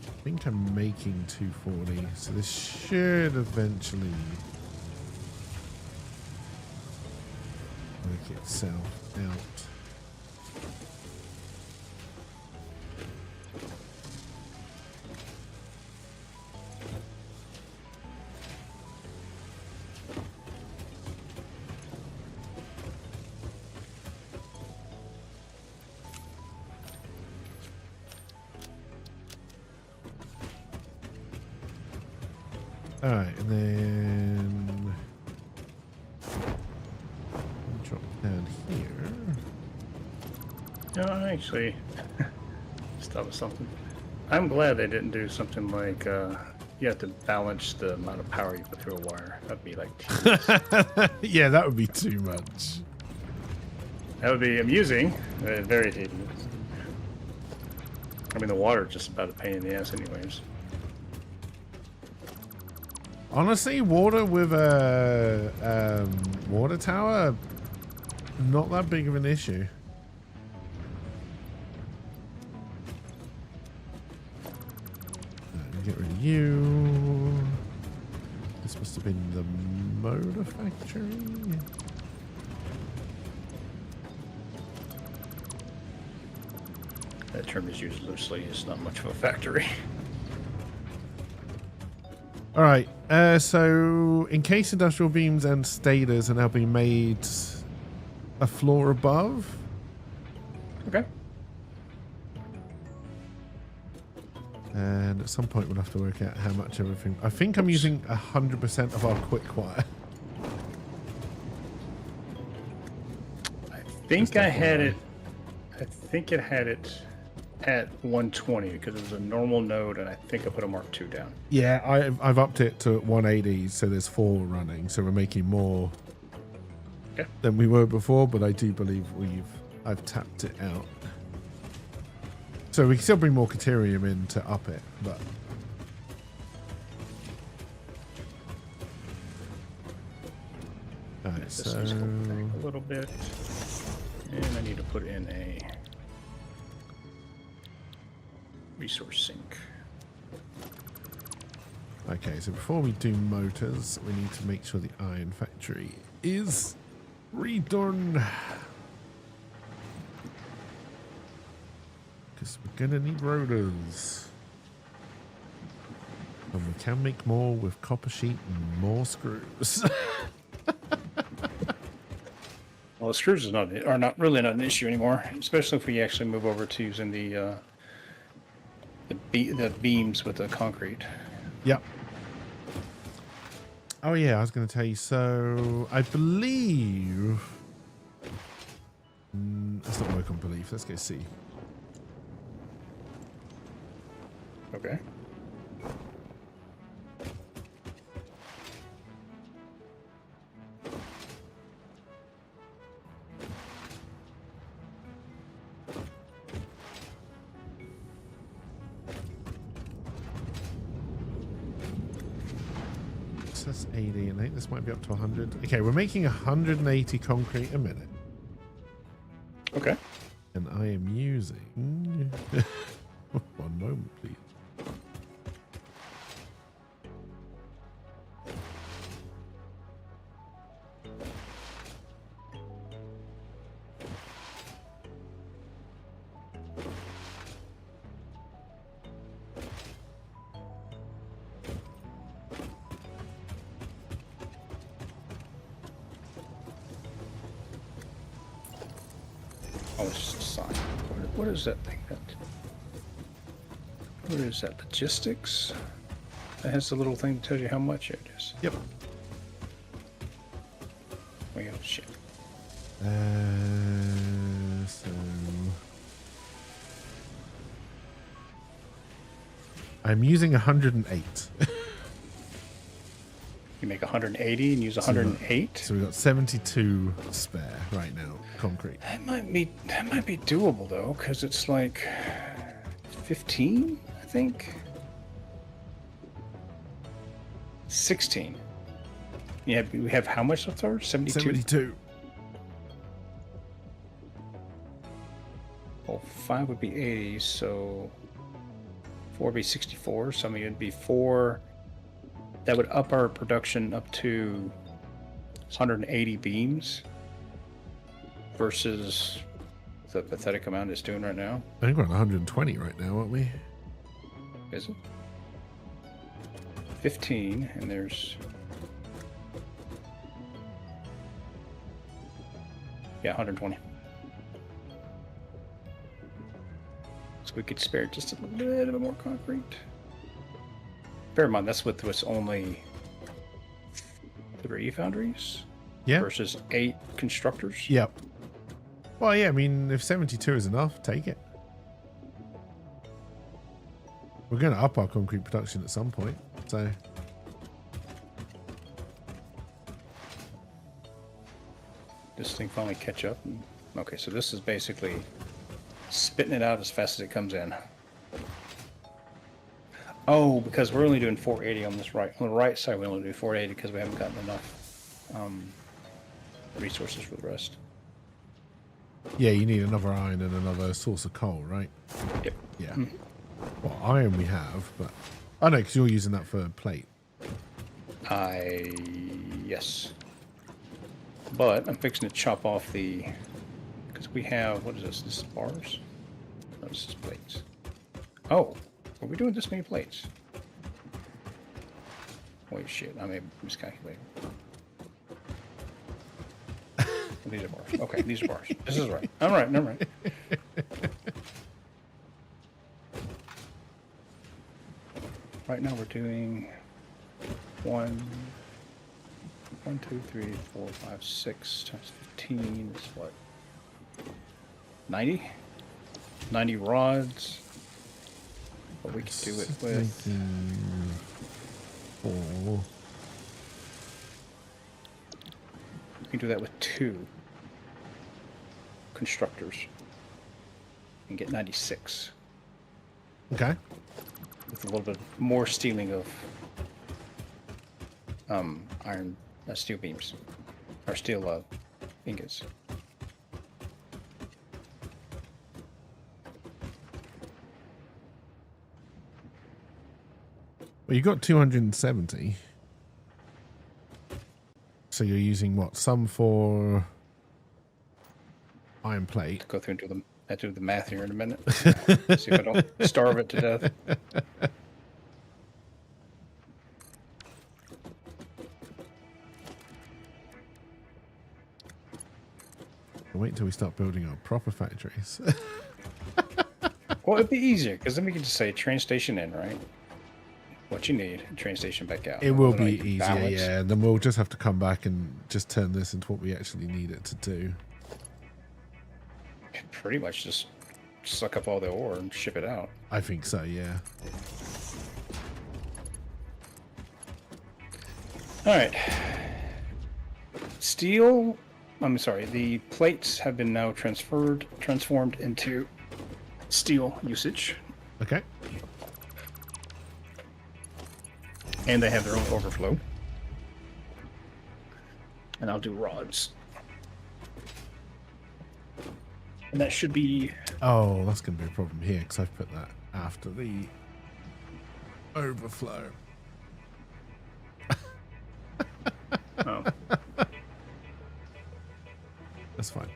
I think I'm making 240, so this should eventually work itself out. All right, and then drop down here. No, actually, just thought of something. I'm glad they didn't do something like you have to balance the amount of power you put through a wire. That'd be like tedious. Yeah, that would be too much. That would be amusing, very tedious. I mean, the water is just about a pain in the ass anyways. Honestly, water with a water tower, not that big of an issue. Get rid of you. This must have been the motor factory. That term is used loosely. It's not much of a factory. All right. So in case industrial beams and stators are now being made a floor above. Okay. And at some point we'll have to work out how much everything. I think I'm using 100% of our quick wire. I think I had it. I think it had it at 120 because it was a normal node, and I think I put a Mark II down. Yeah, I've upped it to 180, so there's 4 running, so we're making more than we were before. But I do believe I've tapped it out, so we can still bring more Caterium in to up it, but. All right, This so is going back a little bit, and I need to put in a resource sink. okay, so before we do motors, we need to make sure the iron factory is redone. Because we're gonna need rotors. And we can make more with copper sheet and more screws. Well, the screws are not really an issue anymore, especially if we actually move over to using the beams with the concrete. Yep. Oh yeah, I was going to tell you. So I believe. Let's not work on belief. Let's go see. Okay. That's 80, and I think this might be up to 100. Okay, we're making 180 concrete a minute. Okay. And I am using... One moment, please. Oh, it's just a sign. What is that thing? What is that? Logistics? That has the little thing that tells you how much it is. Yep. Well, shit. So... I'm using 108. You make 180 and use 108? So we've got 72 spare right now, concrete. That might be doable though, because it's like 15, I think. 16. Yeah, we have how much left over? 72? 72. Well, 5 would be 80, so 4 would be 64. So I mean, it'd be 4. That would up our production up to 180 beams versus the pathetic amount it's doing right now. I think we're on 120 right now, aren't we? Is it? 15, and there's... Yeah, 120. So we could spare just a little bit more concrete. Bear in mind, that's with only 3 foundries Yeah. versus 8 constructors. Yep. Well, yeah, I mean, if 72 is enough, take it. We're going to up our concrete production at some point, so... This thing finally catch up. Okay, so this is basically spitting it out as fast as it comes in. Oh, because we're only doing 480 on this right. On the right side, we only do 480 because we haven't gotten enough resources for the rest. Yeah, you need another iron and another source of coal, right? Yep. Yeah. Well, iron we have, but... Oh, no, because you're using that for plate. Yes. But I'm fixing to chop off the... Because we have... What is this? This is bars? No, this is plates. Oh! Are we doing this many plates? Wait, shit. I may have miscalculated. These are bars. Okay, these are bars. This is right. All right, never mind. Right now we're doing 1, 2, 3, 4, 5, 6 times 15 is what? 90? 90 rods. But we can do it with... 4. We can do that with 2 constructors and get 96 Okay. with a little bit more stealing of iron steel beams or steel ingots. Well, you got 270. So you're using what? Some for iron plate. Go through and do the I do the math here in a minute. See if I don't starve it to death. Wait until we start building our proper factories. Well, it'd be easier because then we can just say train station in, right? What you need, train station back out. It will Then I be can easier, balance. yeah. And then we'll just have to come back and just turn this into what we actually need it to do. Pretty much just suck up all the ore and ship it out. I think so, yeah. All right. Steel. I'm sorry. The plates have been now transformed into steel usage, Okay. and they have their own overflow. And I'll do rods. And that should be... Oh, that's going to be a problem here because I've put that after the overflow. Oh. That's fine.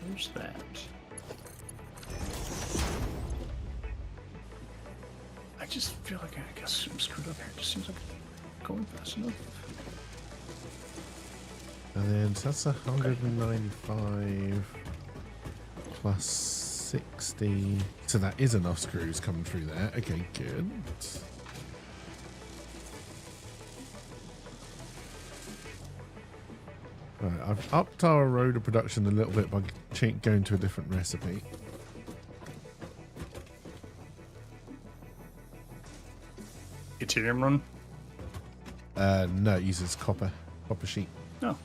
Where's that? I just feel like I guess I'm screwed up here. It just seems like it's going fast enough. And then so that's 195 plus 60. So that is enough screws coming through there. Okay, good. Right, I've upped our road of production a little bit by going to a different recipe. Ethereum run? No, it uses copper sheet. Oh.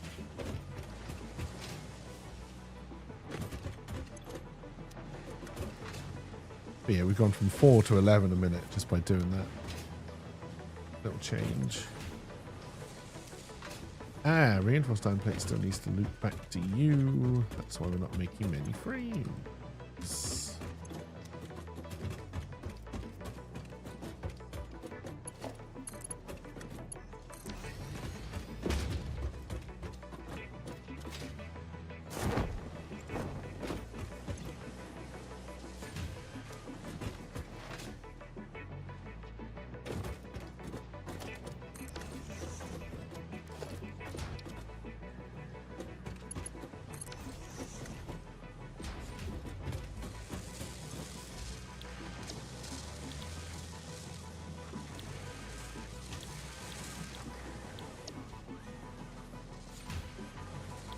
But yeah, we've gone from 4 to 11 a minute just by doing that. Little change. Ah, reinforced iron plate still needs to loop back to you. That's why we're not making many frames.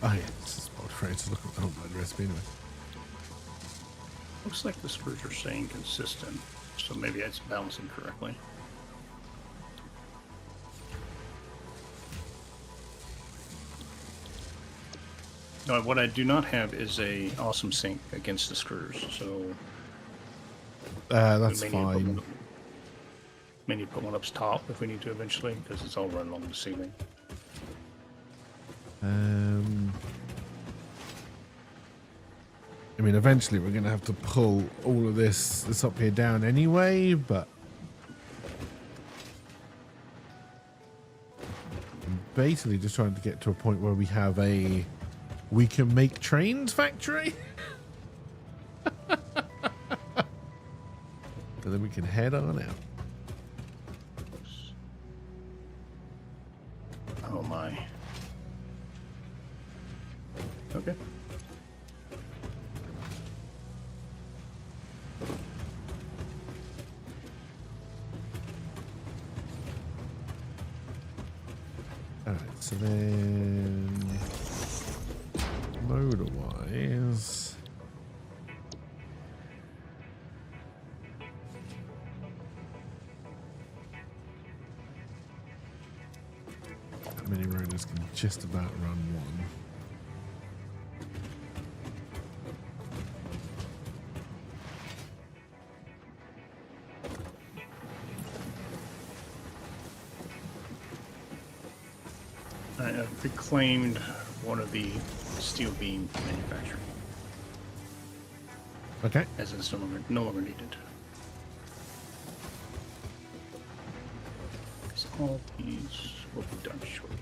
Oh yeah, this is about frames. Just look at the whole bloody recipe anyway. Looks like the screws are staying consistent, so maybe it's balancing correctly. No, what I do not have is a awesome sink against the screws, so That's we fine. may need to put one up top if we need to eventually, because it's all run along the ceiling. I mean, eventually we're going to have to pull all of this up here down anyway, but I'm basically just trying to get to a point where we have a we can make trains factory. And then we can head on out. Oh my. Okay. Alright, so then motor-wise, mini rollers can just about run one. I have reclaimed one of the steel beam manufacturing, Okay. as it's no longer needed. So all these will be done shortly.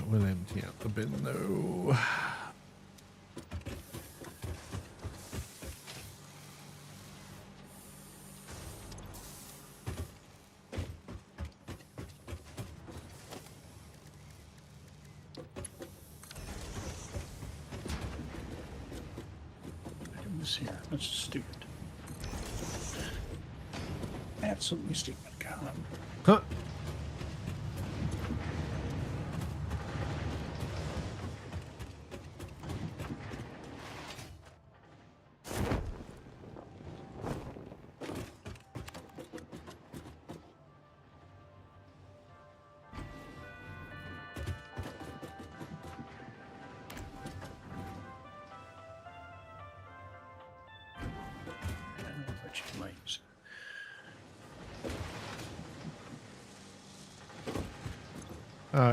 We'll empty out the bin though. Here. That's stupid. Absolutely stupid. God. Huh.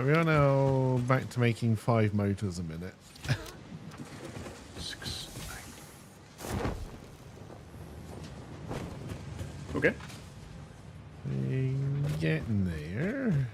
We are now back to making 5 motors a minute. 690. Okay. Getting there.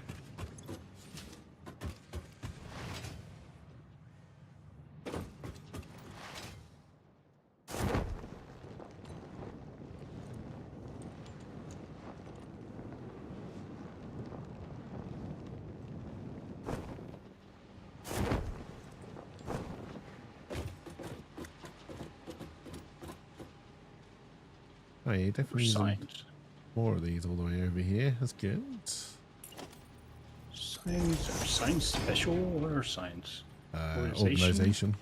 Oh, yeah, definitely Signs. more of these all the way over here. That's good. Signs are signs special. What are signs? Organization.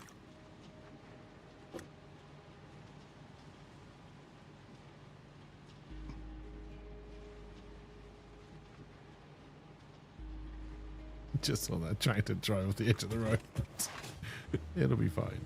Just saw that trying to drive off the edge of the road. It'll be fine.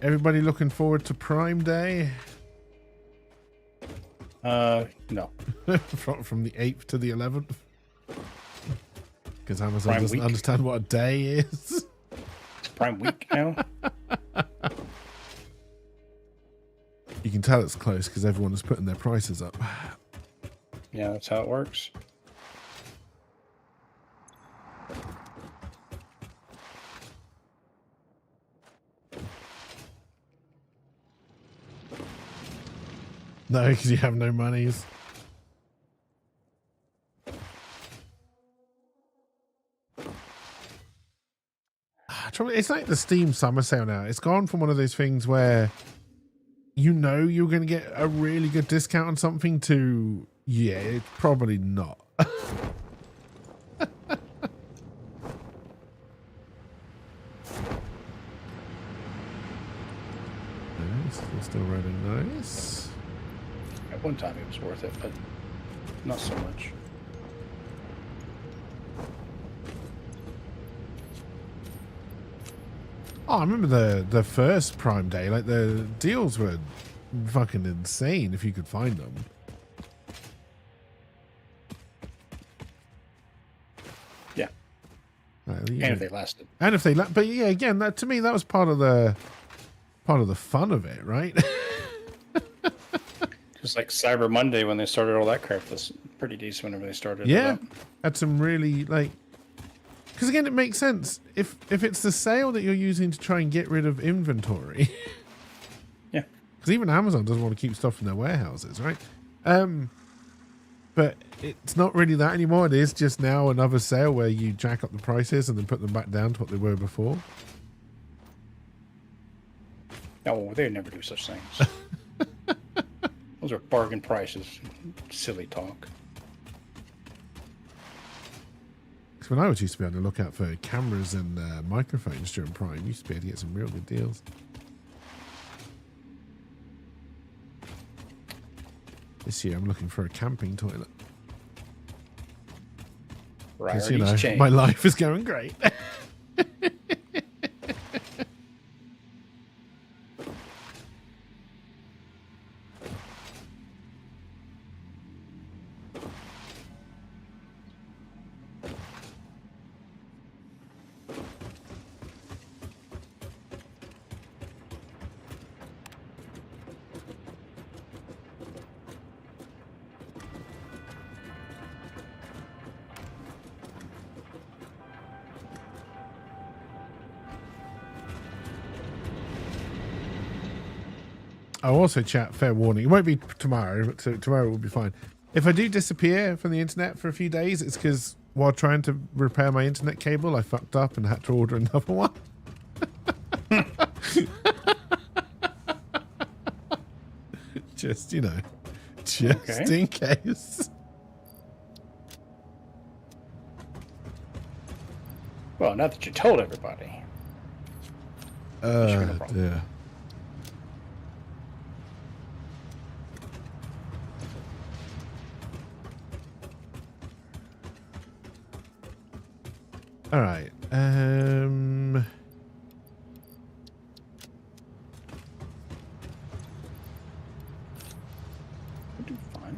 Everybody looking forward to Prime Day? No. From the 8th to the 11th? Because Amazon Prime doesn't week. understand what a day is. It's Prime Week now. You can tell it's close because everyone is putting their prices up. Yeah, that's how it works. No, because you have no monies. It's like the Steam summer sale now. It's gone from one of those things where you know you're going to get a really good discount on something to, yeah, it's probably not. Nice. It's still running nice. At one time it was worth it, but not so much. Oh, I remember the first Prime Day. Like, the deals were fucking insane if you could find them. Yeah. And And if they lasted. And if they, but yeah, again, that to me that was part of the fun of it, right? Just like Cyber Monday when they started all that crap was pretty decent whenever they started. Yeah, it up. had some really like. Because again, it makes sense if it's the sale that you're using to try and get rid of inventory. Yeah. Because even Amazon doesn't want to keep stuff in their warehouses, right? But it's not really that anymore. It is just now another sale where you jack up the prices and then put them back down to what they were before. No, they never do such things. Those are bargain prices. Silly talk. Because when I was used to be on the lookout for cameras and microphones during Prime, you used to be able to get some real good deals. This year I'm looking for a camping toilet. Because, you know, my life is going great. I'll also chat, fair warning. It won't be tomorrow, but tomorrow will be fine. If I do disappear from the internet for a few days, it's because while trying to repair my internet cable, I fucked up and had to order another one. Just, you know, just in case. Well, now that you told everybody. Yeah. All right. We'll do fine.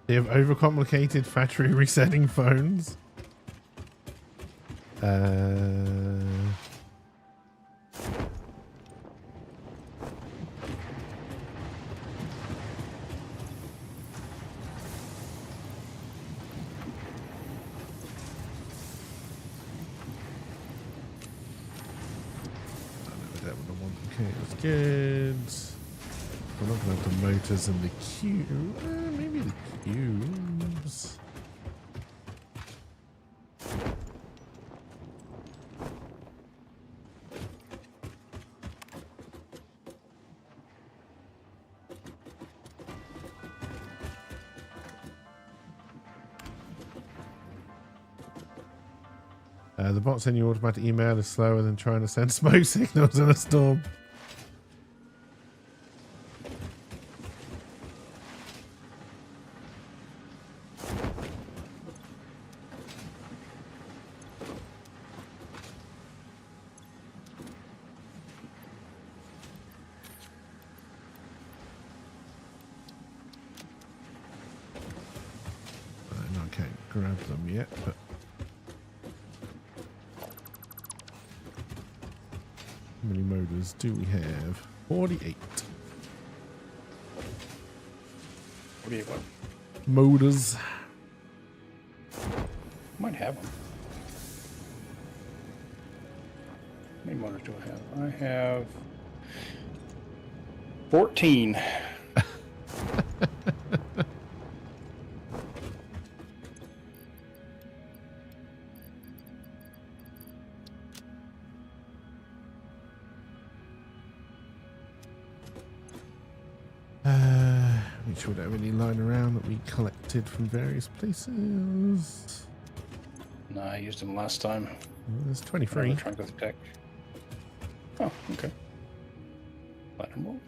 They have overcomplicated factory resetting phones. Okay, that's good. We're not going to have the motors and the cube. Maybe the cubes. The bot sending you automatic email is slower than trying to send smoke signals in a storm. I can't grab them yet, but how many motors do we have? 48. What do you want? Motors. Might have one. How many motors do I have? I have 14. Make sure we don't have any lying around that we collected from various places. No, I used them last time. There's 23. Trunk of the deck. Oh, okay. Platinum roll.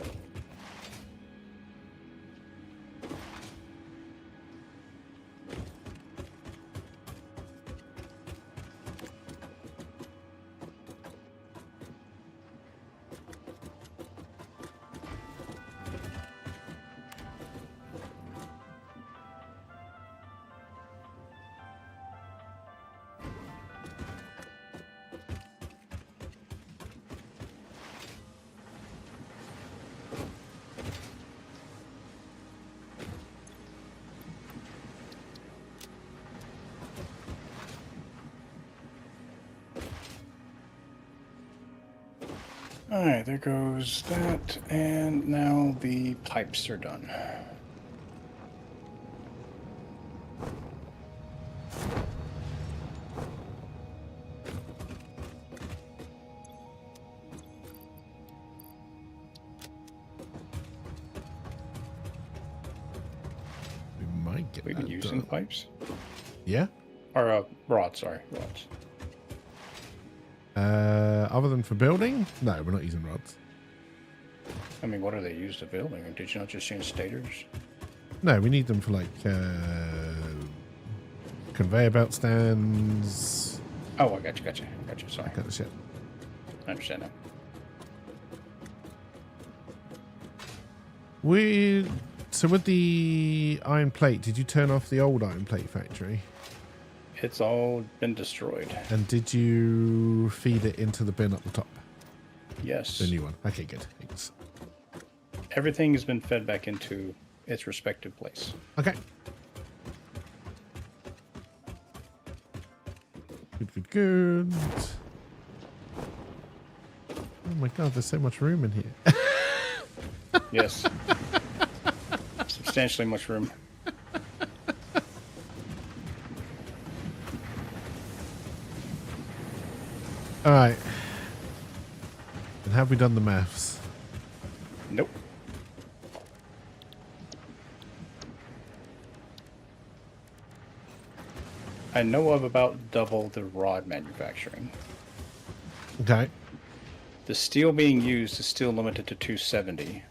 Alright, there goes that, and now the pipes are done. We might get We've been that using done. pipes? Yeah? Or, rods, sorry, rods. Other than for building? No, we're not using rods. I mean, what are they used to building? Or did you not just change stators? No, we need them for like conveyor belt stands. Oh, I got you, sorry. That kind of shit. I understand now. So with the iron plate, did you turn off the old iron plate factory? It's all been destroyed. And did you feed it into the bin up the top? Yes. The new one. Okay, good. Thanks. Everything has been fed back into its respective place. Okay. Good. Oh my god, there's so much room in here. Yes. Substantially much room. Alright. And have we done the maths? Nope. I know of about double the rod manufacturing. Okay. The steel being used is still limited to 270.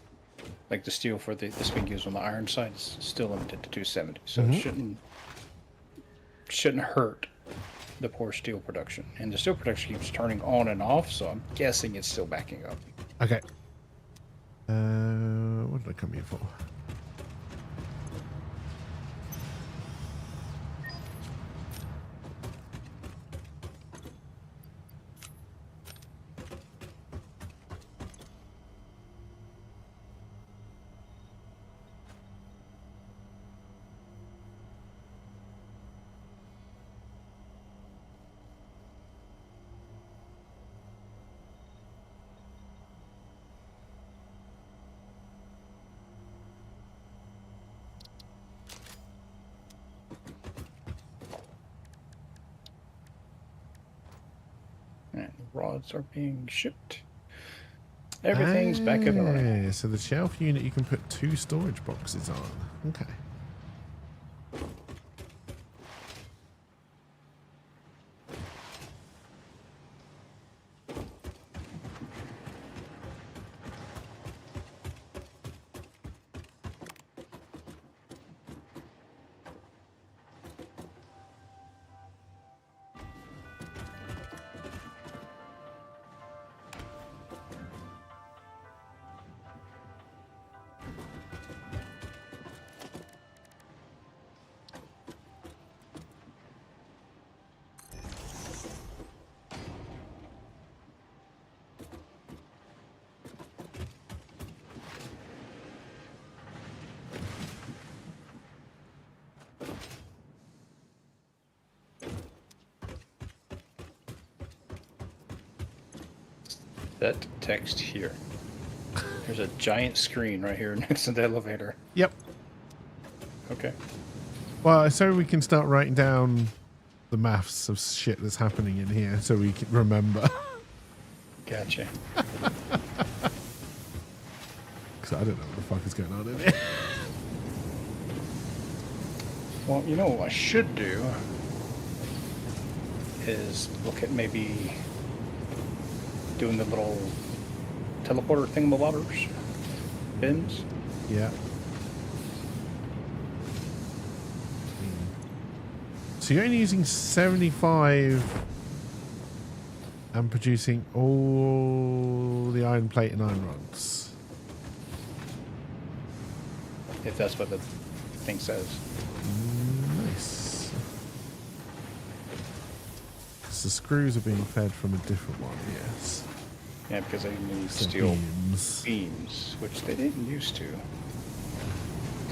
Like the steel for this being used on the iron side is still limited to 270. So it shouldn't hurt the poor steel production. And the steel production keeps turning on and off, so I'm guessing it's still backing up. Okay. What did I come here for? And the rods are being shipped. Everything's back up and running. So the shelf unit you can put 2 storage boxes on. Okay. That text here. There's a giant screen right here next to the elevator. Yep. Okay. Well, so we can start writing down the maths of shit that's happening in here so we can remember. Gotcha. Because I don't know what the fuck is going on in here. Well, you know what I should do is look at maybe doing the little teleporter thingamabobbers, bins. Yeah. So you're only using 75 and producing all the iron plate and iron rods. If that's what the thing says. Nice. So the screws are being fed from a different one, yes. Yeah, because they need So steel beams. beams, which they didn't used to.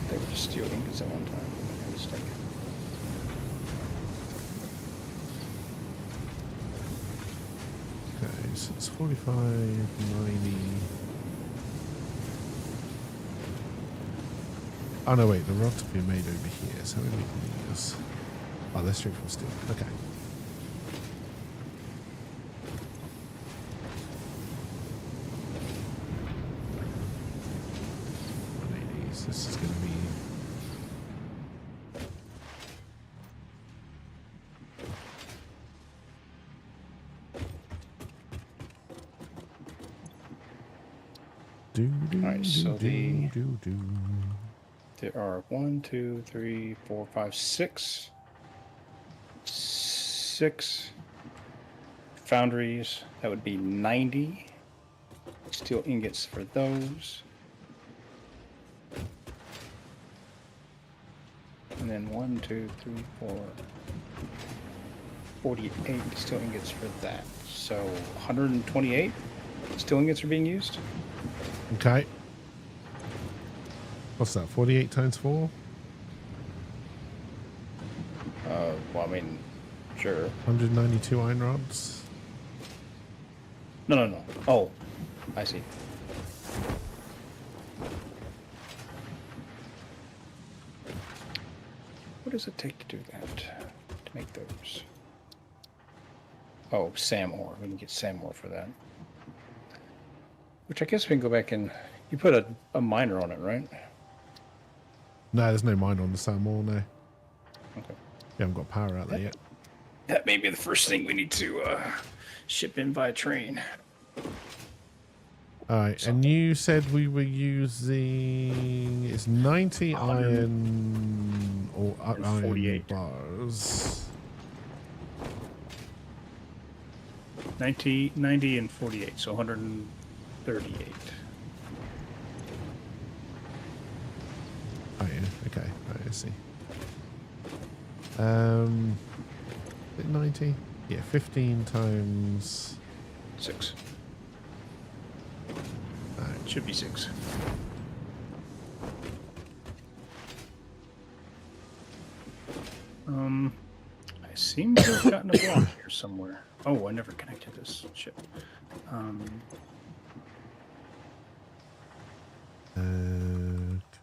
They were just steel ingots at one time. If I'm not mistaken. Okay, so it's 45, 90. Oh no, wait, the rods have been made over here, so we're making these. Oh, they're straight from steel. Okay. This is going to be Alright, so there are 1, 2, 3, 4, 5, 6 foundries. That would be 90 steel ingots for those. then 1, 2, 3, 4, 48 steel ingots for that. So 128 steel ingots are being used. Okay. What's that? 48 times 4? Well, I mean, sure. 192 iron rods. No. Oh, I see. What does it take to do that? To make those? Oh, SAM ore. We can get SAM ore for that. Which I guess we can go back and... You put a miner on it, right? No, there's no mine on the Sam ore, no. Okay. We haven't got power out there yet. That may be the first thing we need to ship in by train. Alright, and you said we were using... It's 90 iron... Or iron 48. bars. 90 and 48, so 138. Oh yeah, okay. Right, I see. Is it 90? Yeah, 15 times... 6. Alright. Should be 6. I seem to have gotten a block here somewhere. Oh, I never connected this ship.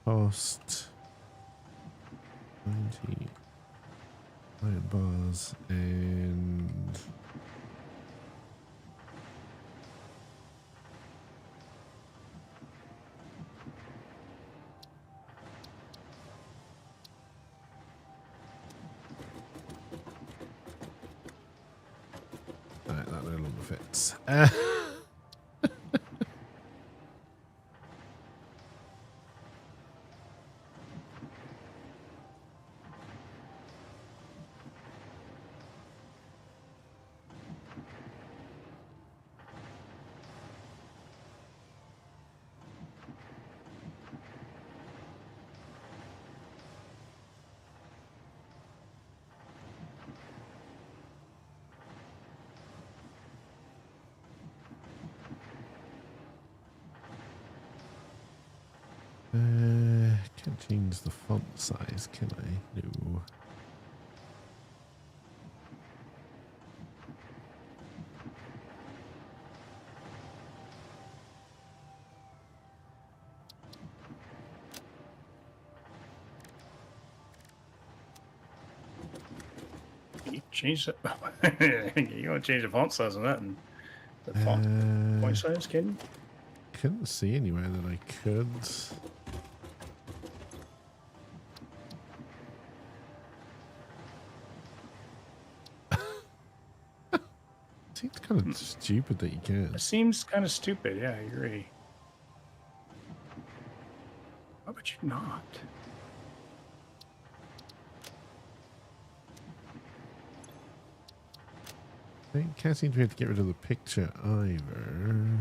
Cost 90 iron bars and alright, that no longer fits. Can't change the font size, can I? No. You change it. You want to change the font size on that and the font point size, can you? Couldn't see anywhere that I could. Seems kind of stupid that you can. It seems kind of stupid. Yeah, I agree. Why would you not? I can't seem to be able to get rid of the picture either.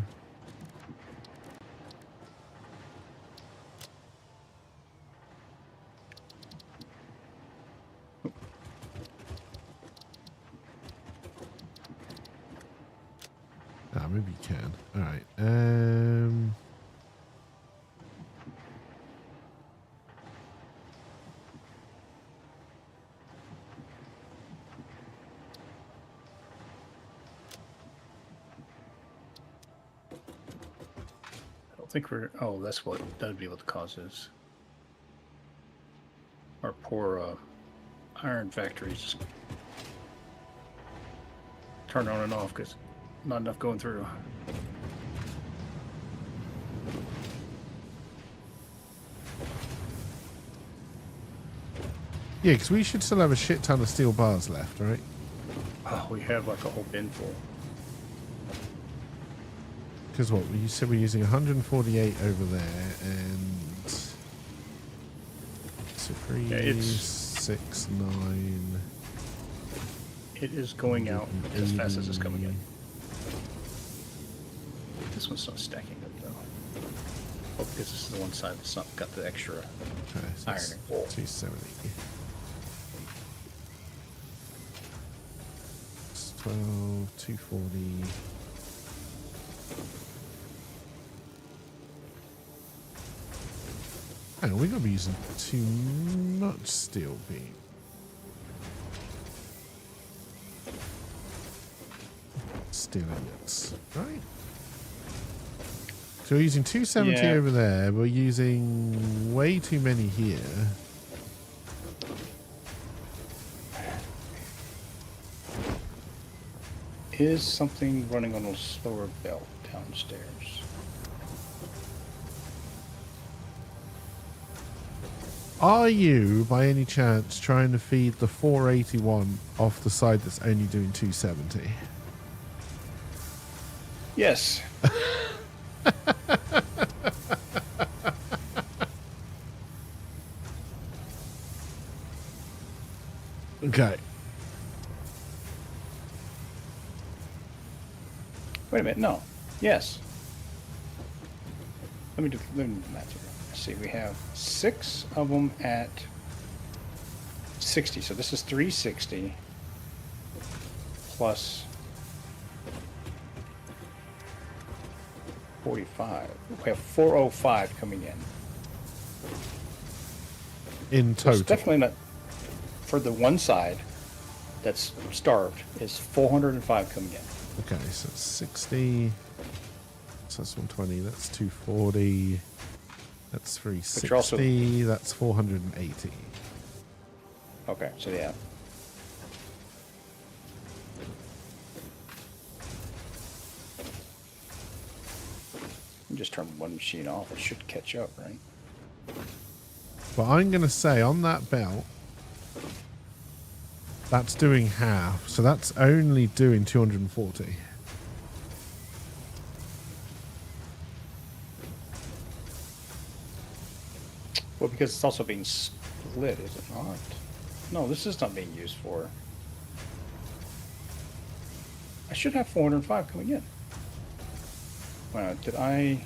Ah, maybe you can. All right. I don't think we're... Oh, that's what... That'd be what the cause is. Our poor iron factories turn on and off because not enough going through. Yeah, because we should still have a shit ton of steel bars left, right? Oh, we have like a whole bin full. Because what, you said we're using 148 over there, and so 3, Yeah, it's- 6, 9. It is going out as fast as it's coming in. This one's not stacking up though. Oh, because this is the one side that's not got the extra Okay, so it's ironing. 270. 212, 240. Hang on, we're going to be using too much steel beam. Steel ingots, right? So we're using 270 Yeah. over there. We're using way too many here. Is something running on a slower belt downstairs? Are you, by any chance, trying to feed the 481 off the side that's only doing 270? Yes. Okay. Wait a minute. No. Yes. Let me do the math here. Let's see. We have 6 of them at 60. So this is 360 plus 45. We have 405 coming in. In So total. it's definitely not for the one side that's starved is 405 coming in. Okay, so it's 60. So that's 120. That's 240. That's you're 360. also- That's 480. Okay, so yeah. Just turn one machine off. It should catch up, right? But I'm going to say on that belt, that's doing half. So that's only doing 240. Well, because it's also being split, is it not? No, this is not being used for. I should have 405 coming in. Wow, did I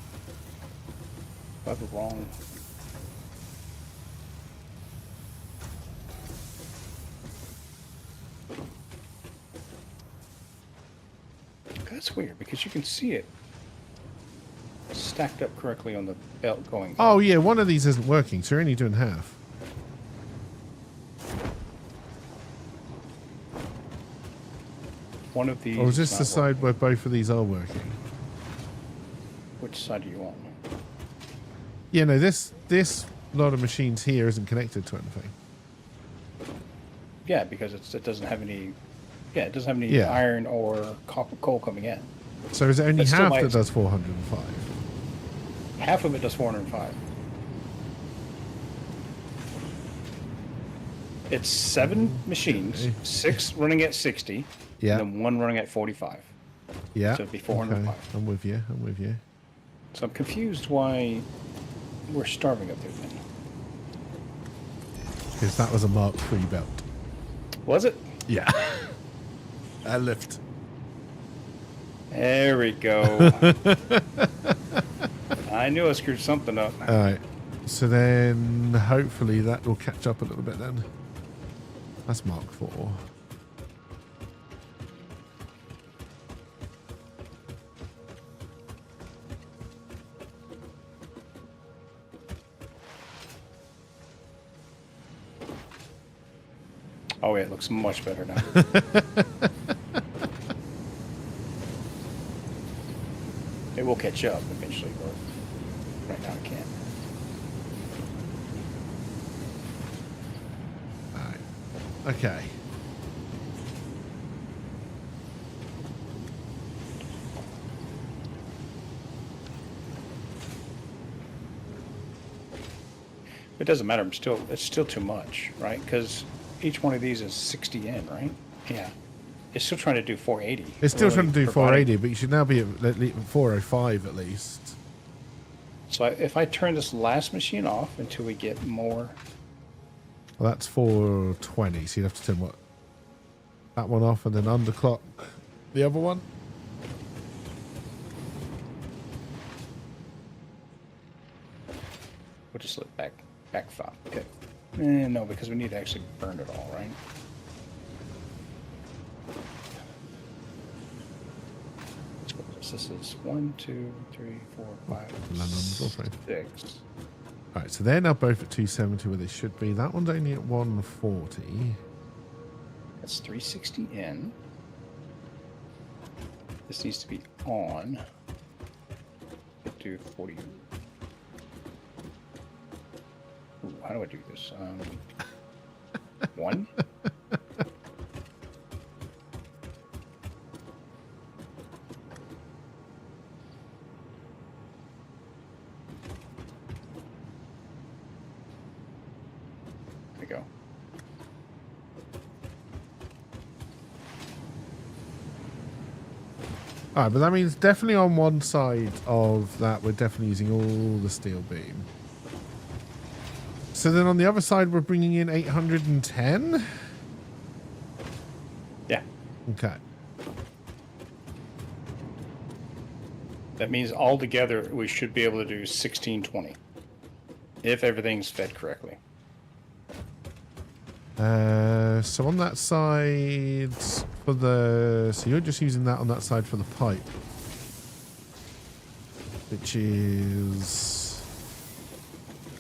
have the wrong? That's weird because you can see it stacked up correctly on the belt going. Oh, yeah, one of these isn't working, so you're only doing half. One of these. Or is this not the side working. where both of these are working? Which side do you want? Yeah, no, this lot of machines here isn't connected to anything. Yeah, because it doesn't have any. Yeah, it doesn't have any Yeah. iron or copper coal coming in. So is it only But still half my- that does 405? Half of it does 405. It's 7 machines, Okay. 6 running at 60, Yeah. and then 1 running at 45. Yeah. So it'd be 405. Okay, I'm with you. I'm with you. So I'm confused why we're starving up there then. Because that was a Mark III belt. Was it? Yeah. A lift. There we go. I knew I screwed something up. All right. So then hopefully that will catch up a little bit then. That's Mark IV. Oh, yeah, it looks much better now. It will catch up eventually, but right now it can't. All right. Okay. It doesn't matter. It's still too much, right? Because each one of these is 60 in, right? Yeah. It's still trying to do 480. It's still Really trying to do providing- 480, but you should now be at 405 at least. So if I turn this last machine off until we get more, Well, that's 420, so you'd have to turn what? That one off and then underclock the other one? we'll just let back 5. Okay. No, because we need to actually burn it all, right? This is 1, 2, 3, 4, 5, Land on the door frame. 6. All right, so they're now both at 270 where they should be. That one's only at 140. That's 360 in. This needs to be on. Get to 40. Ooh, how do I do this? 1. There we go. All right, but that means definitely on one side of that, we're definitely using all the steel beam. So then on the other side, we're bringing in 810? Yeah. Okay. That means altogether we should be able to do 1620 if everything's fed correctly. So on that side for the... So you're just using that on that side for the pipe. Which is...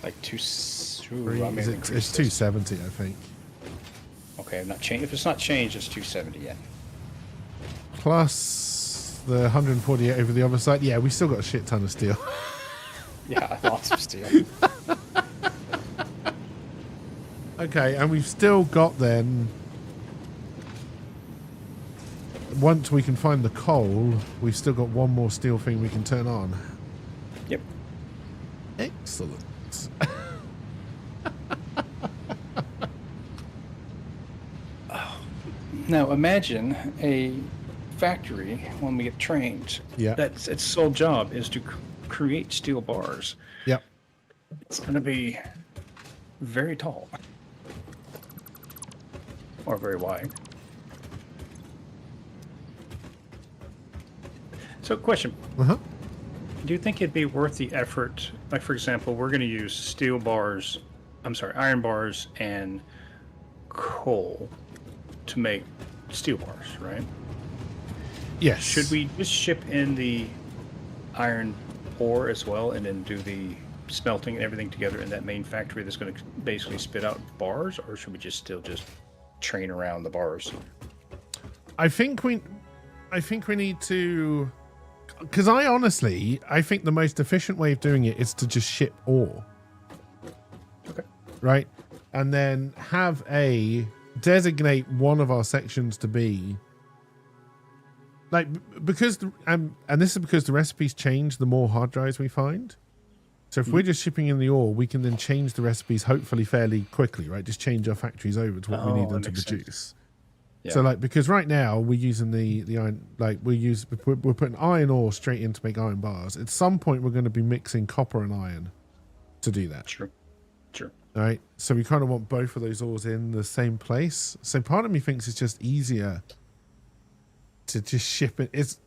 Like It's 270, I think. Okay, I'm not changed. If it's not changed, it's 270 yet. Plus the 148 over the other side. Yeah, we still got a shit ton of steel. Yeah, lots of steel. Okay, and we've still got then... Once we can find the coal, we've still got one more steel thing we can turn on. Yep. Excellent. Now imagine a factory when we get trained. Yeah. That's its sole job is to create steel bars. Yep. It's going to be very tall or very wide. So, question: Uh-huh. do you think it'd be worth the effort? Like, for example, we're going to use steel bars. I'm sorry, iron bars and coal to make steel bars, right? Yes. Should we just ship in the iron ore as well and then do the smelting and everything together in that main factory that's going to basically spit out bars, or should we just still just train around the bars? I think we need to... Because I think the most efficient way of doing it is to just ship ore. Okay. Right? And then designate one of our sections to be... Like, because... and this is because the recipes change the more hard drives we find. So if we're just shipping in the ore, we can then change the recipes hopefully fairly quickly, right? Just change our factories over to what we need them to produce. Yeah. So, like, because right now we're using the iron, like we're putting iron ore straight in to make iron bars. At some point, we're going to be mixing copper and iron to do that. Sure. All right. So we kind of want both of those ores in the same place. So part of me thinks it's just easier to just ship it. It's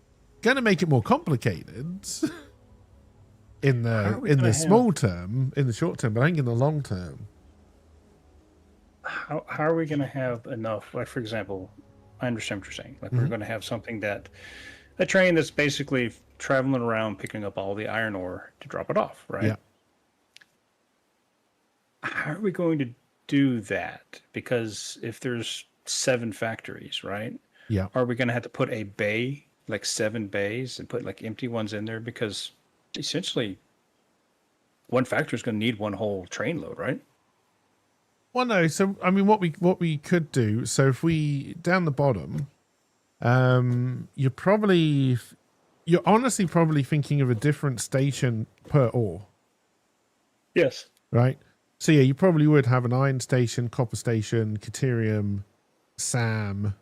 going to make it more complicated in the small term, in the short term, but I think in the long term. How are we going to have enough? Like, for example, I understand what you're saying. Like, we're going to have something a train that's basically traveling around picking up all the iron ore to drop it off, right? Yeah. How are we going to do that? Because if there's 7 factories, right? Yeah. Are we going to have to put a bay, like 7 bays, and put like empty ones in there? Because essentially, one factory is going to need one whole train load, right? Well, no. So, I mean, what we could do. So, if we down the bottom, you're honestly probably thinking of a different station per ore, Yes. right? So, yeah, you probably would have an iron station, copper station, caterium, SAM,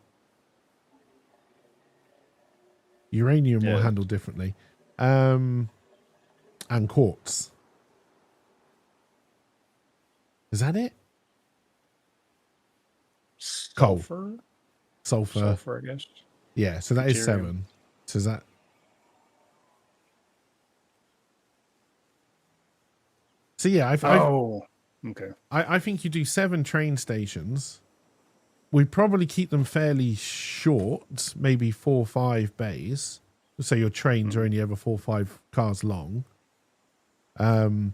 uranium will handle differently, and quartz. Is that it? Coal. Sulfur. I guess. Yeah, so that is Deuterium. 7. So is that... So yeah, Okay. I think you do 7 train stations. We probably keep them fairly short, maybe 4 or 5 bays. So your trains are only ever 4 or 5 cars long. And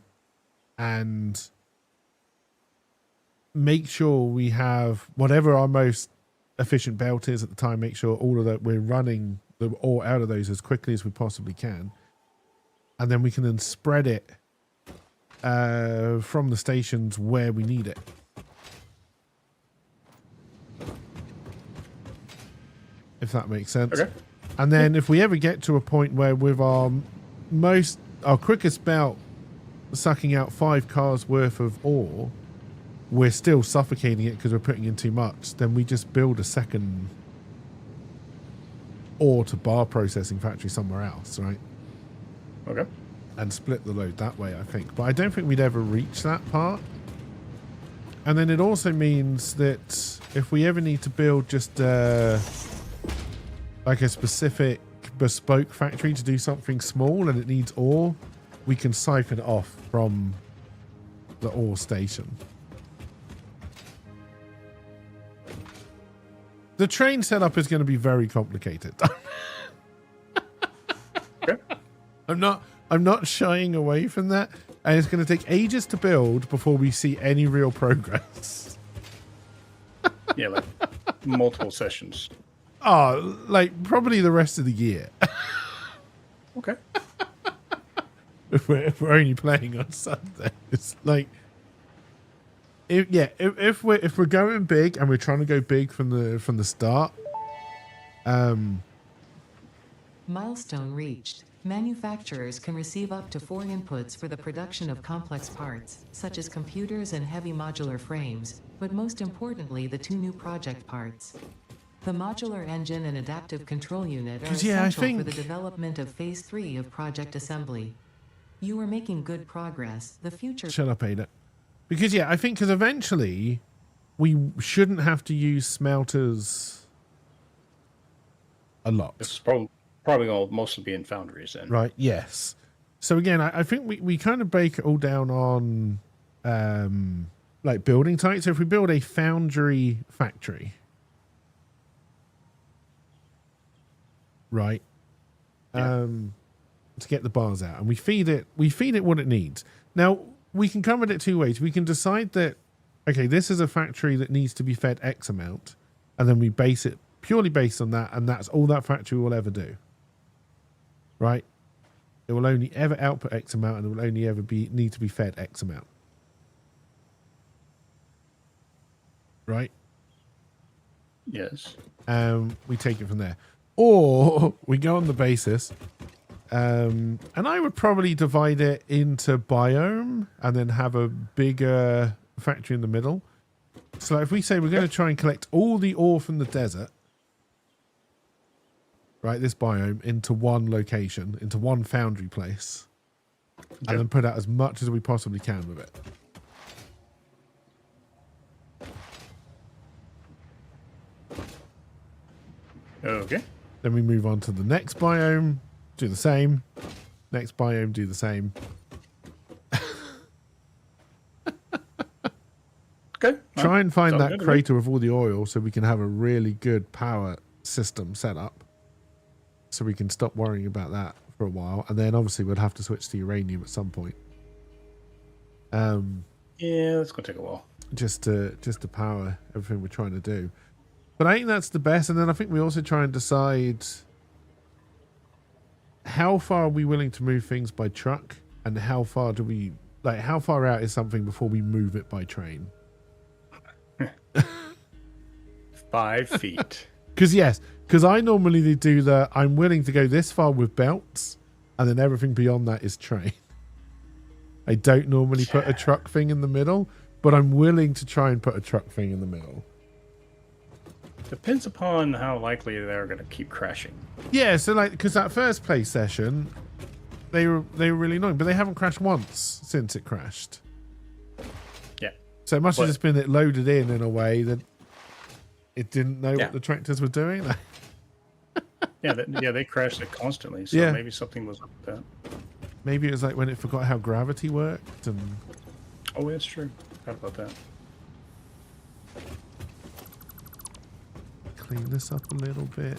make sure we have whatever our most efficient belt is at the time. Make sure all of that we're running the ore out of those as quickly as we possibly can. And then we can then spread it from the stations where we need it. If that makes sense. Okay. And then if we ever get to a point where with our quickest belt sucking out 5 cars worth of ore, we're still suffocating it because we're putting in too much, then we just build a second ore to bar processing factory somewhere else, right? Okay. And split the load that way, I think. But I don't think we'd ever reach that part. And then it also means that if we ever need to build just like a specific bespoke factory to do something small and it needs ore, we can siphon it off from the ore station. The train setup is going to be very complicated. Okay. I'm not shying away from that, and it's going to take ages to build before we see any real progress. Yeah, like multiple sessions. Oh, like probably the rest of the year. Okay. if we're only playing on Sundays, like, if we're going big and we're trying to go big from the start. Milestone reached. Manufacturers can receive up to 4 inputs for the production of complex parts, such as computers and heavy modular frames, but most importantly the 2 new project parts. The modular engine and adaptive control unit are essential for the development of Phase 3 of Project Assembly. You are making good progress. The future... Shut up, Ada. Because, I think because eventually we shouldn't have to use smelters a lot. This is probably all mostly be in foundries then. Right, yes. So again, I think we kind of break it all down on like building types. So if we build a foundry factory, right, to get the bars out, and we feed it what it needs. Now, we can come at it 2 ways. We can decide that, okay, this is a factory that needs to be fed X amount, and then we base it purely based on that, and that's all that factory will ever do. Right? It will only ever output X amount, and it will only ever need to be fed X amount. Right? Yes. We take it from there. Or we go on the basis, and I would probably divide it into biome and then have a bigger factory in the middle. So like if we say we're going to try and collect all the ore from the desert, right, this biome, into one location, into one foundry place, and then put out as much as we possibly can with it. Okay. Then we move on to the next biome, do the same. Next biome, do the same. Okay. Try and find that good to me. crater with all the oil so we can have a really good power system set up. So we can stop worrying about that for a while. And then obviously we'll have to switch to uranium at some point. Yeah, that's going to take a while. Just to power everything we're trying to do. But I think that's the best. And then I think we also try and decide how far are we willing to move things by truck, and how far how far out is something before we move it by train? 5 feet. Because I normally do I'm willing to go this far with belts, and then everything beyond that is train. I don't normally put a truck thing in the middle, but I'm willing to try and put a truck thing in the middle. Depends upon how likely they're going to keep crashing. Yeah, so like, because that first play session, they were really annoying, but they haven't crashed once since it crashed. Yeah. So it must have just been it loaded in a way that it didn't know what the tractors were doing. They crashed it constantly, so maybe something was up with that. Maybe it was like when it forgot how gravity worked. And oh, that's true. Forgot about that. clean this up a little bit.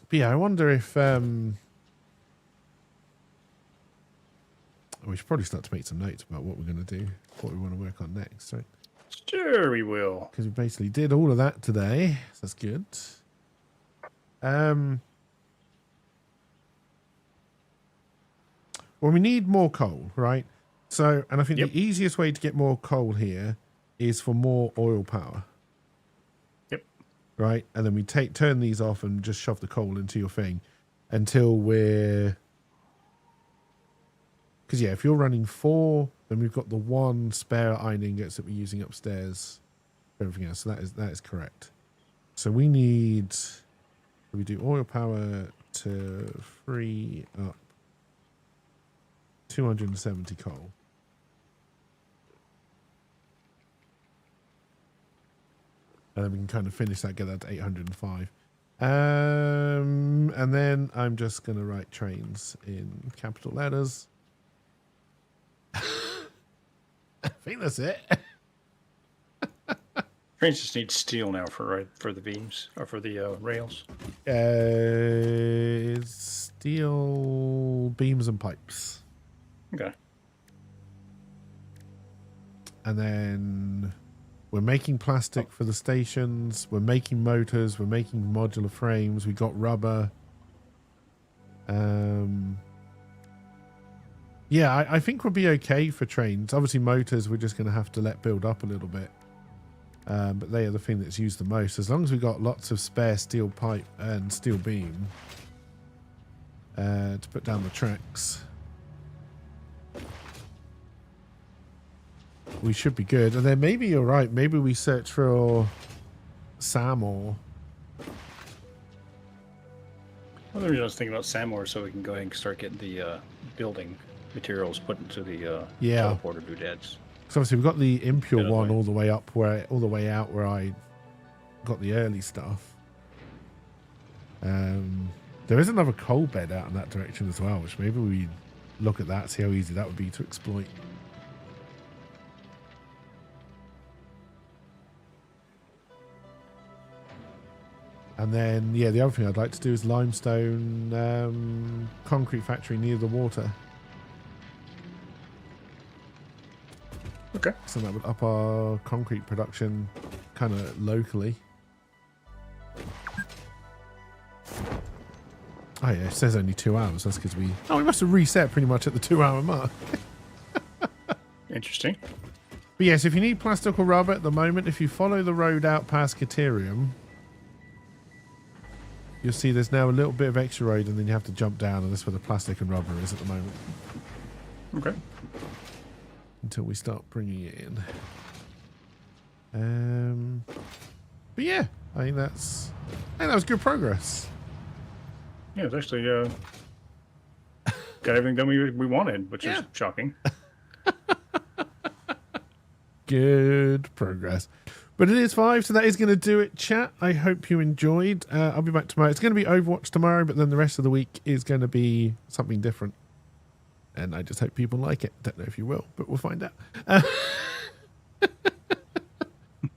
But yeah, I wonder if we should probably start to make some notes about what we're going to do, what we want to work on next, right? Sure, we will. Because we basically did all of that today. So that's good. Well, we need more coal, right? So, and I think Yep. the easiest way to get more coal here is for more oil power. Yep. Right? And then we turn these off and just shove the coal into your thing until we're... Because, yeah, if you're running 4, then we've got the 1 spare iron ingots that we're using upstairs for everything else. So that is correct. So we need... We do oil power to free up 270 coal. And then we can kind of finish that, get that to 805. And then I'm just going to write trains in capital letters. I think that's it. Trains just need steel now for the beams or for the rails. Steel beams and pipes. Okay. And then we're making plastic for the stations. We're making motors. We're making modular frames. We got rubber. Yeah, I think we'll be okay for trains. Obviously, motors we're just going to have to let build up a little bit. But they are the thing that's used the most. As long as we've got lots of spare steel pipe and steel beam to put down the tracks, we should be good. And then maybe you're right. Maybe we search for Sam or... Well, the reason I was thinking about Samor so we can go ahead and start getting the building materials put into the teleporter doodads. So obviously we've got the impure Good one way. all the way out where I got the early stuff. There is another coal bed out in that direction as well, which maybe we look at that, see how easy that would be to exploit. And then, yeah, the other thing I'd like to do is limestone concrete factory near the water. Okay. So that would up our concrete production kind of locally. Oh yeah, it says only 2 hours. That's because we must have reset pretty much at the 2 hour mark. Interesting. But yes, if you need plastic or rubber at the moment, if you follow the road out past Caterium, you'll see there's now a little bit of extra road and then you have to jump down, and that's where the plastic and rubber is at the moment. Okay. Until we start bringing it in. But yeah, I think that was good progress. Yeah, it's actually got everything done we wanted, which is shocking. Good progress. But it is 5, so that is going to do it, chat. I hope you enjoyed. I'll be back tomorrow. It's going to be Overwatch tomorrow, but then the rest of the week is going to be something different. And I just hope people like it. Don't know if you will, but we'll find out.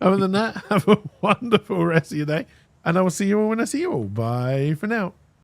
Other than that, have a wonderful rest of your day. And I will see you all when I see you all. Bye for now.